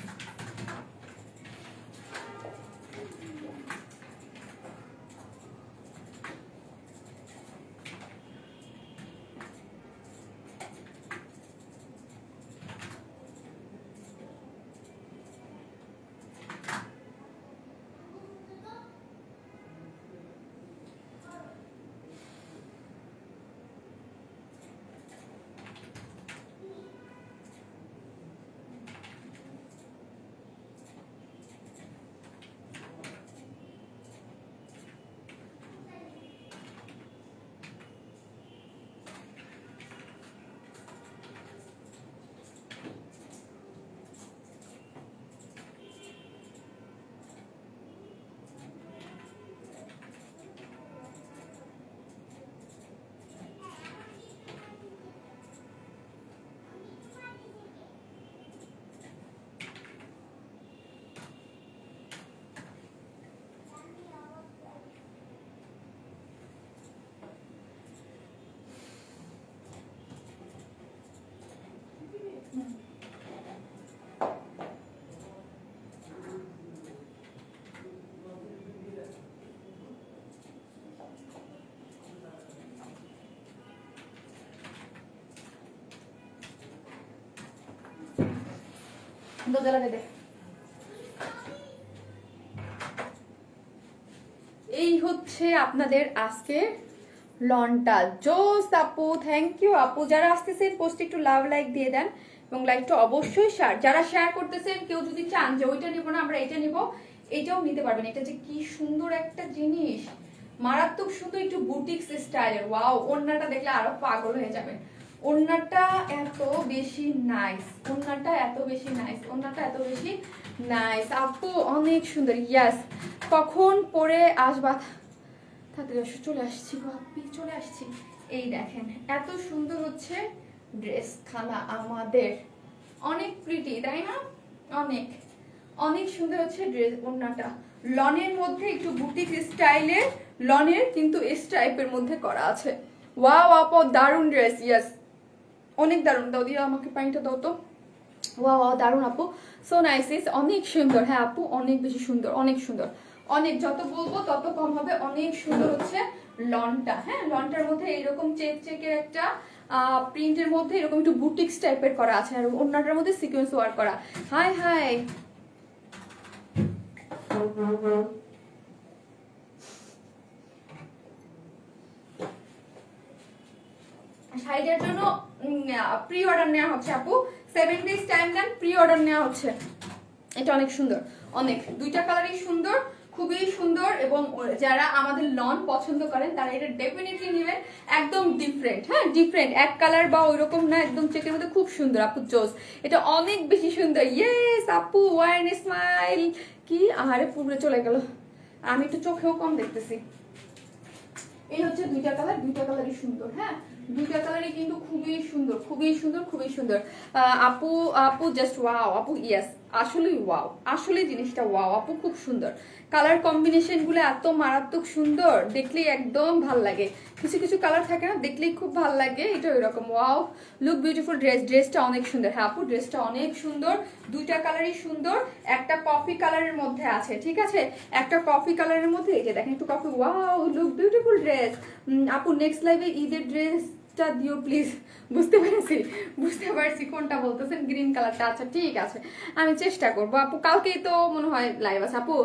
Speaker 1: এই হচ্ছে আপনাদের আজকে লনটা জোস আপু, থ্যাংক ইউ আপু। যারা আসতেছেন পোস্টে একটু লাভ লাইক দিয়ে দেন এবং লাইকটা অবশ্যই শেয়ার। যারা শেয়ার করতেছেন কেউ যদি চান যে ওইটা নিব না আমরা এটা নিব, এটাও নিতে পারবেন। এটা যে কি সুন্দর একটা জিনিস, মারাত্মক সুন্দর, একটু বুটিক্স স্টাইলের। ওয়াও, ওড়নাটা দেখলে আরো পাগল হয়ে যাবেন। ওড়নাটা এত বেশি নাইস, ওড়নাটা এত বেশি নাইস, ওড়নাটা এত বেশি নাইস আপু, অনেক সুন্দর। ইয়াস, কখন পরে আসবা? তাড়াতাড়ি আসো, চলে আসছি বাপি, চলে আসছি। এই দেখেন এত সুন্দর হচ্ছে ড্রেস খানা আমাদের, অনেক প্রিটি তাই না? অনেক অনেক সুন্দর হচ্ছে ড্রেস। ওড়নাটা লনের মধ্যে একটু বুটিক স্টাইলের, লনের কিন্তু এস টাইপের মধ্যে করা আছে। ওয়াও আপু, দারুন ড্রেস। ইয়েস, অনেক দারুন। দাও দিয়ে আমাকে পানিটা দাও তো। ওয়াও ওয়াও, দারুন আপু, সো নাইস, অনেক সুন্দর। হ্যাঁ আপু, অনেক বেশি সুন্দর, অনেক সুন্দর, অনেক, যত বলবো তত কম হবে। অনেক সুন্দর হচ্ছে লনটা। হ্যাঁ, লনটার মধ্যে এরকম চেক চেকের একটা প্রিন্টের মধ্যে এরকম একটু বুটিক্স টাইপের করা আছে, আর ওড়নাটার মধ্যে সিকোয়েন্স ওয়ার্ক করা। হাই হাই, শাড়িটার জন্য প্রি অর্ডার নেওয়া হচ্ছে আপু, 7 days টাইম দেন, প্রি অর্ডার নেওয়া হচ্ছে। এটা অনেক সুন্দর, অনেক, দুইটা কালারই সুন্দর, খুবই সুন্দর। এবং যারা আমাদের লন পছন্দ করেন তারা এটা ডেফিনেটলি নেবেন। একদম ডিফারেন্ট, হ্যাঁ ডিফারেন্ট, এক কালার বা ওইরকম না, একদম চেকের মধ্যে খুব সুন্দর আপু, জোস, এটা অনেক বেশি সুন্দর। ইয়েস আপু, ওয়ান স্মাইল। কি আহারে, পুরো চলে গেল, আমি একটু চোখেও কম দেখতেছি। এই হচ্ছে দুইটা কালার, দুইটা কালারই সুন্দর। হ্যাঁ, দুইটা কালারই কিন্তু খুবই সুন্দর, খুবই সুন্দর, খুবই সুন্দর। আপু আপু জাস্ট ওয়াও আপু। ইয়েস, আসলে ওয়াও, আসলে জিনিসটা ওয়াও আপু, খুব সুন্দর। কালার কম্বিনেশন গুলো এত মারাত্মক সুন্দর, দেখলেই একদম ভাল লাগে। কিছু কিছু কালার থাকে না, দেখলেই খুব ভাল লাগে, এটা ওইরকম। ওয়াও, লুক বিউটিফুল ড্রেস, ড্রেসটা অনেক সুন্দর। হ্যাঁ আপু, ড্রেসটা অনেক সুন্দর, দুইটা কালারই সুন্দর। একটা কফি কালারের মধ্যে আছে, ঠিক আছে, একটা কফি কালারের মধ্যে, এই যে দেখেন একটু coffee. Wow, look beautiful dress আপু। নেক্সট লাইভে ঈদের ড্রেস দিও প্লিজ। বুঝতে পেরেছি, বুঝতে পারছি কোনটা বলতেছেন, গ্রিন কালারটা। আচ্ছা ঠিক আছে, আমি চেষ্টা করবো আপু। কালকেই তো মনে হয় লাইভ আছে আপু।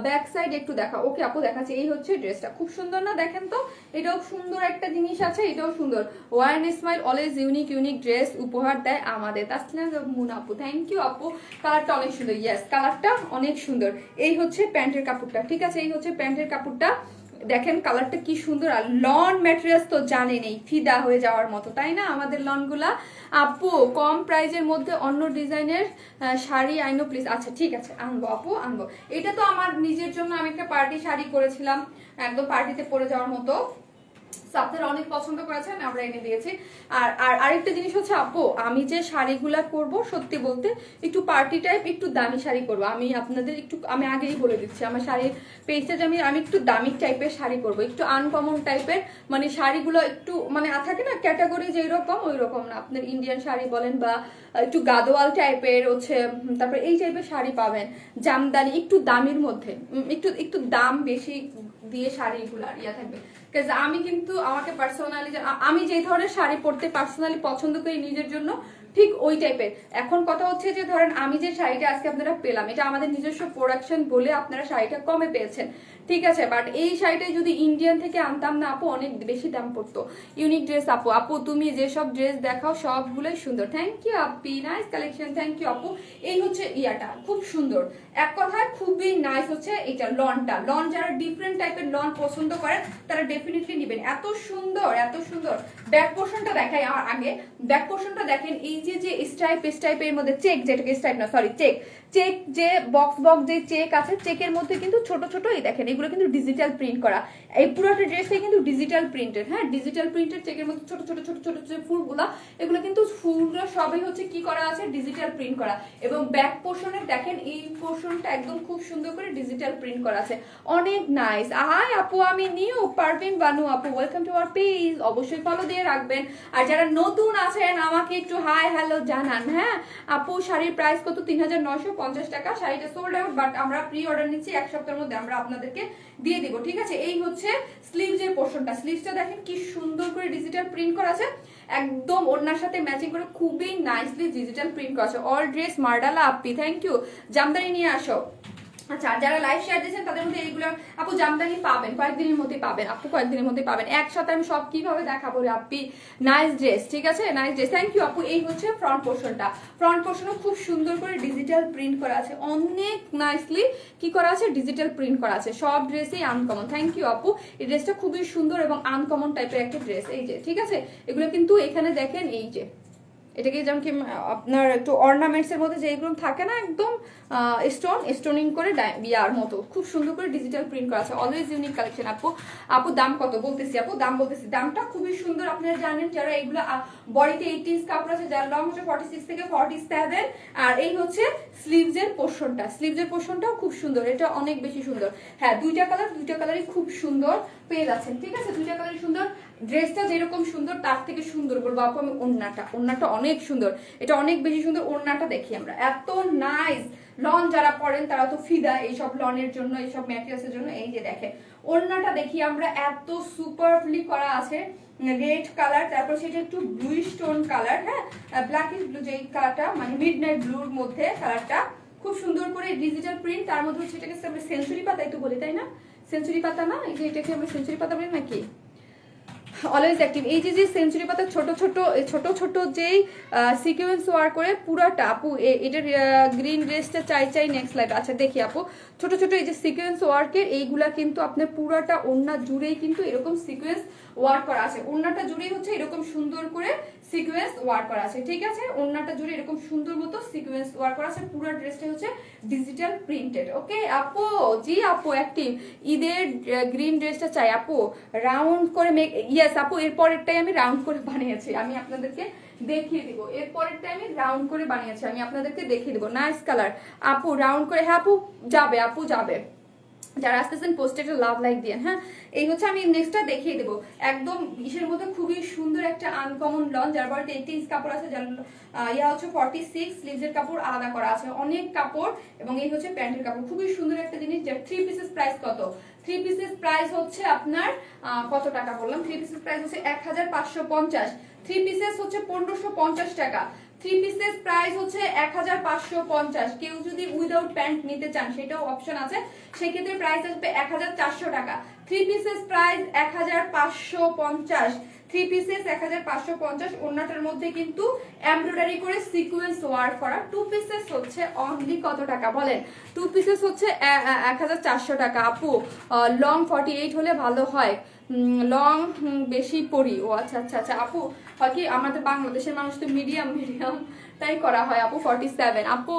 Speaker 1: ব্যাক সাইড একটু দেখা। ওকে আপু, দেখাচ্ছে। এই হচ্ছে ড্রেসটা, খুব সুন্দর না? দেখেন তো, এটাও সুন্দর একটা জিনিস আছে, এটাও সুন্দর। One smile always unique unique dress উপহার দেয় আমাদের। তাসলিমা মুন আপু, থ্যাংক ইউ আপু। কালারটা অনেক সুন্দর। ইয়েস, কালারটা অনেক সুন্দর। এই হচ্ছে প্যান্টের কাপড়টা, ঠিক আছে, এই হচ্ছে প্যান্টের কাপড়টা। দেখেন কালারটা কি সুন্দর। আর লন ম্যাটেরিয়ালস তো জানেনই, ফিদা হয়ে যাওয়ার মতো, তাই না আমাদের লনগুলা? আপু কম প্রাইজের মধ্যে অন্য ডিজাইনের শাড়ি আইনো প্লিজ। আচ্ছা ঠিক আছে, আনবো আপু, আনবো। এটা তো আমার নিজের জন্য, আমি একটা পার্টি শাড়ি করেছিলাম, একদম পার্টিতে পরে যাওয়ার মতো, আপনারা অনেক পছন্দ করেছেন, আমরা এনে দিয়েছি। আর আরেকটা জিনিস হচ্ছে আপু, আমি যে শাড়িগুলা করব, সত্যি বলতে একটু পার্টি টাইপ, একটু দামি শাড়ি করব। আমি আপনাদের একটু, আমি আগেই বলে দিচ্ছি, আমার শাড়ির পেজটা যে আমি একটু দামি টাইপের শাড়ি করব, একটু আনকমন টাইপের, মানে শাড়িগুলো একটু মানে থাকে না ক্যাটাগরি যেই রকম, ওই রকম না। আপনার ইন্ডিয়ান শাড়ি বলেন বা একটু গাদোয়াল টাইপের হচ্ছে, তারপর এই টাইপের শাড়ি পাবেন, জামদানি, একটু দামির মধ্যে, একটু দাম বেশি দিয়ে শাড়িগুলো ইয়া থাকবে। আমি কিন্তু আমাকে পার্সোনালি, আমি যে ধরনের শাড়ি পরতে পার্সোনালি পছন্দ করি নিজের জন্য, ঠিক ওই টাইপের। এখন কথা হচ্ছে যে ধরেন আমি যে শাড়িটা আজকে আপনারা পেলাম, এটা আমাদের নিজস্ব প্রোডাকশন বলে আপনারা শাড়িটা কমে পেয়েছেন, ঠিক আছে। বাট এই শাড়িটাই যদি ইন্ডিয়ান থেকে আনতাম না আপু, অনেক বেশি দাম পড়তো। ইউনিক ড্রেস আপু। আপু তুমি যেসব ড্রেস দেখাও সবগুলোই সুন্দর। Thank you Api, nice collection, thank you আপু। এই হচ্ছে ইয়াটা, খুব সুন্দর, এক কথায় খুবই নাইস হচ্ছে এটা লনটা। লন যারা ডিফারেন্ট টাইপের লন পছন্দ করেন তারা ডেফিনেটলি নেবেন। এত সুন্দর, এত সুন্দর। ব্যাক পোর্শনটা দেখাই আমার আগে, ব্যাক পোর্শনটা দেখেন। এই যে স্টাইপের মধ্যে চেক, যেটাকে স্টাইপ না সরি চেক, চেক যে বক্স যে চেক আছে, চেকের মধ্যে কিন্তু ছোট ছোট, এই দেখেন এগুলো কিন্তু ডিজিটাল প্রিন্ট করা। এই পুরোটা ড্রেসটাই কিন্তু ডিজিটাল প্রিন্টেড। হ্যাঁ, ডিজিটাল প্রিন্টেড চেকের মধ্যে ছোট ছোট ছোট ছোট যে ফুলগুলা, এগুলো কিন্তু ফুলগুলো সবই হচ্ছে কি করা আছে, ডিজিটাল প্রিন্ট করা। এবং ব্যাক পোর্শনে দেখেন এই পোর্শনটা একদম খুব সুন্দর করে ডিজিটাল প্রিন্ট করা আছে, অনেক নাইস। হাই আপু, আমি নিউ পারভিন বানু আপু, ওয়েলকাম টু আওয়ার পেজ। অবশ্যই ফলো দিয়ে রাখবেন। আর যারা নতুন আছেন আমাকে একটু হাই হ্যালো জানান। হ্যাঁ আপু, শাড়ির প্রাইস কত? 3950 টাকা। শাড়িটা সোল্ড আউট, বাট আমরা প্রি অর্ডার নিচ্ছি, এক সপ্তাহের মধ্যে আমরা আপনাদেরকে দিয়ে দিব, ঠিক আছে। এই হচ্ছে স্লিভসের পোর্শনটা। স্লিভসটা দেখেন কি সুন্দর করে ডিজিটাল প্রিন্ট করা আছে, একদম ওড়নার সাথে ম্যাচিং করে খুবই নাইসলি ডিজিটাল প্রিন্ট করা আছে। All dress মার্ডালা Api, thank you. Jamdani নিয়ে আসো। আচ্ছা, যারা লাইভ শেয়ার দিয়েছেন তাদের মধ্যে এইগুলো আপু জামদানি পাবেন, কয়েকদিনের মধ্যে পাবেন আপু, কয়েকদিনের মধ্যে পাবেন। একসাথে আমি সব কিভাবে দেখাবো রে আপি। নাইস ড্রেস, ঠিক আছে, নাইস ড্রেস, থ্যাংক ইউ আপু। এই হচ্ছে ফ্রন্ট পোর্শনটা, ফ্রন্ট পোর্শনও খুব সুন্দর করে ডিজিটাল প্রিন্ট করা আছে, অনেক নাইসলি কি করা আছে, ডিজিটাল প্রিন্ট করা আছে, সব ড্রেসেই আনকমন। থ্যাংক ইউ আপু, এই ড্রেসটা খুবই সুন্দর এবং আনকমন টাইপের একটা ড্রেস। এই যে ঠিক আছে, এগুলো কিন্তু এখানে দেখেন, এই যে এটাকে যেমন কি আপনার একটু অর্নামেন্টস এর মধ্যে যেগুলো থাকে না, একদম স্টোনিং করে বিয়ার মতো খুব সুন্দর করে ডিজিটাল প্রিন্ট করা আছে, অলওয়েজ ইউনিক কালেকশন আপু। আপু দাম কত বলতেছি, আপু দাম বলতেছি, দামটা খুবই সুন্দর। আপনারা জানেন যারা এইগুলো বডিতে 18 কাপড় আছে, যার লং হচ্ছে 46 থেকে 47, আর এই হচ্ছে স্লিভস এর পোর্শনটা, স্লিভস এর পোর্শনটাও খুব সুন্দর, এটা অনেক বেশি সুন্দর। হ্যাঁ, দুইটা কালারই খুব সুন্দর পেয়ে যাচ্ছেন, ঠিক আছে, দুইটা কালারই সুন্দর। ড্রেসটা যেরকম সুন্দর তার থেকে সুন্দর বলবো আপু আমি ওড়নাটা অনেক সুন্দর, এটা অনেক বেশি সুন্দর। ওড়নাটা দেখি আমরা, এত নাইস। লন যারা পরেন তারা তো ফিদা এইসব লনের জন্য, এইসব ম্যাটেরিয়ালসের জন্য। এই যে দেখেন ওড়নাটা দেখি আমরা, এত সুপারলি করা আছে, রেড কালার, তারপর সেটা একটু ব্লু স্টোন কালার, হ্যাঁ ব্ল্যাকিশ ব্লু, যে কালারটা মানে মিডনাইট ব্লুর মধ্যে কালারটা খুব সুন্দর করে ডিজিটাল প্রিন্ট, তার মধ্যে হচ্ছে এটাকে আমরা সেঞ্চুরি পাতা একটু বলি, তাই না? সেঞ্চুরি পাতা না, এই যে এটাকে আমরা সেঞ্চুরি পাতা বলি নাকি, অলওয়েজ অ্যাক্টিভ। এই যে সেঞ্চুরি পাতা ছোট ছোট যেই সিকোয়েন্স ওয়ার করে পুরাটা আপু, এটার গ্রিন ড্রেসটা চাই নেক্সট লাইভ। আচ্ছা দেখি আপু, ছোট ছোট এই যে সিকোয়েন্স ওয়ার্কের এইগুলা কিন্তু আপনার পুরাটা ওড়না জুড়েই কিন্তু এরকম সিকোয়েন্স ওয়ার্ক করা আছে, ওড়নাটা জুড়েই হচ্ছে এরকম সুন্দর করে সিকোয়েন্স ওয়ার্ক করা আছে, ঠিক আছে, ওড়নাটা জুড়ে এরকম সুন্দর মতো সিকোয়েন্স ওয়ার্ক করা আছে, পুরো ড্রেসটা হচ্ছে ডিজিটাল প্রিন্টেড। ওকে আপু, জি আপু অ্যাক্টিভ, ঈদের গ্রিন ড্রেসটা চাই আপু, রাউন্ড করে ইয়েস আপু, এরপরেরটাই আমি রাউন্ড করে বানিয়েছি, আমি আপনাদেরকে দেখিয়ে দিব, এরপরেরটা আমি রাউন্ড করে বানিয়েছি, আমি আপনাদেরকে দেখিয়ে দিব। নাইস কালার আপু, রাউন্ড করে, হ্যাঁ আপু যাবে, আপু যাবে, যারা আসতেছেন পোস্টে একটা লাভ লাইক দিয়ে। হ্যাঁ, এই হচ্ছে আমি নেক্সটটা দেখিয়ে দেবো, একদম ইসের মধ্যে খুবই সুন্দর একটা আনকমন লন, যার বাড়িতে 18 ইঞ্চ কাপড় আছে, যার ইয়া হচ্ছে 46, স্লিভসের কাপড় আলাদা করা আছে, অনেক কাপড়, এবং এই হচ্ছে প্যান্টের কাপড়, খুবই সুন্দর একটা জিনিস। যার 3 পিসেস প্রাইস কত, 3 পিসেস প্রাইস হচ্ছে আপনার কত টাকা বললাম, 3 পিসেস প্রাইস হচ্ছে 1550, 3 পিসেস হচ্ছে 1550 টাকা, 3 পিসেস প্রাইস হচ্ছে 1550। কেউ যদি উইদাউট প্যান্ট নিতে চান সেটাও অপশন আছে, সেক্ষেত্রে প্রাইস আসবে 1400 টাকা। 3 পিসেস প্রাইস 1550, 3 পিসেস 1550। ওড়নাটার মধ্যে কিন্তু এমব্রয়ডারি করে সিকোয়েন্স ওয়ার্ক করা। 2 পিসেস হচ্ছে অনলি কত টাকা বলেন, 2 পিসেস হচ্ছে 1400 টাকা আপু। লং 48 হলে ভালো হয়, লং বেশি পরি। ও আচ্ছা আচ্ছা আচ্ছা আপু, হয় কি আমাদের বাংলাদেশের মানুষ তো মিডিয়াম তাই করা হয় আপু। 47 আপু,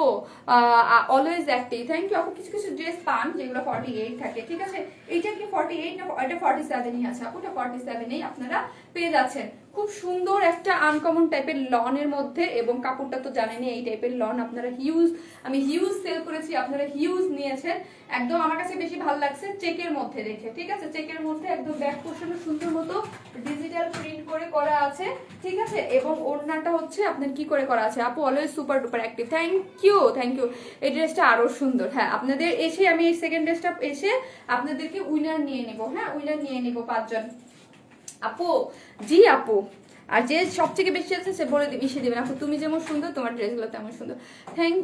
Speaker 1: অলওয়েজ অ্যাক্টিভ, থ্যাংক ইউ আপু। কিছু কিছু ড্রেস পান যেগুলো 48 থাকে, ঠিক আছে, এইটা কি 48 না, এটা 47ই আছে আপু, এটা 47ই আপনারা পেয়ে যাচ্ছেন। খুব সুন্দর একটা আনকমন টাইপের লনের মধ্যে, এবং কাপড়টা তো জানেনই এই টাইপের লন, আপনারা হিউজ, আমি হিউজ সেল করেছি, আপনারা হিউজ নিয়েছেন, একদম আমার কাছে বেশি ভালো লাগছে চেকের মধ্যে দেখে, ঠিক আছে, চেকের মধ্যে একদম ব্যাক পোর্শনে সুন্দর মতো ডিজিটাল প্রিন্ট করে করা আছে, ঠিক আছে, এবং ওড়নাটা হচ্ছে আপনার কি করে করা আছে আপু, always super duper active, thank you thank you. এই ড্রেসটা আরো সুন্দর। হ্যাঁ, আপনাদের এসে আমি এই সেকেন্ড ড্রেসটা এসে আপনাদেরকে উইনার নিয়ে নেব, হ্যাঁ উইনার নিয়ে নেব 5 জন আপু। জি আপু, আর যে সবথেকে বেশি আছে সে বলে দিবি, সে দিবেন আপু, তুমি যেমন সুন্দর তোমার ড্রেসগুলো তেমন সুন্দর। থ্যাংক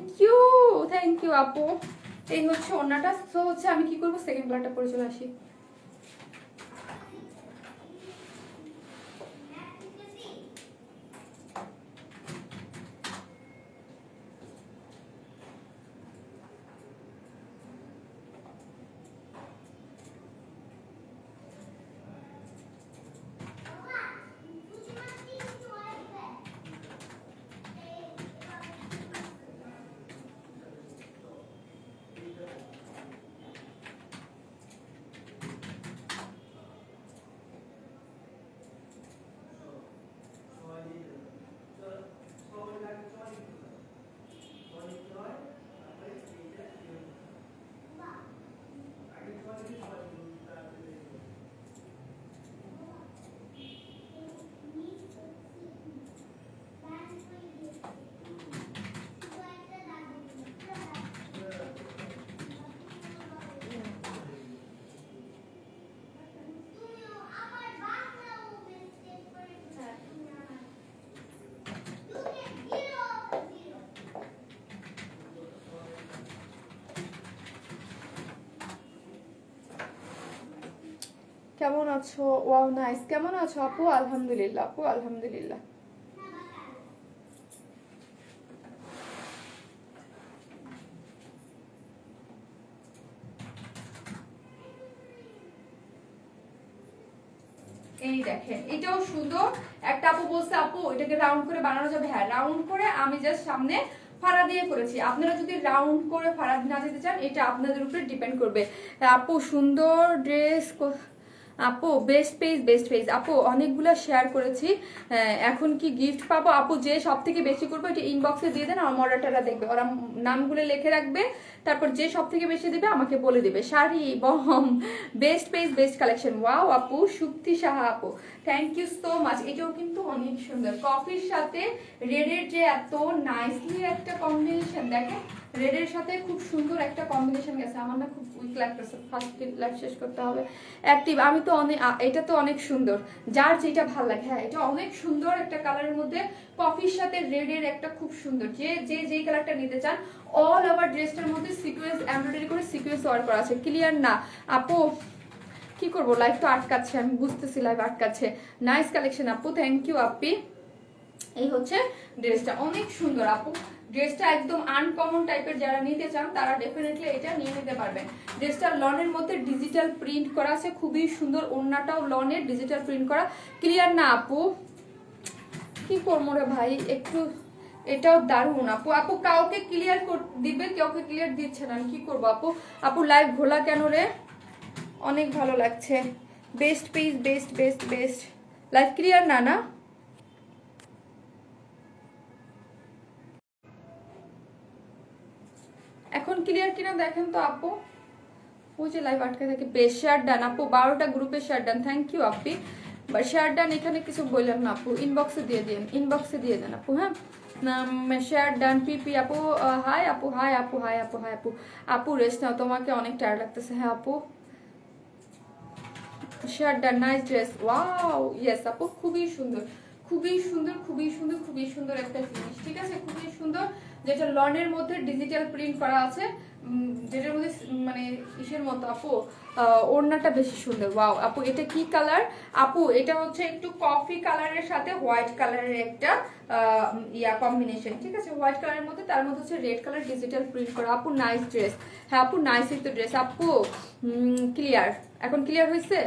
Speaker 1: ইউ আপু। এই হচ্ছে ওড়নাটা, তো হচ্ছে আমি কি করবো, সেকেন্ড কালারটা পরে চলে আসি। কেমন আছো? Wow nice. কেমন আছো আপু? আলহামদুলিল্লাহ আপু, আলহামদুলিল্লাহ। এই দেখেন এটাও সুন্দর। একটা আপু বলছে আপু এটাকে রাউন্ড করে বানানো যাবে। হ্যাঁ, রাউন্ড করে আমি জাস্ট সামনে ফাড়া দিয়ে করেছি। আপনারা যদি রাউন্ড করে ফাড়া না দিতে চান এটা আপনাদের উপরে ডিপেন্ড করবে। আপু সুন্দর ড্রেস আপু, বেস্ট পেজ আপু, অনেকগুলো শেয়ার করেছি। এখন কি গিফট পাবো আপু? যে সব থেকে বেশি করবো এটা ইনবক্সে দিয়ে দেন, আমার মডারেটররা দেখবে, ওরা নামগুলো লিখে রাখবে, তারপর যে সব থেকে বেশি দিবে আমাকে বলে দিবে। শাড়ি বহম, best page best collection. Wow আপু, সুপ্তি সাহা আপু, থ্যাংক ইউ সো মাচ। এটাও কিন্তু অনেক সুন্দর, কফির সাথে রেডের যে এত নাইসলি একটা কম্বিনেশন, দেখেন রেডের সাথে খুব সুন্দর একটা কম্বিনেশন গেছে। আমার না খুব উইক লাগতেছে, ফার্স্ট লাইভ শেষ করতে হবে। অ্যাক্টিভ আমি তো অনেক, এটা তো অনেক সুন্দর, যার যেটা ভালো লাগে। হ্যাঁ, এটা অনেক সুন্দর একটা কালারের মধ্যে কফির সাথে রেডের একটা খুব সুন্দর, যেই কালারটা নিতে চান। অল ওভার ড্রেসটার মধ্যে সিকোয়েন্স এমব্রয়ডারি করে সিকোয়েন্স ওয়ার্ক করা আছে। ক্লিয়ার না আপু? কি করবো, লাইভ তো আটকাচ্ছে, আমি বুঝতেছি লাইভ আটকাচ্ছে। নাইস কালেকশন আপু, থ্যাংক ইউ আপি। এই হচ্ছে ড্রেসটা, অনেক সুন্দর আপু। ড্রেসটা একদম আনকমন টাইপের, যারা নিতে চান তারা ডেফিনেটলি এটা নিয়ে নিতে পারবেন। ড্রেসটা লনের মধ্যে ডিজিটাল প্রিন্ট করা আছে, খুবই সুন্দর। ওড়নাটাও লনের ডিজিটাল প্রিন্ট করা। ক্লিয়ার না আপু? কি করবো রে ভাই, একটু এটাও দারুণ আপু। আপু কাউকে ক্লিয়ার দিবে, কাউকে ক্লিয়ার দিচ্ছে না, কি করবো আপু? আপু লাইভ ঘোলা কেন রে? অনেক ভালো লাগছে। Best page best live clear না? না এখন ক্লিয়ার কিনা দেখেন তো আপু। ওই যে লাইভ আটকে থাকে। বেশ, শেয়ার ডান আপু, 12টা গ্রুপে share done, thank you Api. Share done এখানে কিছু বললেন না আপু, ইনবক্সে দিয়ে দিন, ইনবক্সে দিয়ে দেন আপু। হ্যাঁ, শেয়ার ডান পিপি আপু, হাই আপু, হাই আপু, হাই আপু, হাই আপু। আপু রেস্ট নাও, তোমাকে অনেক টায়ার্ড লাগতেছে। হ্যাঁ আপু, share done, nice dress, wow yes আপু, খুবই সুন্দর খুবই সুন্দর খুবই সুন্দর খুবই সুন্দর একটা জিনিস, ঠিক আছে, খুবই সুন্দর। যেটা লনের মধ্যে ডিজিটাল প্রিন্ট করা আছে, যেটার মধ্যে মানে ইসের মতো আপু, ওড়নাটা বেশি সুন্দর। ওয়াও আপু, এটা কি কালার আপু? এটা হচ্ছে একটু কফি কালারের সাথে হোয়াইট কালারের একটা কম্বিনেশন, ঠিক আছে, হোয়াইট কালারের মধ্যে, তার মধ্যে হচ্ছে রেড কালার ডিজিটাল প্রিন্ট করা। আপু নাইস ড্রেস। হ্যাঁ আপু, নাইস তো ড্রেস আপু। ক্লিয়ার? এখন ক্লিয়ার হয়েছে?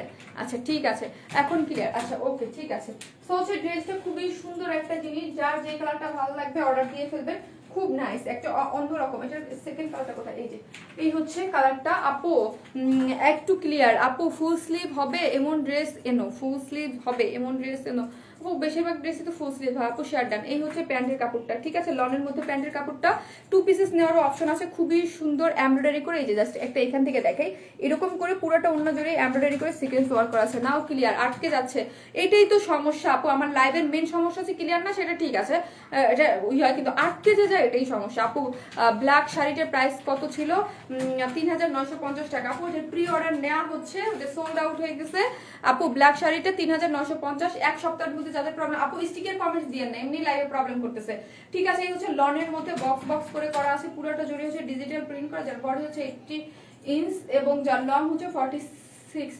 Speaker 1: আচ্ছা ঠিক আছে, এখন ক্লিয়ার। আচ্ছা ওকে, ঠিক আছে। সো হচ্ছে ড্রেসটা খুবই সুন্দর একটা জিনিস, যার যে কালারটা ভালো লাগবে অর্ডার দিয়ে ফেলবেন। খুব নাইস, একটা অন্যরকম। এটার সেকেন্ড কালারটা কোথায়? এই যে, এই হচ্ছে কালারটা আপু। একটু ক্লিয়ার আপু, ফুল স্লিভ হবে এমন ড্রেস এনো, ফুল স্লিভ হবে এমন ড্রেস এনো। আপু বেশিরভাগ ড্রেসে তো ফুল স্লিভ হয় আপু। Share done. এই হচ্ছে প্যান্টের কাপড়টা, ঠিক আছে, লনের মধ্যে প্যান্টের কাপড়টা 2 পিসেস নেওয়ারও অপশন আছে। খুবই সুন্দর এমব্রয়ডারি করে, এই যে জাস্ট একটা এখান থেকে দেখাই, এরকম করে পুরোটা অন্য জোরে এমব্রয়ডারি করে সিকোয়েন্স ওয়ার্ক করা আছে। নাও ক্লিয়ার? আটকে যাচ্ছে, এটাই তো সমস্যা আপু। আমার লাইভের মেন সমস্যা হচ্ছে ক্লিয়ার না, সেটা ঠিক আছে, এটা হয়, কিন্তু আটকে যে যায় এটাই সমস্যা আপু। ব্ল্যাক শাড়িটার প্রাইস কত ছিল? 3950 টাকা আপু। এটার প্রি অর্ডার নেওয়া হচ্ছে, ওটা সোল্ড আউট হয়ে গেছে আপু। ব্ল্যাক শাড়িটা 3950। এক সপ্তাহের মধ্যে যাদের প্রবলেম আপু, স্টিকের কমেন্টস দিয়ে না, এমনি লাইভে প্রবলেম করতেছে, ঠিক আছে। এই হচ্ছে লনের মধ্যে বক্স করে করা আছে, পুরোটা জুড়ে হচ্ছে ডিজিটাল প্রিন্ট করা, যার বডি হচ্ছে 80 ইঞ্চ এবং যার লং হচ্ছে 46।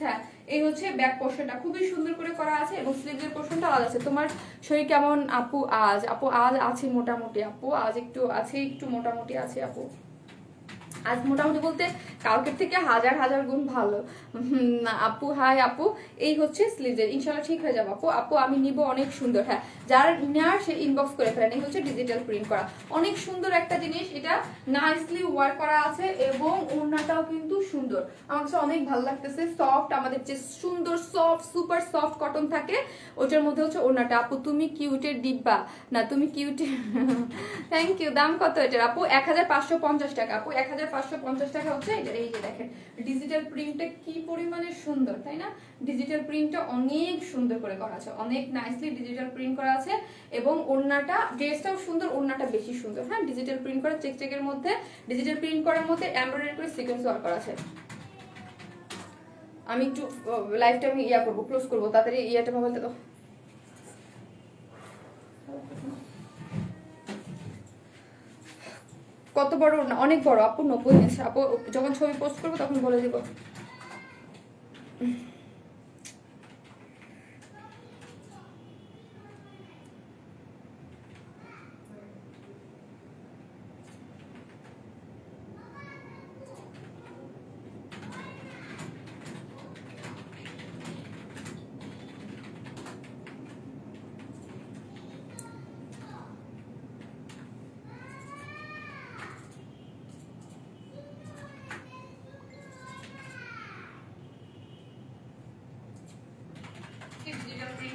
Speaker 1: হ্যাঁ, এই হচ্ছে ব্যাক পোর্শনটা খুবই সুন্দর করে করা আছে এবং স্লিভের পোর্শনটা আলাদা আছে। তোমার শরীর কেমন আপু? আজ আপু আজ আছি মোটামুটি আপু, আজ একটু আছে, একটু মোটামুটি আছে আপু। আজ মোটামুটি বলতে কালকের থেকে হাজার গুণ ভালো আপু। হাই আপু, এই হচ্ছে স্লিভের, ইনশাল্লাহ ঠিক হয়ে যাবে আপু। আপু আমি নিব, অনেক সুন্দর। হ্যাঁ, যার নেওয়ার সে ইনবক্স করে ফেলেন। এই হচ্ছে ডিজিটাল প্রিন্ট করা, অনেক সুন্দর একটা জিনিস। এটা নাইসলি ওয়ার্ক করা আছে এবং ওড়নাটাও কিন্তু সুন্দর, আমার কাছে অনেক ভালো লাগতেছে। সফট, আমাদের যে সুন্দর সফট সুপার সফট কটন থাকে ওটার মধ্যে হচ্ছে ওড়নাটা। আপু তুমি কিউটের ডিব্বা না, তুমি কিউটে থ্যাংক ইউ। দাম কত এটার আপু? 1550 টাকা আপু, 1550 টাকা হচ্ছে এটা। এই যে দেখেন ডিজিটাল প্রিন্টটা কি পরিমাণে সুন্দর, তাই না? ডিজিটাল প্রিন্টটা অনেক সুন্দর করে করা আছে, অনেক নাইসলি ডিজিটাল প্রিন্ট করা আছে এবং ওড়নাটা, ড্রেসটাও সুন্দর, ওড়নাটা বেশি সুন্দর। হ্যাঁ, ডিজিটাল প্রিন্ট করা, চেকের মধ্যে ডিজিটাল প্রিন্ট করার মধ্যে এমব্রয়ডারি করে সিকোয়েন্স ওয়ার্ক করা আছে। আমি একটু লাইভটা আমি করবো, ক্লোজ করবো, তাড়াতাড়ি ইয়াটা বলতে তো। কত বড়? অনেক বড় আপু, 90 ইঞ্চ আপু। যখন ছবি পোস্ট করবো তখন বলে দিব।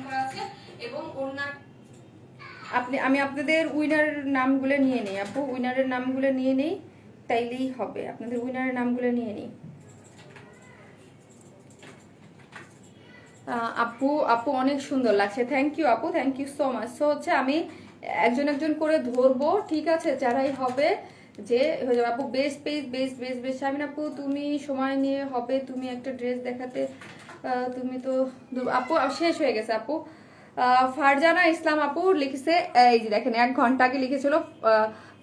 Speaker 1: করা আছে এবং আমি আপনাদের উইনারের নামগুলো নিয়ে নেই আপু, উইনারের নামগুলো নিয়ে নেই, তাইলেই হবে। আপনাদের উইনারের নামগুলো নিয়ে নিই। আপু অনেক সুন্দর লাগছে, থ্যাংক ইউ আপু, thank you so much. So হচ্ছে আমি একজন একজন করে ধরবো, ঠিক আছে? যারাই হবে যে হয়ে যাবে। আপু best page, best best best. Shamin আপু তুমি সময় নিয়ে হবে, তুমি একটা ড্রেস দেখাতে, তুমি তো আপু শেষ হয়ে গেছে আপু। ফারজানা ইসলাম আপু লিখেছে, এই যে দেখেন 1 ঘন্টা আগে লিখেছিল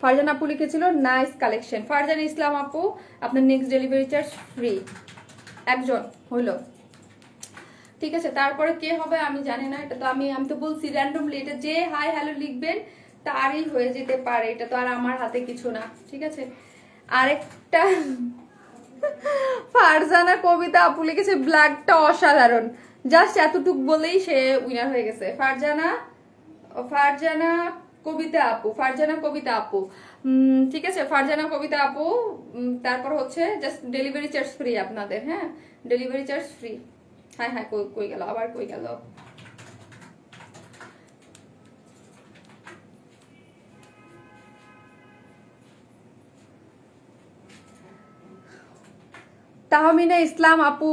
Speaker 1: ফারজানা আপু, লিখেছিল নাইস কালেকশন। ফারজানা ইসলাম আপু আপনার নেক্সট ডেলিভারি চার্জ ফ্রি, একজন হলো, ঠিক আছে? তারপরে কে হবে আমি জানি না, এটা তো আমি তো বলছি র্যান্ডমলি, এটা যে হাই হ্যালো লিখবেন তারই হয়ে যেতে পারে, এটা তো আর আমার হাতে কিছু না, ঠিক আছে? আরেকটা ফারজানা কবিতা আপু লিখেছে ব্ল্যাকটা অসাধারণ, জাস্ট এতটুক বলেই সে উইনার হয়ে গেছে। ফারজানা কবিতা আপু, ফারজানা কবিতা আপু, ঠিক আছে? ফারজানা কবিতা আপু। তারপর হচ্ছে জাস্ট ডেলিভারি চার্জ ফ্রি আপনাদের, হ্যাঁ ডেলিভারি চার্জ ফ্রি। হ্যাঁ হ্যাঁ, কই গেল আবার, কই গেল? তাহমিনা ইসলাম আপু,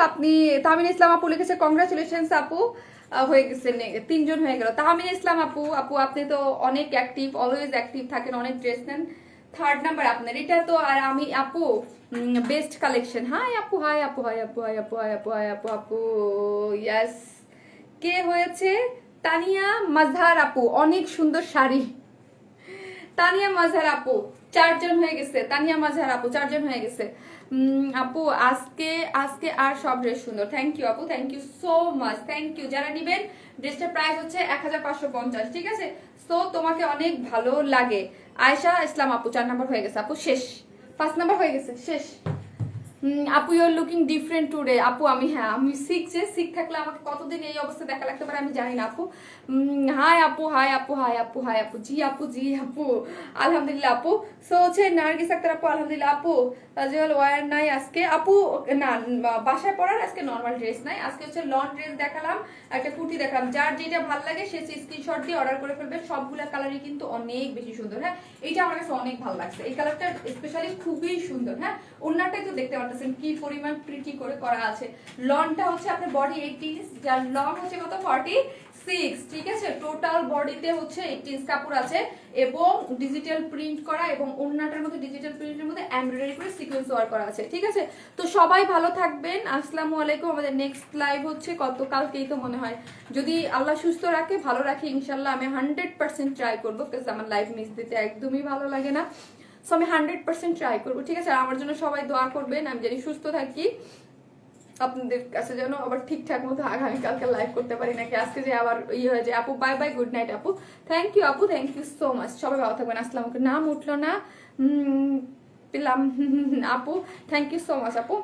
Speaker 1: আপনি তাহমিনা ইসলাম আপু লিখেছে কংগ্রাচুলেশনস আপু, হয়ে গেছে 3 জন হয়ে গেল। তাহমিনা ইসলাম আপু আপনি তো অনেক অ্যাক্টিভ, অলওয়েজ অ্যাক্টিভ থাকেন, অনেক ড্রেস নেন। 3rd নাম্বার আপনার এটা তো। আর আমি আপু বেস্ট কালেকশন, হাই আপু, হাই আপু, হাই আপু, হাই আপু, হাই আপু, হাই আপু, আপু ইয়াস। কে হয়েছে? তানিয়া মাজহার আপু, অনেক সুন্দর শাড়ি। তানিয়া মাজহার আপু 4 জন হয়ে গেছে, তানিয়া মাজহার আপু 4 জন হয়ে গেছে। আপু আজকে আর সব ড্রেস সুন্দর, থ্যাংক ইউ আপু, thank you so much, thank you. যারা নিবেন ড্রেসটার প্রাইস হচ্ছে 1550, ঠিক আছে? সো তোমাকে অনেক ভালো লাগে। আয়েশা ইসলাম আপু 4 নাম্বার হয়ে গেছে আপু, শেষ। 5 নাম্বার হয়ে গেছে, শেষ। আপু you are looking different today আপু। আমি সিক থাকলে আমাকে কতদিন এই অবস্থা দেখা লাগতে পারে আমি জানি না আপু। হাই আপু, হাই আপু, হাই আপু, হাই আপু, জি আপু, জি আপু, আলহামদুলিল্লাহ আপু। সো হচ্ছে নার্গিস আক্তার আপু, আলহামদুলিল্লাহ আপু। তাজওয়াল ওয়ার নাই আজকে আপু, না বাসায় পরার আজকে নর্মাল ড্রেস নাই, আজকে হচ্ছে লং ড্রেস দেখালাম, একটা কুর্তি দেখালাম। যার যেটা ভালো লাগে সে স্ক্রিনশট দিয়ে অর্ডার করে ফেলবে। সবগুলা কালারই কিন্তু অনেক বেশি সুন্দর, হ্যাঁ এইটা আমার কাছে অনেক ভালো লাগছে, এই কালারটা স্পেশালি খুবই সুন্দর। হ্যাঁ ওন্নাটাই তো দেখতে পাচ্ছেন কি পরিমাণ প্রিটি করে করা আছে। লংটা হচ্ছে আপনার বডি 18 ইঞ্চ, যার লং হচ্ছে কত 46, ঠিক আছে? টোটাল বডিতে হচ্ছে 18 ইঞ্চ কাপড় আছে এবং ডিজিটাল প্রিন্ট করা, এবং ওন্নাটার মধ্যে ডিজিটাল প্রিন্টের মধ্যে এমব্রয়ডারি করে সিকোয়েন্স ওয়ার্ক করা আছে, ঠিক আছে? তো সবাই ভালো থাকবেন, আসসালামু আলাইকুম। আমাদের নেক্সট লাইভ হচ্ছে কালকেই তো মনে হয়, যদি আল্লাহ সুস্থ রাখে, ভালো রাখে ইনশাল্লাহ। আমি 100% ট্রাই করবো, বিকজ আমার লাইভ মিস দিতে একদমই ভালো লাগে না। সো আমি 100% ট্রাই করবো, ঠিক আছে? আমার জন্য সবাই দোয়া করবেন, আমি জানি সুস্থ থাকি, আপনাদের কাছে যেন আবার ঠিকঠাক মতো আগামীকালকে লাইভ করতে পারি, নাকি আজকে যে আবার ইয়ে হয়ে যায়। আপু বাই বাই, গুড নাইট আপু, থ্যাংক ইউ আপু, থ্যাংক ইউ সো মাচ। সবাই ভালো থাকবেন, আসসালামু আলাইকুম। নাম উঠলো না পেলাম আপু, থ্যাংক ইউ সো মাচ আপু।